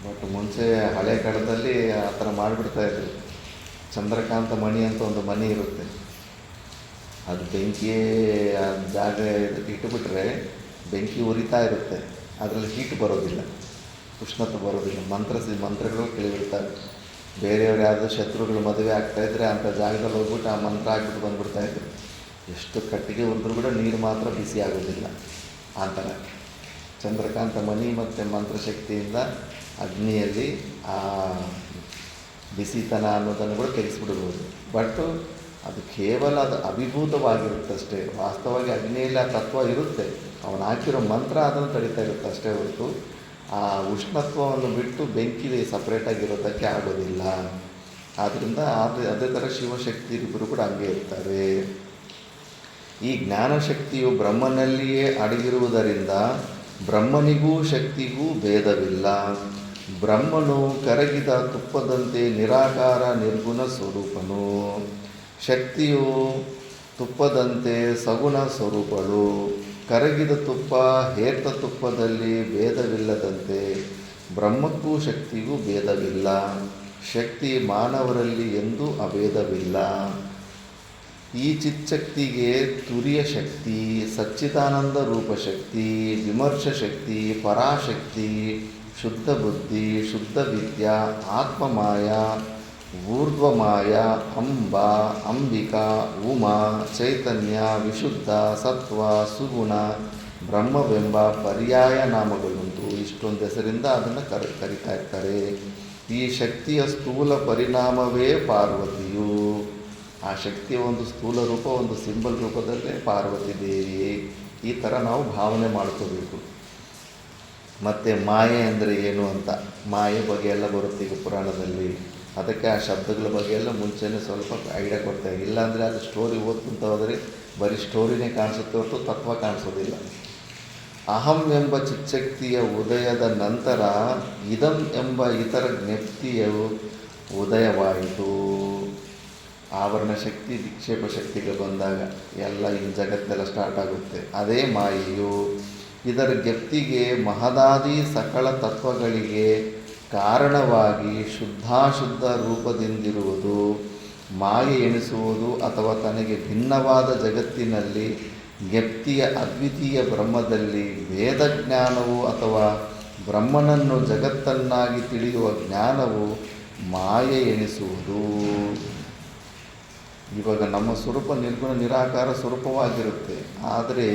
ಬಟ್ ಮುಂಚೆ ಹಳೆ ಕಾಲದಲ್ಲಿ ಆ ಥರ ಮಾಡಿಬಿಡ್ತಾಯಿದ್ರು. ಚಂದ್ರಕಾಂತ ಮಣಿ ಅಂತ ಒಂದು ಮನೆ ಇರುತ್ತೆ, ಅದು ಬೆಂಕಿಯೇ ಜಾಗ ಇಟ್ಟುಬಿಟ್ರೆ ಬೆಂಕಿ ಉರಿತಾ ಇರುತ್ತೆ, ಅದರಲ್ಲಿ ಹೀಟ್ ಬರೋದಿಲ್ಲ, ಉಷ್ಣತೆ ಬರೋದಿಲ್ಲ. ಮಂತ್ರಗಳು ಕೇಳಿಬಿಡ್ತಾರೆ. ಬೇರೆಯವ್ರು ಯಾವುದೋ ಶತ್ರುಗಳು ಮದುವೆ ಆಗ್ತಾಯಿದ್ರೆ ಅಂಥ ಜಾಗದಲ್ಲಿ ಹೋಗ್ಬಿಟ್ಟು ಆ ಮಂತ್ರ ಆಗ್ಬಿಟ್ಟು ಬಂದುಬಿಡ್ತಾಯಿದ್ರು. ಎಷ್ಟು ಕಟ್ಟಿಗೆ ಉರಿದ್ರೂ ಕೂಡ ನೀರು ಮಾತ್ರ ಬಿಸಿ ಆಗೋದಿಲ್ಲ. ಆ ಥರ ಚಂದ್ರಕಾಂತ ಮಣಿ ಮತ್ತು ಮಂತ್ರಶಕ್ತಿಯಿಂದ ಅಗ್ನಿಯಲ್ಲಿ ಆ ಬಿಸಿತನ ಅನ್ನೋದನ್ನು ಕೂಡ ತೆಗೆಸ್ಬಿಡ್ಬೋದು. ಬಟ್ ಅದು ಕೇವಲ ಅದು ಅಭಿಭೂತವಾಗಿರುತ್ತಷ್ಟೇ. ವಾಸ್ತವವಾಗಿ ಅಗ್ನಿಯಲ್ಲಿ ಆ ತತ್ವ ಇರುತ್ತೆ, ಅವನು ಹಾಕಿರೋ ಮಂತ್ರ ಅದನ್ನು ತಡೀತಾ ಇರುತ್ತೆ ಅಷ್ಟೇ ಹೊರತು ಆ ಉಷ್ಣತ್ವವನ್ನು ಬಿಟ್ಟು ಬೆಂಕಿ ಸಪ್ರೇಟಾಗಿರೋದಕ್ಕೆ ಆಗೋದಿಲ್ಲ. ಆದ್ದರಿಂದ ಅದೇ ಥರ ಶಿವಶಕ್ತಿ ಇಬ್ಬರು ಕೂಡ ಹಂಗೆ ಇರ್ತಾರೆ. ಈ ಜ್ಞಾನಶಕ್ತಿಯು ಬ್ರಹ್ಮನಲ್ಲಿಯೇ ಅಡಗಿರುವುದರಿಂದ ಬ್ರಹ್ಮನಿಗೂ ಶಕ್ತಿಗೂ ಭೇದವಿಲ್ಲ. ಬ್ರಹ್ಮನು ಕರಗಿದ ತುಪ್ಪದಂತೆ ನಿರಾಕಾರ ನಿರ್ಗುಣ ಸ್ವರೂಪನು, ಶಕ್ತಿಯು ತುಪ್ಪದಂತೆ ಸಗುಣ ಸ್ವರೂಪಳು. ಕರಗಿದ ತುಪ್ಪ ಹೇರ್ತ ತುಪ್ಪದಲ್ಲಿ ಭೇದವಿಲ್ಲದಂತೆ ಬ್ರಹ್ಮಕ್ಕೂ ಶಕ್ತಿಗೂ ಭೇದವಿಲ್ಲ. ಶಕ್ತಿ ಮಾನವರಲ್ಲಿ ಎಂದೂ ಅಭೇದವಿಲ್ಲ. ಈ ಚಿಚ್ಚಕ್ತಿಗೆ ತುರಿಯ ಶಕ್ತಿ, ಸಚ್ಚಿದಾನಂದ ರೂಪ ಶಕ್ತಿ, ವಿಮರ್ಶ ಶಕ್ತಿ, ಪರಾಶಕ್ತಿ, ಶುದ್ಧ ಬುದ್ಧಿ, ಶುದ್ಧ ವಿದ್ಯಾ, ಆತ್ಮಮಾಯ, ಊರ್ಧ್ವಮಾಯ, ಅಂಬ, ಅಂಬಿಕಾ, ಉಮಾ, ಚೈತನ್ಯ, ವಿಶುದ್ಧ, ಸತ್ವ, ಸುಗುಣ, ಬ್ರಹ್ಮವೆಂಬ ಪರ್ಯಾಯ ನಾಮಗಳುಂಟು. ಇಷ್ಟೊಂದು ಹೆಸರಿಂದ ಅದನ್ನು ಕರಿತಾ ಇರ್ತಾರೆ. ಈ ಶಕ್ತಿಯ ಸ್ಥೂಲ ಪರಿಣಾಮವೇ ಪಾರ್ವತಿಯು. ಆ ಶಕ್ತಿಯ ಒಂದು ಸ್ಥೂಲ ರೂಪ, ಒಂದು ಸಿಂಬಲ್ ರೂಪದಲ್ಲೇ ಪಾರ್ವತಿ ದೇವಿ. ಈ ಥರ ನಾವು ಭಾವನೆ ಮಾಡ್ಕೋಬೇಕು. ಮತ್ತು ಮಾಯೆ ಅಂದರೆ ಏನು ಅಂತ, ಮಾಯೆ ಬಗ್ಗೆ ಎಲ್ಲ ಬರುತ್ತೆ ಈಗ ಪುರಾಣದಲ್ಲಿ. ಅದಕ್ಕೆ ಆ ಶಬ್ದಗಳ ಬಗ್ಗೆ ಎಲ್ಲ ಮುಂಚೆನೇ ಸ್ವಲ್ಪ ಐಡಿಯಾ ಕೊಡ್ತಾರೆ. ಇಲ್ಲಾಂದರೆ ಅದು ಸ್ಟೋರಿ ಓದ್ಕೊಂತ ಹೋದರೆ ಬರೀ ಸ್ಟೋರಿನೇ ಕಾಣಿಸುತ್ತೆ ಹೊರತು ತತ್ವ ಕಾಣಿಸೋದಿಲ್ಲ. ಅಹಂ ಎಂಬ ಚಿಚ್ಚಕ್ತಿಯ ಉದಯದ ನಂತರ ಇದಂ ಎಂಬ ಇತರ ಜ್ಞಪ್ತಿಯು ಉದಯವಾಯಿತು. ಆವರಣ ಶಕ್ತಿ ವಿಕ್ಷೇಪ ಶಕ್ತಿಗೆ ಬಂದಾಗ ಎಲ್ಲ ಈ ಜಗತ್ತೆಲ್ಲ ಸ್ಟಾರ್ಟ್ ಆಗುತ್ತೆ. ಅದೇ ಮಾಯೆಯು. ಇದರ ಜ್ಞಪ್ತಿಗೆ ಮಹದಾದಿ ಸಕಲ ತತ್ವಗಳಿಗೆ ಕಾರಣವಾಗಿ ಶುದ್ಧಾಶುದ್ಧ ರೂಪದಿಂದಿರುವುದು ಮಾಯೆ ಎನಿಸುವುದು ಅಥವಾ ತನಗೆ ಭಿನ್ನವಾದ ಜಗತ್ತಿನಲ್ಲಿ ಜ್ಞಪ್ತಿಯ ಅದ್ವಿತೀಯ ಬ್ರಹ್ಮದಲ್ಲಿ ವೇದಜ್ಞಾನವು ಅಥವಾ ಬ್ರಹ್ಮನನ್ನು ಜಗತ್ತನ್ನಾಗಿ ತಿಳಿಯುವ ಜ್ಞಾನವು ಮಾಯೆ ಎನಿಸುವುದು. ಇವಾಗ ನಮ್ಮ ಸ್ವರೂಪ ನಿರ್ಗುಣ ನಿರಾಕಾರ ಸ್ವರೂಪವಾಗಿರುತ್ತೆ. ಆದರೆ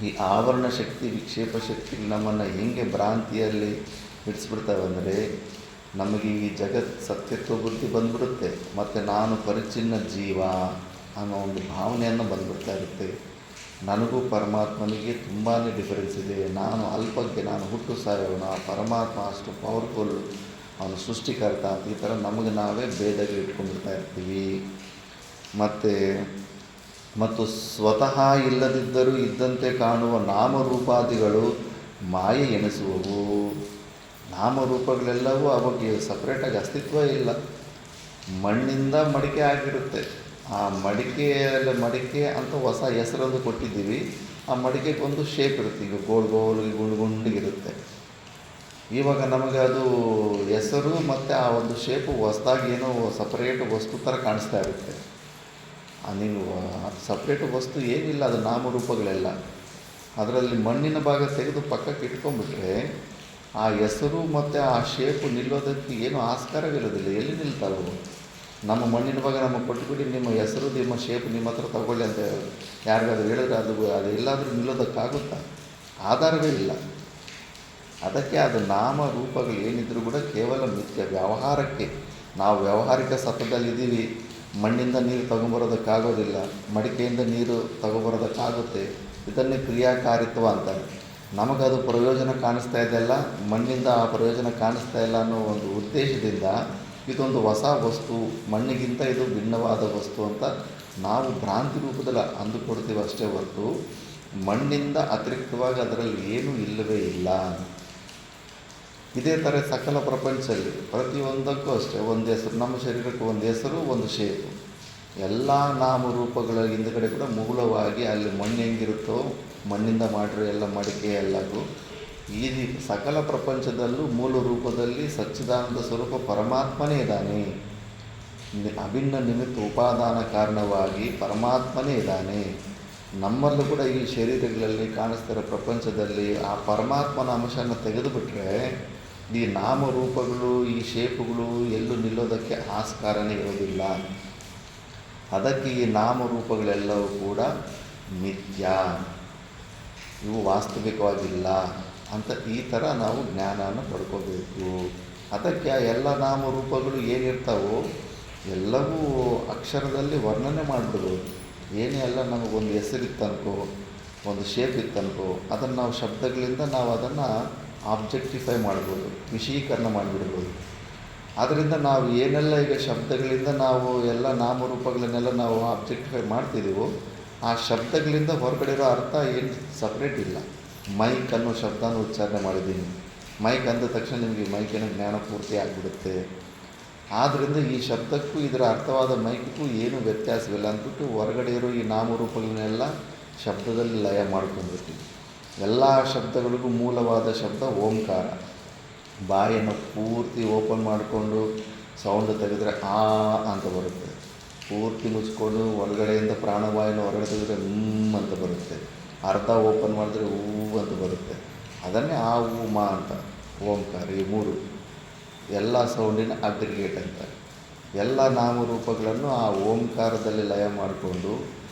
ಈ ಆವರಣ ಶಕ್ತಿ ವಿಕ್ಷೇಪ ಶಕ್ತಿ ನಮ್ಮನ್ನು ಹೆಂಗೆ ಭ್ರಾಂತಿಯಲ್ಲಿ ಬಿಡಿಸ್ಬಿಡ್ತವೆ ಅಂದರೆ, ನಮಗೆ ಈ ಜಗತ್ ಸತ್ಯತ್ವ ಬುದ್ಧಿ ಬಂದ್ಬಿಡುತ್ತೆ. ಮತ್ತು ನಾನು ಪರಿಚ್ಛಿನ್ನ ಜೀವ ಅನ್ನೋ ಒಂದು ಭಾವನೆಯನ್ನು ಬಂದ್ಬಿಡ್ತಾ ಇರುತ್ತೆ. ನನಗೂ ಪರಮಾತ್ಮನಿಗೆ ತುಂಬಾ ಡಿಫರೆನ್ಸ್ ಇದೆ. ನಾನು ಅಲ್ಪಕ್ಕೆ, ನಾನು ಹುಟ್ಟು ಸಾಯೋಣ, ಪರಮಾತ್ಮ ಅಷ್ಟು ಪವರ್ಫುಲ್, ಅವನು ಸೃಷ್ಟಿಕರ್ತ ಅಂತ ಈ ಥರ ನಮಗೆ ನಾವೇ ಭೇದಗಳು ಇಟ್ಕೊಂಡ್ಬಿಡ್ತಾ ಇರ್ತೀವಿ. ಮತ್ತು ಸ್ವತಃ ಇಲ್ಲದಿದ್ದರೂ ಇದ್ದಂತೆ ಕಾಣುವ ನಾಮರೂಪಾದಿಗಳು ಮಾಯೆ ಎನಿಸುವವು. ನಾಮರೂಪಗಳೆಲ್ಲವೂ ಅವಾಗ ಸಪ್ರೇಟಾಗಿ ಅಸ್ತಿತ್ವ ಇಲ್ಲ. ಮಣ್ಣಿಂದ ಮಡಿಕೆ ಆಗಿರುತ್ತೆ. ಆ ಮಡಿಕೆ ಅಂತ ಹೊಸ ಹೆಸರೊಂದು ಕೊಟ್ಟಿದ್ದೀವಿ. ಆ ಮಡಿಕೆಗೊಂದು ಶೇಪ್ ಇರುತ್ತೆ. ಈಗ ಗೋಲ್ ಗುಂಡಿಗಿರುತ್ತೆ. ಇವಾಗ ನಮಗೆ ಅದು ಹೆಸರು ಮತ್ತು ಆ ಒಂದು ಶೇಪು ಹೊಸದಾಗಿ ಏನೋ ಸಪ್ರೇಟ್ ವಸ್ತು ಥರ ಕಾಣಿಸ್ತಾ ಇರುತ್ತೆ. ನೀವು ಸಪ್ರೇಟ್ ವಸ್ತು ಏನಿಲ್ಲ, ಅದು ನಾಮರೂಪಗಳೆಲ್ಲ. ಅದರಲ್ಲಿ ಮಣ್ಣಿನ ಭಾಗ ತೆಗೆದು ಪಕ್ಕಕ್ಕೆ ಇಟ್ಕೊಂಡ್ಬಿಟ್ರೆ ಆ ಹೆಸರು ಮತ್ತು ಆ ಶೇಪು ನಿಲ್ಲೋದಕ್ಕೆ ಏನು ಆಸ್ಕಾರವಿರೋದಿಲ್ಲ. ಎಲ್ಲಿ ನಿಲ್ತಾವೆ? ನಮ್ಮ ಮಣ್ಣಿನ ಭಾಗ ನಮಗೆ ಕೊಟ್ಟುಬಿಡಿ, ನಿಮ್ಮ ಹೆಸರು ನಿಮ್ಮ ಶೇಪ್ ನಿಮ್ಮ ಹತ್ರ ತಗೊಳ್ಳಿ ಅಂತ ಯಾರಿಗಾದ್ರೂ ಹೇಳಿದ್ರೆ ಅದು ಎಲ್ಲಾದರೂ ನಿಲ್ಲೋದಕ್ಕಾಗುತ್ತಾ? ಆಧಾರವೇ ಇಲ್ಲ. ಅದಕ್ಕೆ ಅದು ನಾಮ ರೂಪಗಳು ಏನಿದ್ರೂ ಕೂಡ ಕೇವಲ ಮಿಥ್ಯ. ವ್ಯವಹಾರಕ್ಕೆ ನಾವು ವ್ಯಾವಹಾರಿಕ ಸತ್ವದಲ್ಲಿದ್ದೀವಿ. ಮಣ್ಣಿಂದ ನೀರು ತಗೊಂಬರೋದಕ್ಕಾಗೋದಿಲ್ಲ, ಮಡಿಕೆಯಿಂದ ನೀರು ತಗೊಂಬರೋದಕ್ಕಾಗುತ್ತೆ. ಇದನ್ನೇ ಕ್ರಿಯಾಕಾರಿತ್ವ ಅಂತಾರೆ. ನಮಗದು ಪ್ರಯೋಜನ ಕಾಣಿಸ್ತಾ ಇದೆಯಲ್ಲ, ಮಣ್ಣಿಂದ ಆ ಪ್ರಯೋಜನ ಕಾಣಿಸ್ತಾ ಇಲ್ಲ ಅನ್ನೋ ಒಂದು ಉದ್ದೇಶದಿಂದ ಇದೊಂದು ಹೊಸ ವಸ್ತು, ಮಣ್ಣಿಗಿಂತ ಇದು ಭಿನ್ನವಾದ ವಸ್ತು ಅಂತ ನಾವು ಭ್ರಾಂತಿ ರೂಪದಲ್ಲಿ ಅಂದುಕೊಡ್ತೀವಿ ಅಷ್ಟೇ ಹೊರತು ಮಣ್ಣಿಂದ ಅತಿರಿಕ್ತವಾಗಿ ಅದರಲ್ಲಿ ಏನೂ ಇಲ್ಲವೇ ಇಲ್ಲ. ಇದೇ ಥರ ಸಕಲ ಪ್ರಪಂಚದಲ್ಲಿ ಪ್ರತಿಯೊಂದಕ್ಕೂ ಅಷ್ಟೇ ಒಂದು ಹೆಸರು. ನಮ್ಮ ಶರೀರಕ್ಕೆ ಒಂದು ಹೆಸರು, ಒಂದು ಶೇಪು. ಎಲ್ಲ ನಾಮರೂಪಗಳ ಹಿಂದುಗಡೆ ಕೂಡ ಮೂಲವಾಗಿ ಅಲ್ಲಿ ಮಣ್ಣು ಹೆಂಗಿರುತ್ತೋ, ಮಣ್ಣಿಂದ ಮಾಡಿರೋ ಎಲ್ಲ ಮಡಿಕೆ ಎಲ್ಲಕ್ಕೂ ಈ ಸಕಲ ಪ್ರಪಂಚದಲ್ಲೂ ಮೂಲ ರೂಪದಲ್ಲಿ ಸಚ್ಚಿದಾನಂದ ಸ್ವರೂಪ ಪರಮಾತ್ಮನೇ ಇದ್ದಾನೆ. ಅಭಿನ್ನ ನಿಮಿತ್ತ ಉಪಾದಾನ ಕಾರಣವಾಗಿ ಪರಮಾತ್ಮನೇ ಇದ್ದಾನೆ. ನಮ್ಮಲ್ಲೂ ಕೂಡ ಈ ಶರೀರಗಳಲ್ಲಿ ಕಾಣಿಸ್ತಿರೋ ಪ್ರಪಂಚದಲ್ಲಿ ಆ ಪರಮಾತ್ಮನ ಅಂಶನ ತೆಗೆದುಬಿಟ್ರೆ ಈ ನಾಮರೂಪಗಳು, ಈ ಶೇಪುಗಳು ಎಲ್ಲೂ ನಿಲ್ಲೋದಕ್ಕೆ ಆಸ್ಕಾರನೇ ಇರೋದಿಲ್ಲ. ಅದಕ್ಕೆ ಈ ನಾಮರೂಪಗಳೆಲ್ಲವೂ ಕೂಡ ಮಿಥ್ಯ, ಇವು ವಾಸ್ತವಿಕವಾಗಿಲ್ಲ ಅಂತ ಈ ಥರ ನಾವು ಜ್ಞಾನನ ಪಡ್ಕೋಬೇಕು. ಅದಕ್ಕೆ ಆ ಎಲ್ಲ ನಾಮರೂಪಗಳು ಏನಿರ್ತಾವೋ ಎಲ್ಲವೂ ಅಕ್ಷರದಲ್ಲಿ ವರ್ಣನೆ ಮಾಡಿಬಿಡ್ಬೋದು. ಏನೇ ಎಲ್ಲ ನಮಗೊಂದು ಹೆಸರಿತ್ತನ್ಕೋ, ಒಂದು ಶೇಪ್ ಇತ್ತನ್ಕೋ, ಅದನ್ನು ನಾವು ಶಬ್ದಗಳಿಂದ ನಾವು ಅದನ್ನು ಆಬ್ಜೆಕ್ಟಿಫೈ ಮಾಡ್ಬೋದು, ವಿಷಯೀಕರಣ ಮಾಡಿಬಿಡ್ಬೋದು. ಆದ್ದರಿಂದ ನಾವು ಏನೆಲ್ಲ ಈಗ ಶಬ್ದಗಳಿಂದ ನಾವು ಎಲ್ಲ ನಾಮರೂಪಗಳನ್ನೆಲ್ಲ ನಾವು ಆಬ್ಜೆಕ್ಟಿಫೈ ಮಾಡ್ತಿದ್ದೀವೋ ಆ ಶಬ್ದಗಳಿಂದ ಹೊರಗಡೆ ಇರೋ ಅರ್ಥ ಏನು ಸಪ್ರೇಟ್ ಇಲ್ಲ. ಮೈಕ್ ಅನ್ನೋ ಶಬ್ದನ ಉಚ್ಚಾರಣೆ ಮಾಡಿದ್ದೀನಿ. ಮೈಕ್ ಅಂದ ತಕ್ಷಣ ನಿಮಗೆ ಮೈಕಿನ ಜ್ಞಾನ ಪೂರ್ತಿ ಆಗಿಬಿಡುತ್ತೆ. ಆದ್ದರಿಂದ ಈ ಶಬ್ದಕ್ಕೂ ಇದರ ಅರ್ಥವಾದ ಮೈಕ್ಗೂ ಏನೂ ವ್ಯತ್ಯಾಸವಿಲ್ಲ ಅಂದ್ಬಿಟ್ಟು ಹೊರಗಡೆ ಇರೋ ಈ ನಾಮರೂಪಗಳನ್ನೆಲ್ಲ ಶಬ್ದದಲ್ಲಿ ಲಯ ಮಾಡ್ಕೊಂಡ್ಬಿಡ್ತೀವಿ. ಎಲ್ಲ ಶಬ್ದಗಳಿಗೂ ಮೂಲವಾದ ಶಬ್ದ ಓಂಕಾರ. ಬಾಯನ್ನು ಪೂರ್ತಿ ಓಪನ್ ಮಾಡಿಕೊಂಡು ಸೌಂಡ್ ತೆಗೆದರೆ ಆ ಅಂತ ಬರುತ್ತೆ. ಪೂರ್ತಿ ಮುಚ್ಕೊಂಡು ಒಳಗಡೆಯಿಂದ ಪ್ರಾಣವಾಯುನ ಹೊರಗಡೆ ತೆಗೆದರೆ ಅಂತ ಬರುತ್ತೆ. ಅರ್ಧ ಓಪನ್ ಮಾಡಿದ್ರೆ ಹೂ ಅಂತ ಬರುತ್ತೆ. ಅದನ್ನೇ ಆ ಹೂ ಮಾ ಅಂತ ಓಂಕಾರ. ಈ ಮೂರು ಎಲ್ಲ ಸೌಂಡಿನ ಅಗ್ರಿಗೇಟ್ ಅಂತಾರೆ. ಎಲ್ಲ ನಾಮರೂಪಗಳನ್ನು ಆ ಓಂಕಾರದಲ್ಲಿ ಲಯ ಮಾಡಿಕೊಂಡು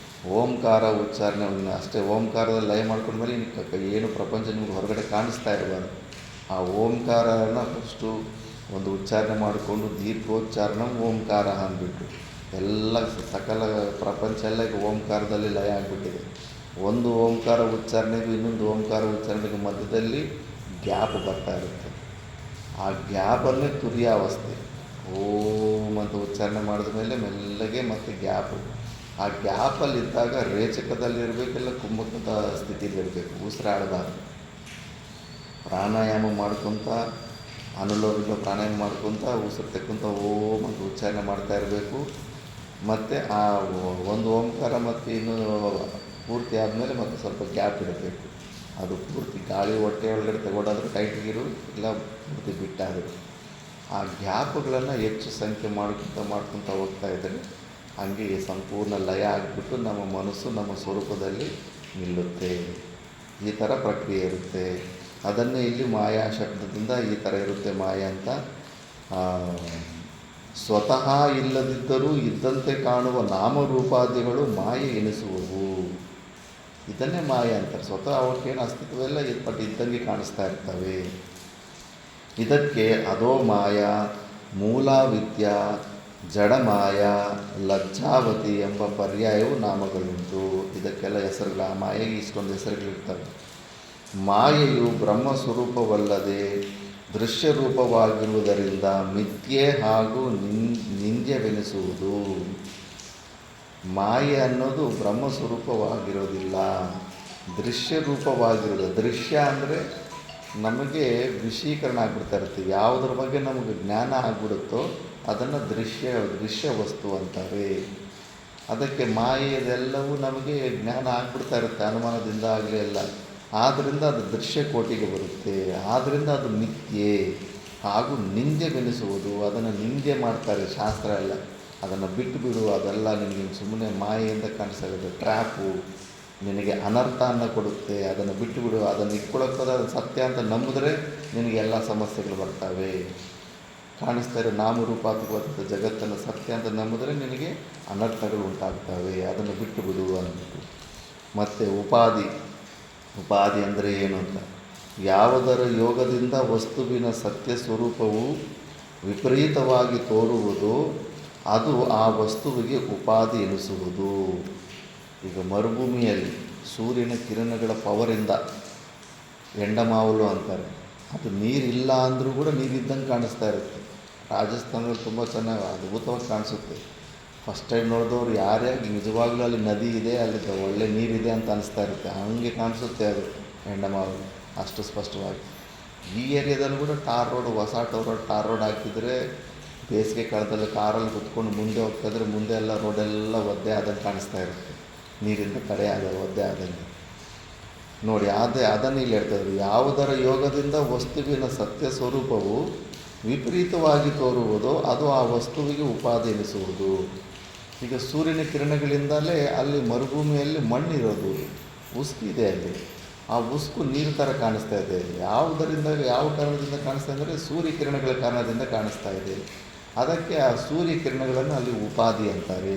ಓಂಕಾರ ಉಚ್ಚಾರಣೆ ಅಷ್ಟೇ. ಓಂಕಾರದಲ್ಲಿ ಲಯ ಮಾಡ್ಕೊಂಡ್ಮೇಲೆ ಏನು ಪ್ರಪಂಚ ನಿಮ್ಗೆ ಹೊರಗಡೆ ಕಾಣಿಸ್ತಾ ಇರಬಾರ್ದು. ಆ ಓಂಕಾರನ ಫಸ್ಟು ಒಂದು ಉಚ್ಚಾರಣೆ ಮಾಡಿಕೊಂಡು ದೀರ್ಘೋಚ್ಚಾರಣ ಓಂಕಾರ ಅಂದ್ಬಿಟ್ಟು ಎಲ್ಲ ಸಕಲ ಪ್ರಪಂಚ ಎಲ್ಲ ಈಗ ಓಂಕಾರದಲ್ಲಿ ಲಯ ಆಗಿಬಿಟ್ಟಿದೆ. ಒಂದು ಓಂಕಾರ ಉಚ್ಚಾರಣೆಗೂ ಇನ್ನೊಂದು ಓಂಕಾರ ಉಚ್ಚಾರಣೆಗೂ ಮಧ್ಯದಲ್ಲಿ ಗ್ಯಾಪ್ ಬರ್ತಾ ಇರುತ್ತೆ. ಆ ಗ್ಯಾಪಲ್ಲೇ ತುರಿಯಾವಸ್ಥೆ. ಓಂ ಅಂತ ಉಚ್ಚಾರಣೆ ಮಾಡಿದ ಮೇಲೆ ಮೆಲ್ಲಗೆ ಮತ್ತೆ ಗ್ಯಾಪು. ಆ ಗ್ಯಾಪಲ್ಲಿದ್ದಾಗ ರೇಚಕದಲ್ಲಿರಬೇಕೆಲ್ಲ ಕುಂಭಕದ ಸ್ಥಿತಿಯಲ್ಲಿರಬೇಕು, ಉಸಿರಾಡಬಾರ್ದು. ಪ್ರಾಣಾಯಾಮ ಮಾಡ್ಕೊತ ಅನುಲೋಮ ಪ್ರಾಣಾಯಾಮ ಮಾಡ್ಕೊತ ಉಸಿರು ತೆಕ್ಕೊಂತ ಓಂ ಅಂತ ಉಚ್ಚಾರಣೆ ಮಾಡ್ತಾ ಇರಬೇಕು. ಮತ್ತು ಆ ಒಂದು ಓಂಕಾರ ಮತ್ತು ಇನ್ನು ಪೂರ್ತಿ ಆದಮೇಲೆ ಮತ್ತೆ ಸ್ವಲ್ಪ ಗ್ಯಾಪ್ ಇಡಬೇಕು. ಅದು ಪೂರ್ತಿ ಗಾಳಿ ಹೊಟ್ಟೆ ಒಳಗಡೆ ತಗೊಂಡಾದರೂ ಟೈಟ್ಗಿರು, ಇಲ್ಲ ಪೂರ್ತಿ ಬಿಟ್ಟಾದರು. ಆ ಗ್ಯಾಪ್ಗಳನ್ನು ಹೆಚ್ಚು ಸಂಖ್ಯೆ ಮಾಡ್ಕೊತ ಹೋಗ್ತಾ ಇದ್ದರೆ ಹಂಗೆ ಸಂಪೂರ್ಣ ಲಯ ಆಗಿಬಿಟ್ಟು ನಮ್ಮ ಮನಸ್ಸು ನಮ್ಮ ಸ್ವರೂಪದಲ್ಲಿ ನಿಲ್ಲುತ್ತೆ. ಈ ಥರ ಪ್ರಕ್ರಿಯೆ ಇರುತ್ತೆ. ಅದನ್ನೇ ಇಲ್ಲಿ ಮಾಯಾ ಶಬ್ದದಿಂದ ಈ ಥರ ಇರುತ್ತೆ ಮಾಯಾ ಅಂತ. ಸ್ವತಃ ಇಲ್ಲದಿದ್ದರೂ ಇದ್ದಂತೆ ಕಾಣುವ ನಾಮರೂಪಾದಿಗಳು ಮಾಯೆ ಎನಿಸುವವು. ಇದನ್ನೇ ಮಾಯೆ ಅಂತಾರೆ. ಸ್ವತಃ ಅವಕ್ಕೇನು ಅಸ್ತಿತ್ವವೆಲ್ಲ ಬಟ್ ಇದ್ದಂಗೆ ಕಾಣಿಸ್ತಾ ಇರ್ತವೆ. ಇದಕ್ಕೆ ಅದೋ ಮಾಯಾ, ಮೂಲಾವಿದ್ಯಾ, ಜಡಮಾಯ, ಲಜ್ಜಾವತಿ ಎಂಬ ಪರ್ಯಾಯವು ನಾಮಗಳುಂಟು. ಇದಕ್ಕೆಲ್ಲ ಹೆಸರುಗಳು, ಆ ಮಾಯೆಗೆ ಇಷ್ಟೊಂದು ಹೆಸರುಗಳಿರ್ತವೆ. ಮಾಯೆಯು ಬ್ರಹ್ಮಸ್ವರೂಪವಲ್ಲದೆ ದೃಶ್ಯರೂಪವಾಗಿರುವುದರಿಂದ ಮಿಥ್ಯೆ ಹಾಗೂ ನಿಂದ್ಯವೆನಿಸುವುದು. ಮಾಯೆ ಅನ್ನೋದು ಬ್ರಹ್ಮಸ್ವರೂಪವಾಗಿರೋದಿಲ್ಲ, ದೃಶ್ಯರೂಪವಾಗಿರೋದು. ದೃಶ್ಯ ಅಂದರೆ ನಮಗೆ ವಿಷೀಕರಣ ಆಗ್ಬಿಡ್ತಾ ಇರುತ್ತೆ. ಯಾವುದ್ರ ಬಗ್ಗೆ ನಮಗೆ ಜ್ಞಾನ ಆಗ್ಬಿಡುತ್ತೋ ಅದನ್ನು ದೃಶ್ಯ ವಸ್ತು ಅಂತಾರೆ. ಅದಕ್ಕೆ ಮಾಯೆದೆಲ್ಲವೂ ನಮಗೆ ಜ್ಞಾನ ಆಗ್ಬಿಡ್ತಾ ಇರುತ್ತೆ ಅನುಮಾನದಿಂದ ಆಗಲಿ ಎಲ್ಲ. ಆದ್ದರಿಂದ ಅದು ದೃಶ್ಯ ಕೋಟಿಗೆ ಬರುತ್ತೆ. ಆದ್ದರಿಂದ ಅದು ಮಿಥ್ಯೆ ಹಾಗೂ ನಿಂದ್ಯವೆನಿಸುವುದು. ಅದನ್ನು ನಿಂದ್ಯ ಮಾಡ್ತಾರೆ ಶಾಸ್ತ್ರ ಎಲ್ಲ. ಅದನ್ನು ಬಿಟ್ಟು ಬಿಡು, ಅದೆಲ್ಲ ನಿನಗೆ ಸುಮ್ಮನೆ ಮಾಯೆಯಿಂದ ಕಾಣಿಸ್ತಾ ಇರೋದು, ಟ್ರ್ಯಾಪು, ನಿನಗೆ ಅನರ್ಥವನ್ನು ಕೊಡುತ್ತೆ, ಅದನ್ನು ಬಿಟ್ಟು ಬಿಡು. ಅದನ್ನು ಇಟ್ಕೊಳ್ಳೋಕ್ಕೋದ್ರೆ ಅದು ಸತ್ಯ ಅಂತ ನಂಬಿದ್ರೆ ನಿನಗೆ ಎಲ್ಲ ಸಮಸ್ಯೆಗಳು ಬರ್ತವೆ. ಕಾಣಿಸ್ತಾ ಇರೋ ನಾಮರೂಪಾತ್ಮಕ ಜಗತ್ತನ್ನು ಸತ್ಯ ಅಂತ ನಂಬಿದ್ರೆ ನಿನಗೆ ಅನರ್ಥಗಳು ಉಂಟಾಗ್ತವೆ. ಅದನ್ನು ಬಿಟ್ಟು ಬಿಡು ಅಂದ್ಬಿಟ್ಟು. ಮತ್ತು ಉಪಾಧಿ ಅಂದರೆ ಏನು ಅಂತ, ಯಾವುದರ ಯೋಗದಿಂದ ವಸ್ತುವಿನ ಸತ್ಯ ಸ್ವರೂಪವು ವಿಪರೀತವಾಗಿ ತೋರುವುದು ಅದು ಆ ವಸ್ತುವಿಗೆ ಉಪಾಧಿ ಎನಿಸುವುದು. ಈಗ ಮರುಭೂಮಿಯಲ್ಲಿ ಸೂರ್ಯನ ಕಿರಣಗಳ ಪವರಿಂದ ಎಂಡಮಾವುಲು ಅಂತಾರೆ. ಅದು ನೀರಿಲ್ಲ ಅಂದರೂ ಕೂಡ ನೀರಿದ್ದಂಗೆ ಕಾಣಿಸ್ತಾ ಇರುತ್ತೆ. ರಾಜಸ್ಥಾನದಲ್ಲಿ ತುಂಬ ಚೆನ್ನಾಗಿ ಅದ್ಭುತವಾಗಿ ಕಾಣಿಸುತ್ತೆ. ಫಸ್ಟ್ ಟೈಮ್ ನೋಡಿದವ್ರು ಯಾರೇ ನಿಜವಾಗ್ಲೂ ಅಲ್ಲಿ ನದಿ ಇದೆ, ಅಲ್ಲಿ ಒಳ್ಳೆ ನೀರಿದೆ ಅಂತ ಅನಿಸ್ತಾ ಇರುತ್ತೆ. ಹಂಗೆ ಕಾಣಿಸುತ್ತೆ ಅದು ಎಂಡಮಾವುಲು ಅಷ್ಟು ಸ್ಪಷ್ಟವಾಗಿ. ಈ ಏರಿಯಾದಲ್ಲಿ ಕೂಡ ಹೊಸ ಟಾರ್ ರೋಡ್ ಹಾಕಿದರೆ ಬೇಸಿಗೆ ಕಾಲದಲ್ಲಿ ಕಾರಲ್ಲಿ ಕುತ್ಕೊಂಡು ಮುಂದೆ ಹೋಗ್ತಾಯಿದ್ರೆ ಮುಂದೆ ಎಲ್ಲ ರೋಡೆಲ್ಲ ಒದ್ದೆ ಆದಂಗೆ ಕಾಣಿಸ್ತಾ ಇರುತ್ತೆ, ನೀರಿಂದ ಕಡೆ ಒದ್ದೆ ಆದಂಗೆ ನೋಡಿ. ಅದನ್ನು ಇಲ್ಲಿ ಹೇಳ್ತಾಯಿದ್ರು, ಯಾವುದರ ಯೋಗದಿಂದ ವಸ್ತುವಿನ ಸತ್ಯ ಸ್ವರೂಪವು ವಿಪರೀತವಾಗಿ ತೋರುವುದೋ ಅದು ಆ ವಸ್ತುವಿಗೆ ಉಪಾಧಿ ಎನಿಸುವುದು. ಈಗ ಸೂರ್ಯನ ಕಿರಣಗಳಿಂದಲೇ ಅಲ್ಲಿ ಮರುಭೂಮಿಯಲ್ಲಿ ಮಣ್ಣಿರೋದು, ಉಸ್ಕಿದೆ ಅಲ್ಲಿ. ಆ ಉಸ್ಕು ನೀರು ಥರ ಕಾಣಿಸ್ತಾ ಇದೆ. ಯಾವ ಕಾರಣದಿಂದ ಕಾಣಿಸ್ತಾ ಅಂದರೆ ಸೂರ್ಯ ಕಿರಣಗಳ ಕಾರಣದಿಂದ ಕಾಣಿಸ್ತಾ ಇದೆ. ಅದಕ್ಕೆ ಆ ಸೂರ್ಯ ಕಿರಣಗಳನ್ನು ಅಲ್ಲಿ ಉಪಾಧಿ ಅಂತಾರೆ.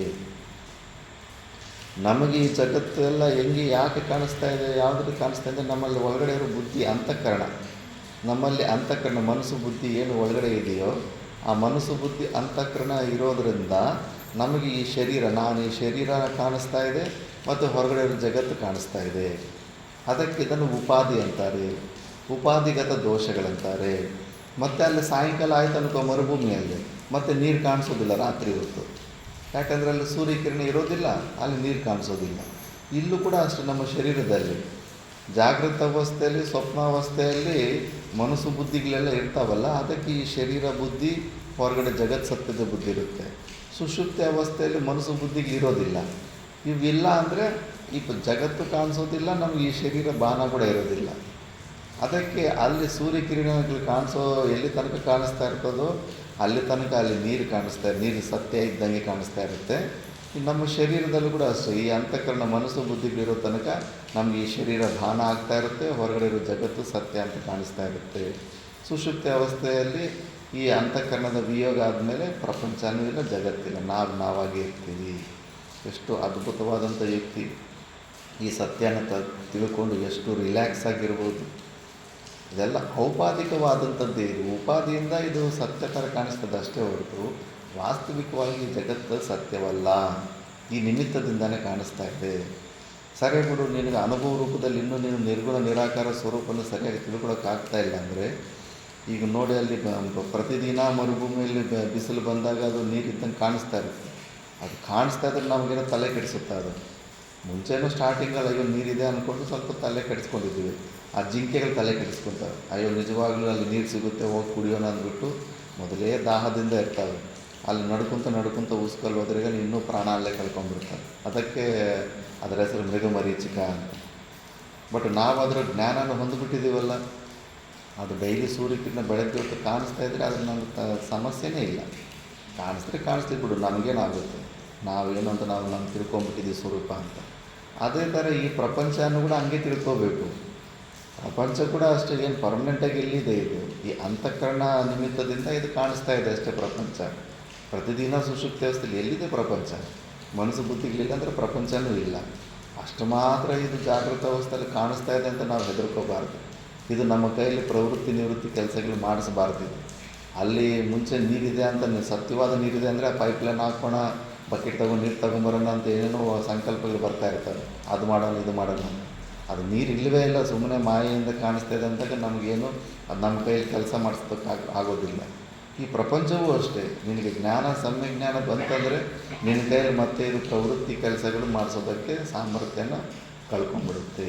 ನಮಗೆ ಈ ಜಗತ್ತು ಎಲ್ಲ ಹೆಂಗೆ ಯಾಕೆ ಕಾಣಿಸ್ತಾ ಇದೆ, ಯಾವುದಕ್ಕೆ ಕಾಣಿಸ್ತಾ ಇದೆ, ನಮ್ಮಲ್ಲಿ ಒಳಗಡೆ ಇರೋ ಬುದ್ಧಿ ಅಂತಃಕರಣ. ನಮ್ಮಲ್ಲಿ ಅಂತಃಕರಣ ಮನಸ್ಸು ಬುದ್ಧಿ ಏನು ಒಳಗಡೆ ಇದೆಯೋ ಆ ಮನಸ್ಸು ಬುದ್ಧಿ ಅಂತಃಕರಣ ಇರೋದರಿಂದ ನಮಗೆ ಈ ಶರೀರ ಕಾಣಿಸ್ತಾ ಇದೆ ಮತ್ತು ಹೊರಗಡೆ ಇರೋ ಜಗತ್ತು ಕಾಣಿಸ್ತಾ ಇದೆ. ಅದಕ್ಕೆ ಇದನ್ನು ಉಪಾಧಿ ಅಂತಾರೆ, ಉಪಾಧಿಗತ ದೋಷಗಳಂತಾರೆ. ಮತ್ತು ಅಲ್ಲಿ ಸಾಯಂಕಾಲ ಆಯ್ತು ಅನ್ಕೋ ಮರುಭೂಮಿಯಲ್ಲಿ ಮತ್ತು ನೀರು ಕಾಣಿಸೋದಿಲ್ಲ ರಾತ್ರಿ ಹೊತ್ತು. ಯಾಕಂದರೆ ಅಲ್ಲಿ ಸೂರ್ಯಕಿರಣ ಇರೋದಿಲ್ಲ, ಅಲ್ಲಿ ನೀರು ಕಾಣಿಸೋದಿಲ್ಲ. ಇಲ್ಲೂ ಕೂಡ ಅಷ್ಟು ನಮ್ಮ ಶರೀರದಲ್ಲಿ ಜಾಗೃತ ಅವಸ್ಥೆಯಲ್ಲಿ ಸ್ವಪ್ನಾವಸ್ಥೆಯಲ್ಲಿ ಮನಸ್ಸು ಬುದ್ಧಿಗಳೆಲ್ಲ ಇರ್ತಾವಲ್ಲ, ಅದಕ್ಕೆ ಈ ಶರೀರ ಬುದ್ಧಿ ಹೊರಗಡೆ ಜಗತ್ ಸತ್ಯದ ಬುದ್ಧಿ ಇರುತ್ತೆ. ಸುಷುಪ್ತಿ ಅವಸ್ಥೆಯಲ್ಲಿ ಮನಸ್ಸು ಬುದ್ಧಿಗಳಿರೋದಿಲ್ಲ. ಇವಿಲ್ಲ ಅಂದರೆ ಈ ಜಗತ್ತು ಕಾಣಿಸೋದಿಲ್ಲ, ನಮಗೆ ಈ ಶರೀರ ಬಾನ ಕೂಡ ಇರೋದಿಲ್ಲ. ಅದಕ್ಕೆ ಅಲ್ಲಿ ಸೂರ್ಯಕಿರಣಗಳು ಎಲ್ಲಿ ತನಕ ಕಾಣಿಸ್ತಾ ಇರ್ತದೋ ಅಲ್ಲಿ ತನಕ ಅಲ್ಲಿ ನೀರು ಸತ್ಯ ಇದ್ದಂಗೆ ಕಾಣಿಸ್ತಾ ಇರುತ್ತೆ. ನಮ್ಮ ಶರೀರದಲ್ಲೂ ಕೂಡ ಅಷ್ಟೇ ಈ ಅಂತಃಕರಣ ಮನಸ್ಸು ಬುದ್ಧಿಗಳಿರೋ ತನಕ ನಮಗೆ ಈ ಶರೀರ ಭಾನ ಆಗ್ತಾ ಇರುತ್ತೆ, ಹೊರಗಡೆ ಇರೋ ಜಗತ್ತು ಸತ್ಯ ಅಂತ ಕಾಣಿಸ್ತಾ ಇರುತ್ತೆ. ಸುಷುಪ್ತಿ ಅವಸ್ಥೆಯಲ್ಲಿ ಈ ಅಂತಃಕರಣದ ವಿಯೋಗ ಆದಮೇಲೆ ಪ್ರಪಂಚನೂ ಇಲ್ಲ, ಜಗತ್ತಿಲ್ಲ, ನಾವಾಗಿ ಇರ್ತೀವಿ. ಎಷ್ಟು ಅದ್ಭುತವಾದಂಥ ವ್ಯಕ್ತಿ ಈ ಸತ್ಯನ ತಿಳ್ಕೊಂಡು ಎಷ್ಟು ರಿಲ್ಯಾಕ್ಸ್ ಆಗಿರ್ಬೋದು. ಇದೆಲ್ಲ ಔಪಾಧಿಕವಾದಂಥದ್ದು. ಇದು ಉಪಾಧಿಯಿಂದ ಇದು ಸತ್ಯ ಥರ ಕಾಣಿಸ್ತದೆ ಅಷ್ಟೇ ಹೊರತು ವಾಸ್ತವಿಕವಾಗಿ ಜಗತ್ತು ಸತ್ಯವಲ್ಲ. ಈ ನಿಮಿತ್ತದಿಂದನೇ ಕಾಣಿಸ್ತಾ ಇದೆ. ಸರಿ ಬಿಡು, ನಿನಗೆ ಅನುಭವ ರೂಪದಲ್ಲಿ ಇನ್ನೂ ನೀನು ನಿರ್ಗುಣ ನಿರಾಕಾರ ಸ್ವರೂಪವನ್ನು ಸರಿಯಾಗಿ ತಿಳ್ಕೊಳ್ಳೋಕ್ಕಾಗ್ತಾ ಇಲ್ಲ ಅಂದರೆ ಈಗ ನೋಡಿ ಅಲ್ಲಿ ಪ್ರತಿದಿನ ಮರುಭೂಮಿಯಲ್ಲಿ ಬಿಸಿಲು ಬಂದಾಗ ಅದು ನೀರಿದ್ದಂಗೆ ಕಾಣಿಸ್ತಾ ಇರುತ್ತೆ. ಅದು ಕಾಣಿಸ್ತಾ ಇದ್ರೆ ನಮಗೇನೋ ತಲೆ ಕೆಡಿಸುತ್ತೆ ಅದು. ಮುಂಚೆನೂ ಸ್ಟಾರ್ಟಿಂಗಲ್ಲಿ ಅಯ್ಯೋ ನೀರಿದೆ ಅಂದ್ಕೊಂಡು ಸ್ವಲ್ಪ ತಲೆ ಕೆಡಿಸ್ಕೊಂಡಿದ್ದೀವಿ. ಆ ಜಿಂಕೆಗಳು ತಲೆ ಕೆಡಿಸ್ಕೊತವೆ, ಅಯ್ಯೋ ನಿಜವಾಗ್ಲೂ ಅಲ್ಲಿ ನೀರು ಸಿಗುತ್ತೆ ಹೋಗಿ ಕುಡಿಯೋಣ ಅಂದ್ಬಿಟ್ಟು ಮೊದಲೇ ದಾಹದಿಂದ ಇರ್ತವೆ. ಅಲ್ಲಿ ನಡ್ಕೊತ ಉಸ್ಕಲ್ಲಿ ಹೋದ್ರೆ ಇನ್ನೂ ಪ್ರಾಣ ಅಲ್ಲೇ ಕಳ್ಕೊಂಡ್ಬಿಡ್ತಾರೆ. ಅದಕ್ಕೆ ಅದರ ಹೆಸರು ಮೃಗಮರೀಚಿಕ ಅಂತ. ಬಟ್ ನಾವು ಅದರ ಜ್ಞಾನನ ಹೊಂದ್ಬಿಟ್ಟಿದ್ದೀವಲ್ಲ, ಅದು ಡೈಲಿ ಸೂರ್ಯಕಿರಣ ಬೆಳಗ್ಗೆ ಹೊತ್ತು ಕಾಣಿಸ್ತಾ ಇದ್ದರೆ ಅದ್ರ ನಮ್ಗೆ ಸಮಸ್ಯೆನೇ ಇಲ್ಲ. ಕಾಣಿಸ್ತೀವಿ ಬಿಡು, ನಮಗೇನಾಗುತ್ತೆ, ನಾವೇನು ಅಂತ ನಾವು ತಿಳ್ಕೊಂಬಿಟ್ಟಿದ್ದೀವಿ ಸ್ವರೂಪ ಅಂತ. ಅದೇ ಥರ ಈ ಪ್ರಪಂಚನೂ ಕೂಡ ಹಂಗೆ ತಿಳ್ಕೋಬೇಕು. ಪ್ರಪಂಚ ಕೂಡ ಅಷ್ಟೇ ಏನು ಪರ್ಮನೆಂಟಾಗಿ ಎಲ್ಲಿದೆ, ಇದು ಈ ಅಂತಃಕರಣ ನಿಮಿತ್ತದಿಂದ ಇದು ಕಾಣಿಸ್ತಾ ಇದೆ ಅಷ್ಟೇ. ಪ್ರಪಂಚ ಪ್ರತಿದಿನ ಸುಷುಪ್ತಿ ವ್ಯವಸ್ಥೆಯಲ್ಲಿ ಎಲ್ಲಿದೆ ಪ್ರಪಂಚ? ಮನಸ್ಸು ಬುದ್ಧಿಗಳಿಲ್ಲ ಅಂದರೆ ಪ್ರಪಂಚನೂ ಇಲ್ಲ. ಅಷ್ಟು ಮಾತ್ರ ಇದು ಜಾಗೃತ ಅವಸ್ಥೆಯಲ್ಲಿ ಕಾಣಿಸ್ತಾ ಇದೆ ಅಂತ ನಾವು ಹೆದರ್ಕೋಬಾರ್ದು. ಇದು ನಮ್ಮ ಕೈಯಲ್ಲಿ ಪ್ರವೃತ್ತಿ ನಿವೃತ್ತಿ ಕೆಲಸಗಳು ಮಾಡಿಸಬಾರ್ದು. ಅಲ್ಲಿ ಮುಂಚೆ ನೀರಿದೆ ಅಂತ, ಸತ್ಯವಾದ ನೀರಿದೆ ಅಂದರೆ ಆ ಪೈಪ್ಲೈನ್ ಹಾಕೋಣ, ಬಕೆಟ್ ತೊಗೊಂಡು ನೀರು ತೊಗೊಂಬರೋಣ ಅಂತ ಏನೇನೋ ಸಂಕಲ್ಪಗಳು ಬರ್ತಾ ಇರ್ತವೆ. ಅದು ಮಾಡೋಣ ಇದು ಮಾಡೋಣ ಅಂತ. ಅದು ನೀರು ಇಲ್ಲವೇ ಇಲ್ಲ, ಸುಮ್ಮನೆ ಮಾಯೆಯಿಂದ ಕಾಣಿಸ್ತಾ ಇದೆ ಅಂದಾಗ ನಮಗೇನು ಅದು ನಮ್ಮ ಕೈಯಲ್ಲಿ ಕೆಲಸ ಮಾಡಿಸೋದಕ್ಕೆ ಆಗೋದಿಲ್ಲ. ಈ ಪ್ರಪಂಚವೂ ಅಷ್ಟೇ, ನಿನಗೆ ಜ್ಞಾನ ಸಮ್ಯಕ್ ಜ್ಞಾನ ಬಂತಂದರೆ ನಿನ್ನ ಕೈಯಲ್ಲಿ ಮತ್ತೆ ಇದು ಪ್ರವೃತ್ತಿ ಕೆಲಸಗಳು ಮಾಡಿಸೋದಕ್ಕೆ ಸಾಮರ್ಥ್ಯನ ಕಳ್ಕೊಂಡ್ಬಿಡುತ್ತೆ.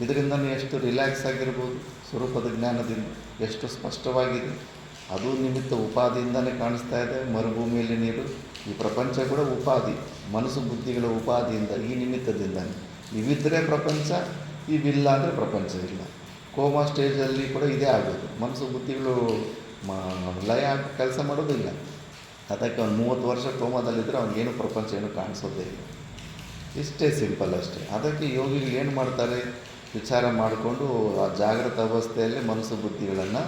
ಇದರಿಂದ ನೀವು ಎಷ್ಟು ರಿಲ್ಯಾಕ್ಸ್ ಆಗಿರ್ಬೋದು ಸ್ವರೂಪದ ಜ್ಞಾನದಿಂದ, ಎಷ್ಟು ಸ್ಪಷ್ಟವಾಗಿದೆ. ಅದು ನಿಮಿತ್ತ ಉಪಾದಿಯಿಂದಲೇ ಕಾಣಿಸ್ತಾ ಇದೆ. ಮರುಭೂಮಿಯಲ್ಲಿ ನೀರು, ಈ ಪ್ರಪಂಚ ಕೂಡ ಉಪಾಧಿ, ಮನಸ್ಸು ಬುದ್ಧಿಗಳ ಉಪಾದಿಯಿಂದ, ಈ ನಿಮಿತ್ತದಿಂದಲೇ. ಇವಿದ್ದರೆ ಪ್ರಪಂಚ, ಇವಿಲ್ಲ ಅಂದರೆ ಪ್ರಪಂಚ ಇಲ್ಲ. ಕೋಮಾ ಸ್ಟೇಜಲ್ಲಿ ಕೂಡ ಇದೇ ಆಗೋದು. ಮನಸ್ಸು ಬುದ್ಧಿಗಳು ಲಯ ಕೆಲಸ ಮಾಡೋದಿಲ್ಲ. ಅದಕ್ಕೆ ಅವ್ನು 30 ವರ್ಷ ಕೋಮಾದಲ್ಲಿದ್ದರೆ ಅವ್ನಿಗೇನು ಪ್ರಪಂಚ ಏನು ಕಾಣಿಸೋದೇ ಇಲ್ಲ. ಇಷ್ಟೇ ಸಿಂಪಲ್ ಅಷ್ಟೇ. ಅದಕ್ಕೆ ಯೋಗಿಗಳು ಏನು ಮಾಡ್ತಾರೆ, ವಿಚಾರ ಮಾಡಿಕೊಂಡು ಆ ಜಾಗೃತ ಅವಸ್ಥೆಯಲ್ಲೇ ಮನಸ್ಸು ಬುದ್ಧಿಗಳನ್ನು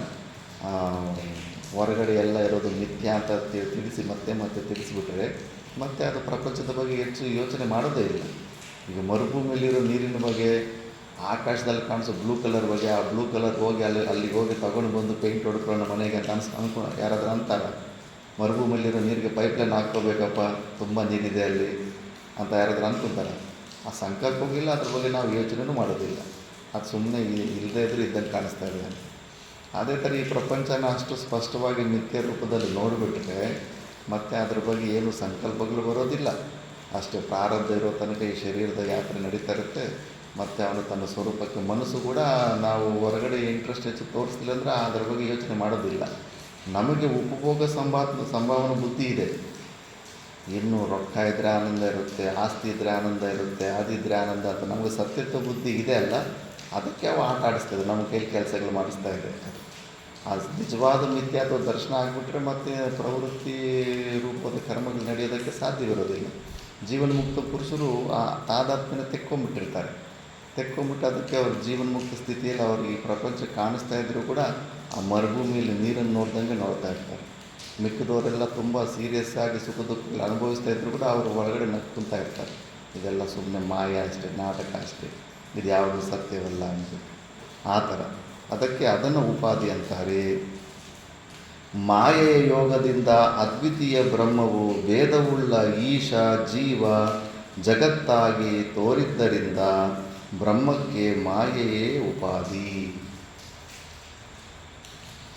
ಹೊರಗಡೆ ಎಲ್ಲ ಇರೋದು ಮಿಥ್ಯಾ ಅಂತ ತಿಳಿಸಿ ಮತ್ತೆ ತಿಳಿಸಿಬಿಟ್ರೆ ಮತ್ತೆ ಅದು ಪ್ರಪಂಚದ ಬಗ್ಗೆ ಹೆಚ್ಚು ಯೋಚನೆ ಮಾಡೋದೇ ಇಲ್ಲ. ಈಗ ಮರುಭೂಮಿಯಲ್ಲಿರೋ ನೀರಿನ ಬಗ್ಗೆ, ಆಕಾಶದಲ್ಲಿ ಕಾಣಿಸೋ ಬ್ಲೂ ಕಲರ್ ಬಗ್ಗೆ, ಆ ಬ್ಲೂ ಕಲರ್ ಹೋಗಿ ಅಲ್ಲಿಗೆ ಹೋಗಿ ತೊಗೊಂಡು ಬಂದು ಪೇಂಟ್ ಹೊಡ್ಕೊಳ್ಳೋಣ ಮನೆಗೆ ಅಂತ ಯಾರಾದರೂ ಅಂತಾರೆ? ಮರುಭೂಮಿಯಲ್ಲಿರೋ ನೀರಿಗೆ ಪೈಪ್ಲೈನ್ ಹಾಕ್ಕೋಬೇಕಪ್ಪ, ತುಂಬ ನೀರಿದೆ ಅಲ್ಲಿ ಅಂತ ಯಾರಾದರೂ ಅಂದ್ಕೊತಾರೆ? ಆ ಸಂಕಲ್ಪ ಹೋಗಿಲ್ಲ, ಅದ್ರ ಬಗ್ಗೆ ನಾವು ಯೋಚನೆಯೂ ಮಾಡೋದಿಲ್ಲ. ಅದು ಸುಮ್ಮನೆ ಇಲ್ಲದೇ ಇದ್ರೂ ಇದ್ದಂಗೆ ಕಾಣಿಸ್ತಾ ಇದೆ ಅಂತ. ಅದೇ ಥರ ಈ ಪ್ರಪಂಚನ ಅಷ್ಟು ಸ್ಪಷ್ಟವಾಗಿ ಮಿಥ್ಯ ರೂಪದಲ್ಲಿ ನೋಡಿಬಿಟ್ರೆ ಮತ್ತು ಅದ್ರ ಬಗ್ಗೆ ಏನು ಸಂಕಲ್ಪಗಳು ಬರೋದಿಲ್ಲ. ಅಷ್ಟೇ ಪ್ರಾರಬ್ಧ ಇರೋ ತನಕ ಈ ಶರೀರದ ಯಾತ್ರೆ ನಡೀತಾ ಇರುತ್ತೆ. ಮತ್ತು ಅವನು ತನ್ನ ಸ್ವರೂಪಕ್ಕೆ, ಮನಸ್ಸು ಕೂಡ ನಾವು ಹೊರಗಡೆ ಇಂಟ್ರೆಸ್ಟ್ ಹೆಚ್ಚು ತೋರಿಸ್ತಿಲ್ಲ ಅಂದರೆ ಅದರ ಬಗ್ಗೆ ಯೋಚನೆ ಮಾಡೋದಿಲ್ಲ. ನಮಗೆ ಉಪಭೋಗ ಸಂಭಾವನೆ ಬುದ್ಧಿ ಇದೆ. ಇನ್ನು ರೊಕ್ಕ ಇದ್ದರೆ ಆನಂದ ಇರುತ್ತೆ, ಆಸ್ತಿ ಇದ್ದರೆ ಆನಂದ ಇರುತ್ತೆ, ಅದಿದ್ದರೆ ಆನಂದ ಅಂತ ನಮಗೆ ಸತ್ಯತ್ವ ಬುದ್ಧಿ ಇದೆ ಅಲ್ಲ, ಅದಕ್ಕೆ ಅವು ಆಟ ಆಡಿಸ್ತದೆ, ನಮ್ಮ ಕೈಲಿ ಕೆಲಸಗಳು ಮಾಡಿಸ್ತಾ ಇದೆ. ಆ ನಿಜವಾದ ಮಿಥ್ಯ ಅಥವಾ ದರ್ಶನ ಆಗಿಬಿಟ್ರೆ ಮತ್ತೆ ಪ್ರವೃತ್ತಿ ರೂಪದ ಕರ್ಮಗಳು ನಡೆಯೋದಕ್ಕೆ ಸಾಧ್ಯವಿರೋದಿಲ್ಲ. ಜೀವನ್ಮುಕ್ತ ಪುರುಷರು ಆ ತಾದಾತ್ಮ್ಯನ ತೆಕ್ಕೊಂಬಿಟ್ಟಿರ್ತಾರೆ. ತೆಕ್ಕೊಂಬಿಟ್ಟು ಅದಕ್ಕೆ ಅವ್ರ ಜೀವನ್ಮುಕ್ತ ಸ್ಥಿತಿಯಲ್ಲಿ ಅವ್ರಿಗೆ ಈ ಪ್ರಪಂಚ ಕಾಣಿಸ್ತಾ ಇದ್ದರೂ ಕೂಡ ಆ ಮರುಭೂಮಿಯಲ್ಲಿ ನೀರನ್ನು ನೋಡ್ದಂಗೆ ನೋಡ್ತಾ ಇರ್ತಾರೆ. ಮಿಕ್ಕಿದವರೆಲ್ಲ ತುಂಬ ಸೀರಿಯಸ್ ಆಗಿ ಸುಖ ದುಃಖಗಳು ಅನುಭವಿಸ್ತಾ ಇದ್ದರೂ ಕೂಡ ಅವರು ಒಳಗಡೆ ನಗ್ತಾ ಇರ್ತಾರೆ. ಇದೆಲ್ಲ ಸುಮ್ಮನೆ ಮಾಯ ಅಷ್ಟೇ, ನಾಟಕ ಅಷ್ಟೇ, ಇದು ಯಾವುದು ಸತ್ಯವಲ್ಲ ಅಂತ. ಆ ಥರ ಅದಕ್ಕೆ ಅದನ್ನು ಉಪಾಧಿ ಅಂತಾರೆ. ಮಾಯೆಯ ಯೋಗದಿಂದ ಅದ್ವಿತೀಯ ಬ್ರಹ್ಮವು ವೇದವುಳ್ಳ ಈಶ ಜೀವ ಜಗತ್ತಾಗಿ ತೋರಿದ್ದರಿಂದ ಬ್ರಹ್ಮಕ್ಕೆ ಮಾಯೆಯೇ ಉಪಾಧಿ.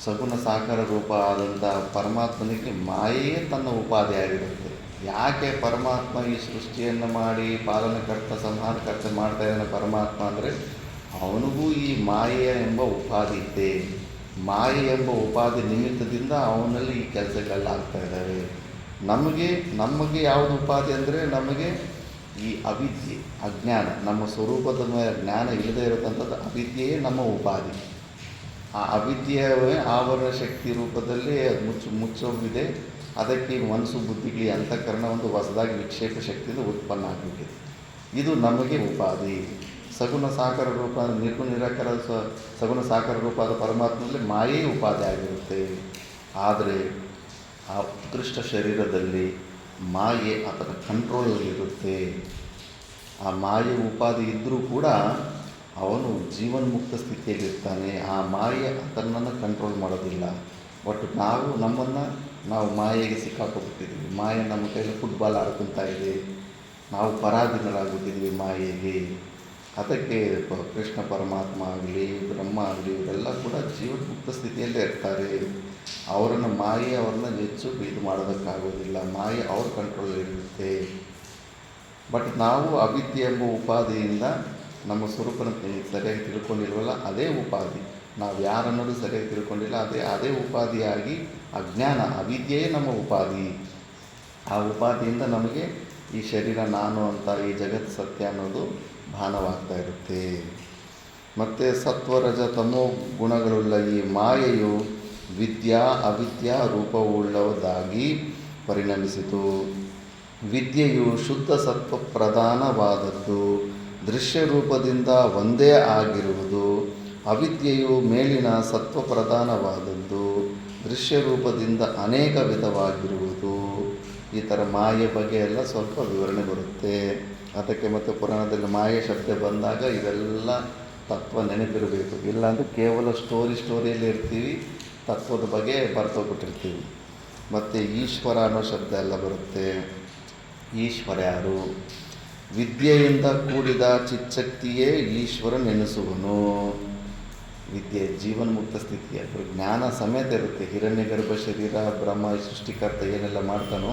ಸಗುಣ ಸಾಕಾರ ರೂಪ ಆದಂಥ ಪರಮಾತ್ಮನಿಗೆ ಮಾಯೆಯೇ ತನ್ನ ಉಪಾಧಿ ಆಗಿರುತ್ತೆ. ಯಾಕೆ ಪರಮಾತ್ಮ ಈ ಸೃಷ್ಟಿಯನ್ನು ಮಾಡಿ ಪಾಲನಕರ್ತ ಸಂಹಾರಕರ್ತ ಮಾಡ್ತಾ ಇದ್ದಾನೆ ಪರಮಾತ್ಮ ಅಂದರೆ, ಅವನಿಗೂ ಈ ಮಾಯೆಯ ಎಂಬ ಉಪಾಧಿ ಇದೆ. ಮಾಯೆ ಎಂಬ ಉಪಾಧಿ ನಿಮಿತ್ತದಿಂದ ಅವನಲ್ಲಿ ಈ ಕೆಲಸಗಳೆಲ್ಲ ಆಗ್ತಾ ಇದ್ದಾವೆ. ನಮಗೆ ಯಾವುದು ಉಪಾಧಿ ಅಂದರೆ, ನಮಗೆ ಈ ಅವಿದ್ಯೆ, ಅಜ್ಞಾನ, ನಮ್ಮ ಸ್ವರೂಪದ ಮೇಲೆ ಜ್ಞಾನ ಇಲ್ಲದೇ ಇರತಕ್ಕಂಥದ್ದು ಅವಿದ್ಯೆಯೇ ನಮ್ಮ ಉಪಾಧಿ. ಆ ಅವಿದ್ಯೆಯವೇ ಆವರಣ ಶಕ್ತಿ ರೂಪದಲ್ಲಿ ಅದು ಮುಚ್ಚೋಗಿದೆ. ಅದಕ್ಕೆ ಮನಸ್ಸು ಬುದ್ಧಿಗೆ ಅಂತಃಕರಣ ಒಂದು ಹೊಸದಾಗಿ ವಿಕ್ಷೇಪ ಶಕ್ತಿಯಿಂದ ಉತ್ಪನ್ನ ಆಗಿಬಿಟ್ಟಿದೆ. ಇದು ನಮಗೆ ಉಪಾಧಿ. ಸಗುಣ ಸಾಕಾರ ರೂಪ, ನಿರ್ಗುಣ ನಿರಾಕಾರ ಸಗುಣ ಸಾಕಾರ ರೂಪದ ಪರಮಾತ್ಮನಲ್ಲಿ ಮಾಯೇ ಉಪಾಧಿ ಆಗಿರುತ್ತೆ. ಆದರೆ ಆ ಉತ್ಕೃಷ್ಟ ಶರೀರದಲ್ಲಿ ಮಾಯೆ ಅದರ ಕಂಟ್ರೋಲಲ್ಲಿರುತ್ತೆ. ಆ ಮಾಯೆ ಉಪಾಧಿ ಇದ್ದರೂ ಕೂಡ ಅವನು ಜೀವನ್ಮುಕ್ತ ಸ್ಥಿತಿಯಲ್ಲಿರ್ತಾನೆ. ಆ ಮಾಯೆ ಅದನ್ನು ಕಂಟ್ರೋಲ್ ಮಾಡೋದಿಲ್ಲ. ಬಟ್ ನಾವು ಮಾಯೆಗೆ ಸಿಕ್ಕಾಕೊಬಿಟ್ಟಿದ್ದೀವಿ. ಮಾಯೆ ನಮ್ಮ ಕೈಯಲ್ಲಿ ಫುಟ್ಬಾಲ್ ಆಡ್ಕೊತಾ ಇದೆ. ನಾವು ಪರಾಧೀನರಾಗ್ಬಿಟ್ಟಿದ್ದೀವಿ ಮಾಯೆಗೆ. ಅದಕ್ಕೆ ಕೃಷ್ಣ ಪರಮಾತ್ಮ ಆಗಲಿ ಬ್ರಹ್ಮ ಆಗಲಿ ಇವರೆಲ್ಲ ಕೂಡ ಜೀವನ್ಮುಕ್ತ ಸ್ಥಿತಿಯಲ್ಲೇ ಇರ್ತಾರೆ. ಅವರನ್ನು ಮಾಯೆ ಅವ್ರನ್ನ ಹೆಚ್ಚು ಇದು ಮಾಡೋದಕ್ಕಾಗೋದಿಲ್ಲ, ಮಾಯೆ ಅವ್ರ ಕಂಟ್ರೋಲಲ್ಲಿರುತ್ತೆ. ಬಟ್ ನಾವು ಅವಿದ್ಯೆ ಎಂಬ ಉಪಾಧಿಯಿಂದ ನಮ್ಮ ಸ್ವರೂಪನ ಸರಿಯಾಗಿ ತಿಳ್ಕೊಂಡಿಲ್ವಲ್ಲ, ಅದೇ ಉಪಾಧಿ. ನಾವು ಯಾರನ್ನೋದು ಸರಿಯಾಗಿ ತಿಳ್ಕೊಂಡಿಲ್ಲ, ಅದೇ ಉಪಾಧಿಯಾಗಿ ಅಜ್ಞಾನ, ಅವಿದ್ಯೆಯೇ ನಮ್ಮ ಉಪಾಧಿ. ಆ ಉಪಾಧಿಯಿಂದ ನಮಗೆ ಈ ಶರೀರ ನಾನು ಅಂತ, ಈ ಜಗತ್ತು ಸತ್ಯ ಅನ್ನೋದು ಭಾನವಾಗ್ತಾ ಇರುತ್ತೆ. ಮತ್ತು ಸತ್ವರಜ ತಮೋ ಗುಣಗಳುಳ್ಳ ಈ ಮಾಯೆಯು ವಿದ್ಯಾ ಅವಿದ್ಯಾ ರೂಪವುಳ್ಳದಾಗಿ ಪರಿಣಮಿಸಿತು. ವಿದ್ಯೆಯು ಶುದ್ಧ ಸತ್ವ ಪ್ರಧಾನವಾದದ್ದು, ದೃಶ್ಯ ರೂಪದಿಂದ ಒಂದೇ ಆಗಿರುವುದು. ಅವಿದ್ಯೆಯು ಮೇಲಿನ ಸತ್ವ ಪ್ರಧಾನವಾದದ್ದು, ದೃಶ್ಯ ರೂಪದಿಂದ ಅನೇಕ ವಿಧವಾಗಿರುವುದು. ಈ ಥರ ಮಾಯೆ ಬಗ್ಗೆ ಎಲ್ಲ ಸ್ವಲ್ಪ ವಿವರಣೆ ಬರುತ್ತೆ. ಅದಕ್ಕೆ ಮತ್ತು ಪುರಾಣದಲ್ಲಿ ಮಾಯೆ ಶಬ್ದ ಬಂದಾಗ ಇವೆಲ್ಲ ತತ್ವ ನೆನಪಿರಬೇಕು. ಇಲ್ಲಾಂದರೆ ಕೇವಲ ಸ್ಟೋರಿಯಲ್ಲಿ ಇರ್ತೀವಿ, ತತ್ವದ ಬಗ್ಗೆ ಬರ್ತೋಗ್ಬಿಟ್ಟಿರ್ತೀವಿ. ಮತ್ತು ಈಶ್ವರ ಅನ್ನೋ ಶಬ್ದ ಎಲ್ಲ ಬರುತ್ತೆ. ಈಶ್ವರ ಯಾರು? ವಿದ್ಯೆಯಿಂದ ಕೂಡಿದ ಚಿಚ್ಚಕ್ತಿಯೇ ಈಶ್ವರನೆನಿಸುವನು. ವಿದ್ಯೆ ಜೀವನ್ಮುಕ್ತ ಸ್ಥಿತಿ, ಅದ್ರ ಜ್ಞಾನ ಸಮೇತ ಇರುತ್ತೆ. ಹಿರಣ್ಯಗರ್ಭ ಶರೀರ ಬ್ರಹ್ಮ ಸೃಷ್ಟಿಕರ್ತ ಏನೆಲ್ಲ ಮಾಡ್ತಾನೋ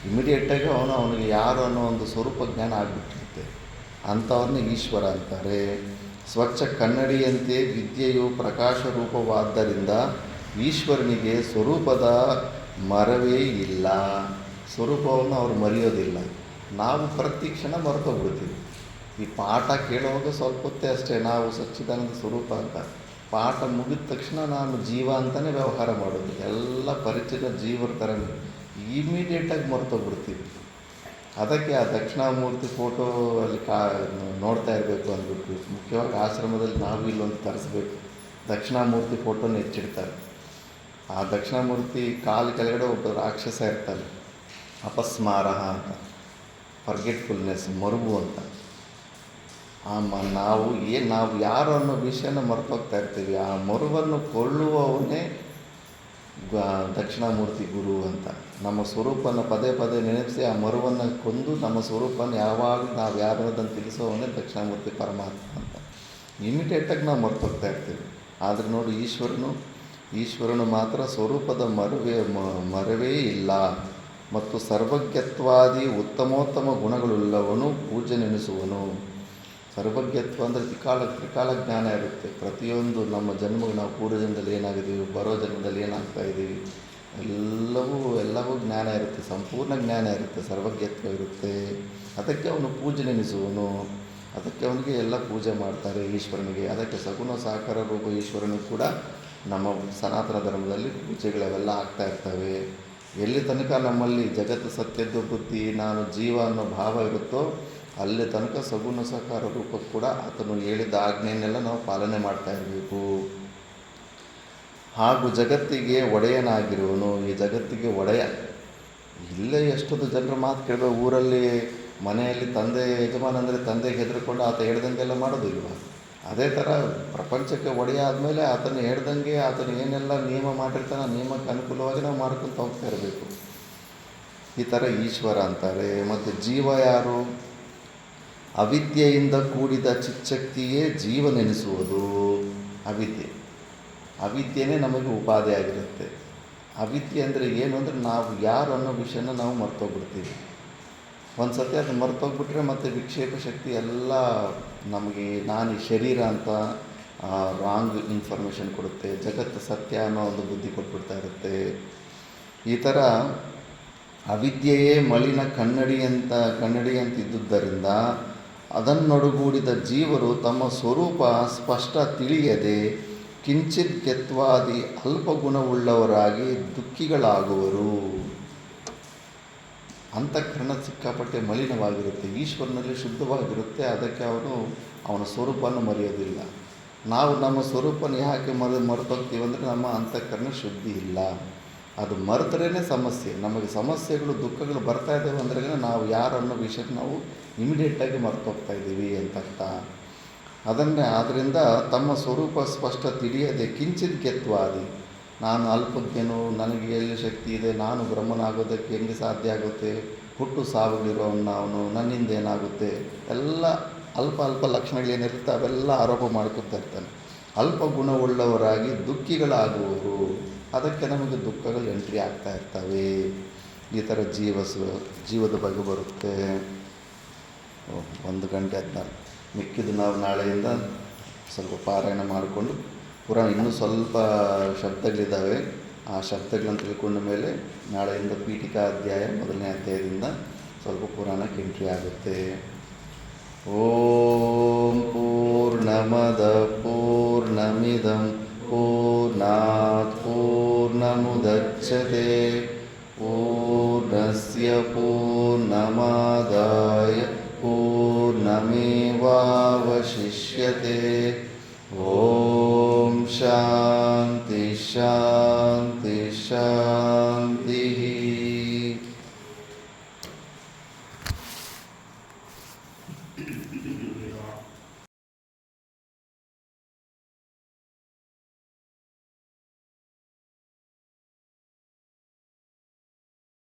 ಇಮಿಡಿಯೇಟಾಗಿ ಅವನಿಗೆ ಯಾರು ಅನ್ನೋ ಒಂದು ಸ್ವರೂಪ ಜ್ಞಾನ ಆಗಿಬಿಟ್ಟಿರುತ್ತೆ. ಅಂಥವ್ರನ್ನ ಈಶ್ವರ ಅಂತಾರೆ. ಸ್ವಚ್ಛ ಕನ್ನಡಿಯಂತೆ ವಿದ್ಯೆಯು ಪ್ರಕಾಶ ರೂಪವಾದ್ದರಿಂದ ಈಶ್ವರನಿಗೆ ಸ್ವರೂಪದ ಮರವೇ ಇಲ್ಲ. ಸ್ವರೂಪವನ್ನು ಅವರು ಮರೆಯೋದಿಲ್ಲ. ನಾವು ಪ್ರತಿ ಕ್ಷಣ ಮರೆತೋಗ್ಬಿಡ್ತೀವಿ. ಈ ಪಾಠ ಕೇಳುವಾಗ ಸ್ವಲ್ಪ ಹೊತ್ತೇ ಅಷ್ಟೇ ನಾವು ಸಚ್ಚಿದಾನಂದ ಸ್ವರೂಪ ಅಂತ. ಪಾಠ ಮುಗಿದ ತಕ್ಷಣ ನಾನು ಜೀವ ಅಂತಲೇ ವ್ಯವಹಾರ ಮಾಡೋದು. ಎಲ್ಲ ಪರಿಚಿತ ಜೀವರ ಥರನೇ ಇಮಿಡಿಯೇಟಾಗಿ ಮರೆತೋಗ್ಬಿಡ್ತೀವಿ. ಅದಕ್ಕೆ ಆ ದಕ್ಷಿಣಾಮೂರ್ತಿ ಫೋಟೋ ಅಲ್ಲಿ ನೋಡ್ತಾ ಇರಬೇಕು ಅಂದ್ಬಿಟ್ಟು ಮುಖ್ಯವಾಗಿ ಆಶ್ರಮದಲ್ಲಿ ನಾವು ಇಲ್ಲೊಂದು ತರಿಸ್ಬೇಕು. ದಕ್ಷಿಣಾಮೂರ್ತಿ ಫೋಟೋನ ಹೆಚ್ಚಿಡ್ತಾರೆ. ಆ ದಕ್ಷಿಣಾಮೂರ್ತಿ ಕಾಲು ಕೆಳಗಡೆ ಒಬ್ಬ ರಾಕ್ಷಸ ಇರ್ತಾನೆ, ಅಪಸ್ಮಾರಹ ಅಂತ, ಫರ್ಗೆಟ್ಫುಲ್ನೆಸ್, ಮರುವು ಅಂತ. ನಾವು ಯಾರು ಅನ್ನೋ ವಿಷಯನ ಮರ್ತೋಗ್ತಾ ಇರ್ತೀವಿ. ಆ ಮರುವನ್ನು ಕೊಳ್ಳುವವನೇ ದಕ್ಷಿಣಾಮೂರ್ತಿ ಗುರು ಅಂತ. ನಮ್ಮ ಸ್ವರೂಪನ ಪದೇ ಪದೇ ನೆನಪಿಸಿ ಆ ಮರುವನ್ನು ಕೊಂದು ನಮ್ಮ ಸ್ವರೂಪನ ಯಾವಾಗಲೂ ನಾವು ಯಾರನ್ನೋದನ್ನು ತಿಳಿಸೋವನ್ನೇ ದಕ್ಷಿಣಾಮೂರ್ತಿ ಪರಮಾತ್ಮ ಅಂತ. ಇಮಿಡಿಯೇಟಾಗಿ ನಾವು ಮರ್ತೋಗ್ತಾ ಇರ್ತೀವಿ. ಆದರೆ ನೋಡಿ ಈಶ್ವರನು ಮಾತ್ರ ಸ್ವರೂಪದ ಮರವೇ ಇಲ್ಲ ಮತ್ತು ಸರ್ವಜ್ಞತ್ವಾದಿ ಉತ್ತಮೋತ್ತಮ ಗುಣಗಳುಳ್ಳವನು ಪೂಜ್ಯನೆನಿಸುವನು. ಸರ್ವಜ್ಞತ್ವ ಅಂದರೆ ತ್ರಿಕಾಲ ಜ್ಞಾನ ಇರುತ್ತೆ. ಪ್ರತಿಯೊಂದು ನಮ್ಮ ಜನ್ಮಗಳು ನಾವು ಪೂರ್ವ ಜನ್ಮದಲ್ಲಿ ಏನಾಗಿದ್ದೀವಿ, ಬರೋ ಜನ್ಮದಲ್ಲಿ ಏನಾಗ್ತಾ ಇದ್ದೀವಿ, ಎಲ್ಲವೂ ಜ್ಞಾನ ಇರುತ್ತೆ, ಸಂಪೂರ್ಣ ಜ್ಞಾನ ಇರುತ್ತೆ, ಸರ್ವಜ್ಞತ್ವ ಇರುತ್ತೆ. ಅದಕ್ಕೆ ಅವನು ಪೂಜ್ಯನೆನಿಸುವನು. ಅದಕ್ಕೆ ಅವನಿಗೆ ಎಲ್ಲ ಪೂಜೆ ಮಾಡ್ತಾರೆ ಈಶ್ವರನಿಗೆ. ಅದಕ್ಕೆ ಸಗುಣ ಸಾಕಾರ ರೂಪ ಈಶ್ವರನು ಕೂಡ ನಮ್ಮ ಸನಾತನ ಧರ್ಮದಲ್ಲಿ ಪೂಜೆಗಳೆಲ್ಲ ಆಗ್ತಾ ಇರ್ತವೆ. ಎಲ್ಲಿ ತನಕ ನಮ್ಮಲ್ಲಿ ಜಗತ್ತು ಸತ್ಯದ್ದು ಬುದ್ಧಿ, ನಾನು ಜೀವ ಅನ್ನೋ ಭಾವ ಇರುತ್ತೋ ಅಲ್ಲಿ ತನಕ ಸಗುಣ ಸಾಕಾರ ರೂಪ ಕೂಡ ಆತನು ಹೇಳಿದ ಆಜ್ಞೆಯನ್ನೆಲ್ಲ ನಾವು ಪಾಲನೆ ಮಾಡ್ತಾ ಇರಬೇಕು. ಹಾಗೂ ಜಗತ್ತಿಗೆ ಒಡೆಯನಾಗಿರುವನು. ಈ ಜಗತ್ತಿಗೆ ಒಡೆಯ. ಇಲ್ಲೇ ಎಷ್ಟೊಂದು ಜನರ ಮಾತು ಕೇಳಬೇಕು. ಊರಲ್ಲಿ ಮನೆಯಲ್ಲಿ ಯಜಮಾನ ಅಂದರೆ ತಂದೆಗೆ ಹೆದರ್ಕೊಂಡು ಆತ ಹೇಳ್ದಂಗೆಲ್ಲ ಮಾಡೋದಿಲ್ವ? ಅದೇ ಥರ ಪ್ರಪಂಚಕ್ಕೆ ಒಡೆಯ ಆದಮೇಲೆ ಆತನು ಹೇಳ್ದಂಗೆ ಆತನು ಏನೆಲ್ಲ ನಿಯಮ ಮಾಡಿರ್ತಾನೆ ನಿಯಮಕ್ಕೆ ಅನುಕೂಲವಾಗಿ ನಾವು ಮಾಡ್ಕೊತ ಹೋಗ್ತಾ ಇರಬೇಕು. ಈ ಥರ ಈಶ್ವರ ಅಂತಾರೆ. ಮತ್ತು ಜೀವ ಯಾರು? ಅವಿದ್ಯೆಯಿಂದ ಕೂಡಿದ ಚಿಚ್ಚಕ್ತಿಯೇ ಜೀವನೆನಿಸುವುದು. ಅವಿದ್ಯೆನೇ ನಮಗೆ ಉಪಾಧಿ ಆಗಿರುತ್ತೆ. ಅವಿದ್ಯೆ ಅಂದರೆ ಏನು ಅಂದರೆ ನಾವು ಯಾರು ಅನ್ನೋ ವಿಷಯನ ನಾವು ಮರ್ತೋಗ್ಬಿಡ್ತೀವಿ. ಒಂದು ಸತಿ ಅದು ಮರ್ತೋಗ್ಬಿಟ್ರೆ ಮತ್ತು ವಿಕ್ಷೇಪ ಶಕ್ತಿ ಎಲ್ಲ ನಮಗೆ ನಾನು ಈ ಶರೀರ ಅಂತ ರಾಂಗ್ ಇನ್ಫಾರ್ಮೇಷನ್ ಕೊಡುತ್ತೆ. ಜಗತ್ತು ಸತ್ಯ ಅನ್ನೋ ಒಂದು ಬುದ್ಧಿ ಕೊಟ್ಬಿಡ್ತಾ ಇರುತ್ತೆ. ಈ ಥರ ಅವಿದ್ಯೆಯೇ ಮಲಿನ ಕನ್ನಡಿಯಂತಿದ್ದುದರಿಂದ ಅದನ್ನೊಡಗೂಡಿದ ಜೀವರು ತಮ್ಮ ಸ್ವರೂಪ ಸ್ಪಷ್ಟ ತಿಳಿಯದೆ ಕಿಂಚಿತ್ ಗೆತ್ವಾದಿ ಅಲ್ಪಗುಣವುಳ್ಳವರಾಗಿ ದುಃಖಿಗಳಾಗುವರು. ಅಂತಃಕರಣ ಸಿಕ್ಕಾಪಟ್ಟೆ ಮಲಿನವಾಗಿರುತ್ತೆ. ಈಶ್ವರನಲ್ಲಿ ಶುದ್ಧವಾಗಿರುತ್ತೆ. ಅದಕ್ಕೆ ಅವನ ಸ್ವರೂಪವನ್ನು ಮರೆಯೋದಿಲ್ಲ. ನಾವು ನಮ್ಮ ಸ್ವರೂಪನ ಯಾಕೆ ಮರೆತೋಗ್ತೀವಿ ಅಂದರೆ ನಮ್ಮ ಅಂತಃಕರಣ ಶುದ್ಧಿ ಇಲ್ಲ. ಅದು ಮರೆತರೇ ಸಮಸ್ಯೆ. ನಮಗೆ ಸಮಸ್ಯೆಗಳು ದುಃಖಗಳು ಬರ್ತಾ ಇದ್ದಾವೆ ಅಂದ್ರೆ ನಾವು ಯಾರು ಅನ್ನೋ ವಿಷಯ ನಾವು ಇಮಿಡಿಯೇಟಾಗಿ ಮರ್ತೋಗ್ತಾ ಇದ್ದೀವಿ ಅಂತ ಅರ್ಥ. ಆದ್ದರಿಂದ ತಮ್ಮ ಸ್ವರೂಪ ಸ್ಪಷ್ಟ ತಿಳಿಯದೆ ಕಿಂಚಿತ್ ಗೆತ್ವಾದಿ, ನಾನು ಅಲ್ಪಜ್ಞನು, ನನಗೆ ಎಲ್ಲಿ ಶಕ್ತಿ ಇದೆ, ನಾನು ಬ್ರಹ್ಮನಾಗೋದಕ್ಕೆ ಹೆಂಗೆ ಸಾಧ್ಯ ಆಗುತ್ತೆ, ಹುಟ್ಟು ಸಾವುಗಳಿರೋನು, ನನ್ನಿಂದ ಏನಾಗುತ್ತೆ, ಎಲ್ಲ ಅಲ್ಪ ಅಲ್ಪ ಲಕ್ಷಣಗಳೇನಿರುತ್ತೆ ಅವೆಲ್ಲ ಆರೋಪ ಮಾಡ್ಕೊತಾ ಇರ್ತಾನೆ. ಅಲ್ಪ ಗುಣವುಳ್ಳವರಾಗಿ ದುಃಖಿಗಳಾಗುವರು, ಅದಕ್ಕೆ ನಮಗೆ ದುಃಖಗಳು ಎಂಟ್ರಿ ಆಗ್ತಾ ಇರ್ತವೆ. ಈ ಥರ ಜೀವದ ಬಗ್ಗೆ ಬರುತ್ತೆ. 1 ಗಂಟೆ 16 ಮಿಕ್ಕಿದ್ದು ನಾವು ನಾಳೆಯಿಂದ ಸ್ವಲ್ಪ ಪಾರಾಯಣ ಮಾಡಿಕೊಂಡು ಪುರಾಣ ಇನ್ನೂ ಸ್ವಲ್ಪ ಶಬ್ದಗಳಿದ್ದಾವೆ, ಆ ಶಬ್ದಗಳನ್ನು ತಿಳ್ಕೊಂಡ ಮೇಲೆ ನಾಳೆಯಿಂದ ಪೀಠಿಕಾ ಅಧ್ಯಾಯ 1ನೇ ಅಧ್ಯಾಯದಿಂದ ಸ್ವಲ್ಪ ಪುರಾಣಕ್ಕೆ ಎಂಟ್ರಿ ಆಗುತ್ತೆ. ಓಂ ಪೂರ್ಣಮದ ಪೂರ್ಣಮಿದಂ ಪೂರ್ಣಾತ್ ಪೂರ್ಣಮುದಚ್ಯತೆ ಪೂರ್ಣಸ್ಯ ಪೂರ್ಣಮಾದಾಯ ಪೂರ್ಣಮೇವಾವಶಿಷ್ಯತೆ. ಓಂ ಶಾಂತಿ ಶಾಂತಿ ಶಾಂತಿ.